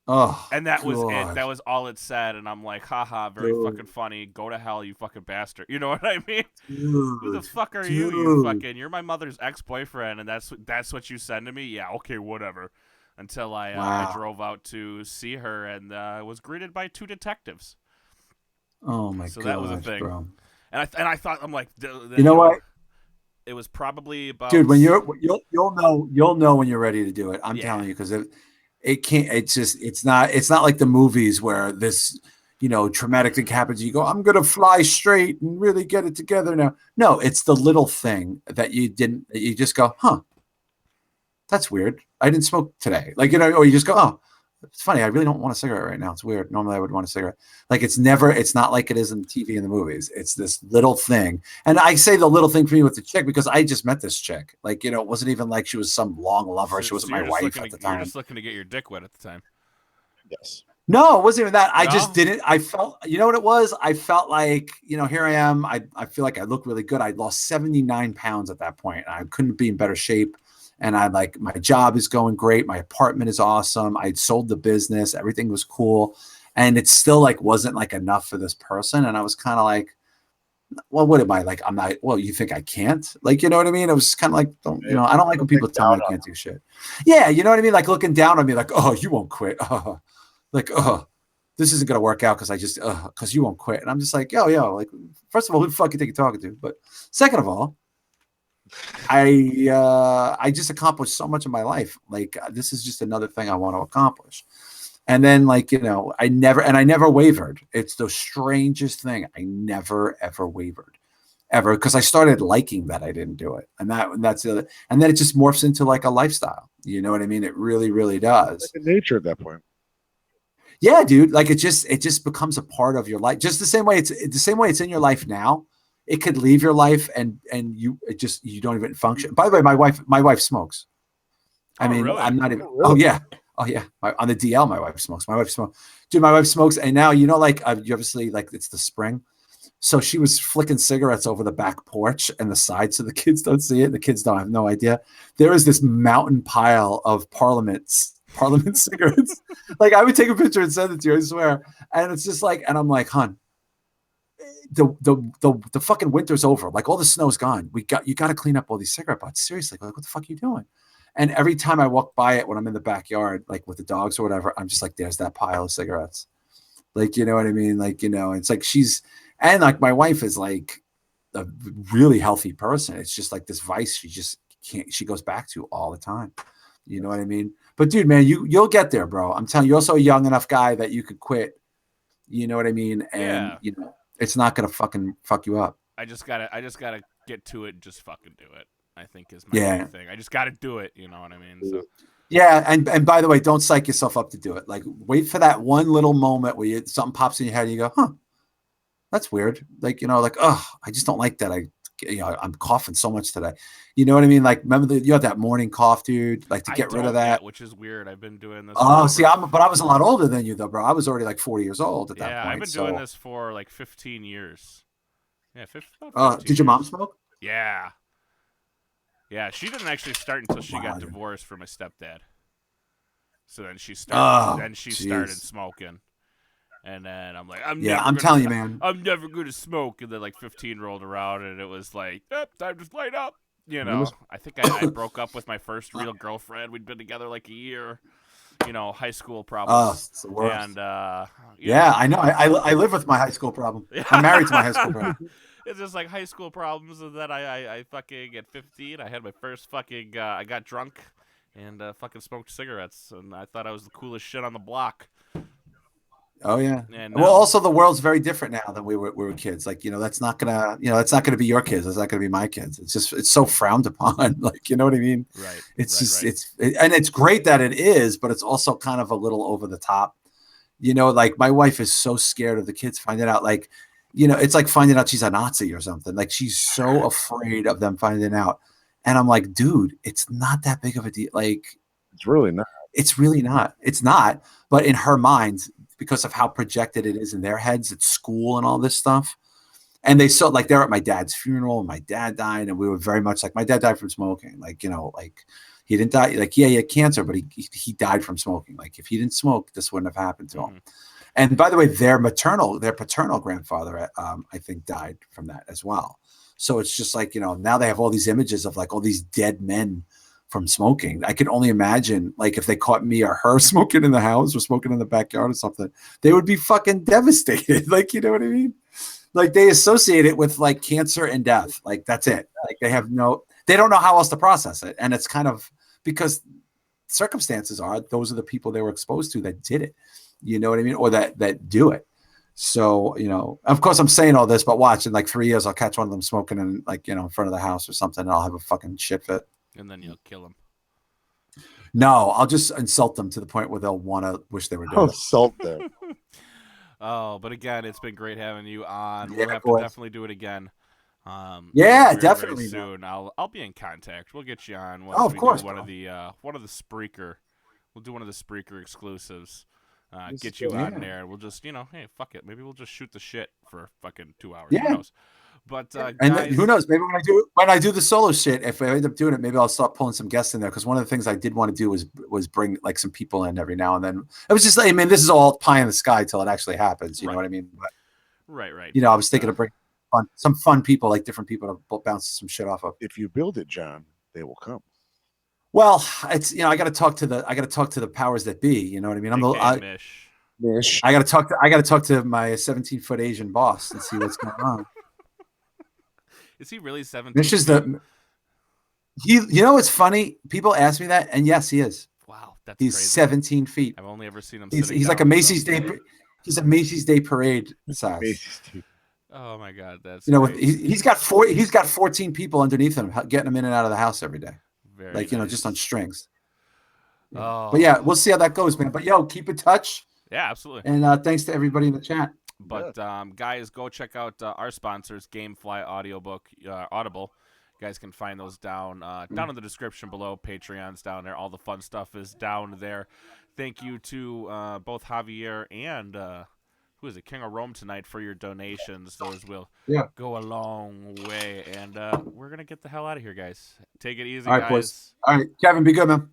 Oh, and that was it. That was all it said. And I'm like, haha, very fucking funny. Go to hell, you fucking bastard. You know what I mean? Who the fuck are you? You fucking. You're my mother's ex-boyfriend, and that's what you send to me. Yeah, okay, whatever. Until I drove out to see her and was greeted by 2 detectives. Oh my god! So that was a thing. Bro. And I thought, I'm like, you know what? It was probably about. Dude, when you'll know when you're ready to do it. I'm telling you, because it can't. It's not like the movies where this, you know, traumatic thing happens. You go, I'm gonna fly straight and really get it together now. No, it's the little thing that you didn't. You just go, huh? That's weird. I didn't smoke today. Like, you know, or you just go, oh, it's funny. I really don't want a cigarette right now. It's weird. Normally I would want a cigarette. Like it's not like it is in TV and the movies. It's this little thing. And I say the little thing for me with the chick because I just met this chick. Like, you know, it wasn't even like she was some long lover. She wasn't my wife at the time. You're just looking to get your dick wet at the time. Yes. No, it wasn't even that. I just didn't. I felt, you know what it was? I felt like, you know, here I am. I feel like I look really good. I lost 79 pounds at that point. I couldn't be in better shape. And I like, my job is going great. My apartment is awesome. I'd sold the business. Everything was cool. And it still like, wasn't like enough for this person. And I was kind of like, well, what am I like? I'm not, well, you think I can't? Like, you know what I mean? I was kind of like, you know, I don't like when people tell me I can't do shit. Yeah. You know what I mean? Like looking down on me, like, oh, you won't quit. Oh, like, oh, this isn't going to work out because I just, because you won't quit. And I'm just like, yo, like, first of all, who the fuck you think you're talking to? But second of all, I just accomplished so much in my life. Like this is just another thing I want to accomplish. And then like, you know, I never wavered. It's the strangest thing. I never, ever wavered ever. Cause I started liking that I didn't do it. And that's the other, and then it just morphs into like a lifestyle. You know what I mean? It really, really does. Like nature at that point. Yeah, dude. Like it just becomes a part of your life. Just the same way it's in your life now. It could leave your life and you don't even function. By the way, my wife smokes. I mean, really? I'm not even. Oh yeah. On the DL, my wife smokes. Dude, my wife smokes, and now you know, like you obviously like it's the spring, so she was flicking cigarettes over the back porch and the side, so the kids don't see it. The kids don't have no idea. There is this mountain pile of Parliament cigarettes. Like I would take a picture and send it to you, I swear. And it's just like, and I'm like, hon. The fucking winter's over. Like all the snow's gone. You got to clean up all these cigarette butts. Seriously, like what the fuck are you doing? And every time I walk by it when I'm in the backyard, like with the dogs or whatever, I'm just like, there's that pile of cigarettes. Like, you know what I mean? Like, you know, it's like and like my wife is like a really healthy person. It's just like this vice she just she goes back to all the time. You know what I mean? But dude, man, you'll get there, bro. I'm telling you, you're also a young enough guy that you could quit. You know what I mean? And you know, it's not gonna fucking fuck you up. I just gotta get to it and just fucking do it, I think is my main thing. I just gotta do it, you know what I mean? So yeah, and by the way, don't psych yourself up to do it. Like, wait for that one little moment where something pops in your head and you go, huh, that's weird. Like, you know, like, oh, I just don't like that. I'm coughing so much today. You know what I mean? Like, remember you had that morning cough, dude, like to get rid of that. Yet, which is weird. I've been doing this. Oh, see, but I was a lot older than you though, bro. I was already like 40 years old at that point. Yeah, I've been doing this for like 15 years. Yeah, 15 did your mom smoke? Yeah. Yeah, she didn't actually start until she got divorced from my stepdad. So then she started. Started smoking, and then I'm like, I'm telling you, man, I'm never gonna smoke. And then like 15 rolled around, and it was like, time to light up. You know, I think I broke up with my first real girlfriend. We'd been together like a year. You know, high school problems. Oh, it's the worst. And I know. I live with my high school problem. I'm married to my high school problem. It's just like high school problems, and then I fucking at 15, I had my first fucking. I got drunk and fucking smoked cigarettes, and I thought I was the coolest shit on the block. Oh yeah. And well, also the world's very different now than we were kids. Like, you know, that's not gonna be your kids. It's not gonna be my kids. It's so frowned upon. Like, you know what I mean? Right. It's and it's great that it is, but it's also kind of a little over the top. You know, like my wife is so scared of the kids finding out. Like, you know, it's like finding out she's a Nazi or something. Like, she's so afraid of them finding out. And I'm like, dude, it's not that big of a deal. Like, it's really not. It's really not. It's not. But in her mind, because of how projected it is in their heads at school and all this stuff. And they're at my dad's funeral and my dad died. And we were very much like, my dad died from smoking. Like, you know, like he didn't die. Like, yeah, he had cancer, but he died from smoking. Like, if he didn't smoke, this wouldn't have happened to him. And by the way, their paternal grandfather, I think, died from that as well. So it's just like, you know, now they have all these images of like all these dead men from smoking. I can only imagine, like, if they caught me or her smoking in the house or smoking in the backyard or something, they would be fucking devastated. Like, you know what I mean? Like, they associate it with like cancer and death. Like, that's it. Like, they don't know how else to process it. And it's kind of because circumstances are, those are the people they were exposed to that did it. You know what I mean? Or that do it. So, you know, of course I'm saying all this, but watch in like 3 years, I'll catch one of them smoking in, like, you know, in front of the house or something. And I'll have a fucking shit fit. And then you'll kill them. No, I'll just insult them to the point where they'll want to wish they were dead. Insult them. Oh, but again, it's been great having you on. We'll have to definitely do it again. Definitely very soon. I'll be in contact. We'll get you on. Of course. One of the Spreaker. We'll do one of the Spreaker exclusives. Get you on there. We'll just, you know, hey, fuck it. Maybe we'll just shoot the shit for fucking 2 hours. Yeah. Who knows? But and guys, who knows? Maybe when I do the solo shit, if I end up doing it, maybe I'll start pulling some guests in there. Because one of the things I did want to do was bring like some people in every now and then. It was just like, I mean, this is all pie in the sky till it actually happens. You know what I mean? But, right. You know, I was thinking of bringing some fun people, like different people to bounce some shit off of. If you build it, John, they will come. Well, it's, you know, I got to talk to the powers that be. You know what I mean? I got to talk to my 17-foot Asian boss and see what's going on. Is he really 17? This is you know, it's funny. People ask me that, and yes, he is. Wow, he's crazy. 17 feet. I've only ever seen him. He's like a Macy's Day. He's a Macy's Day Parade size. Oh my God, that's, you know, he's got 14 people underneath him, getting him in and out of the house every day. Very like, you know, nice. just on strings. Oh. But yeah, we'll see how that goes, man. But yo, keep in touch. Yeah, absolutely. And thanks to everybody in the chat. But guys, go check out our sponsors, Gamefly Audiobook, Audible. You guys can find those down in the description below. Patreon's down there. All the fun stuff is down there. Thank you to both Javier and who is it, King of Rome tonight, for your donations. Those will go a long way. And we're gonna get the hell out of here, guys. Take it easy, all right, guys. Boys. All right, Kevin, be good, man.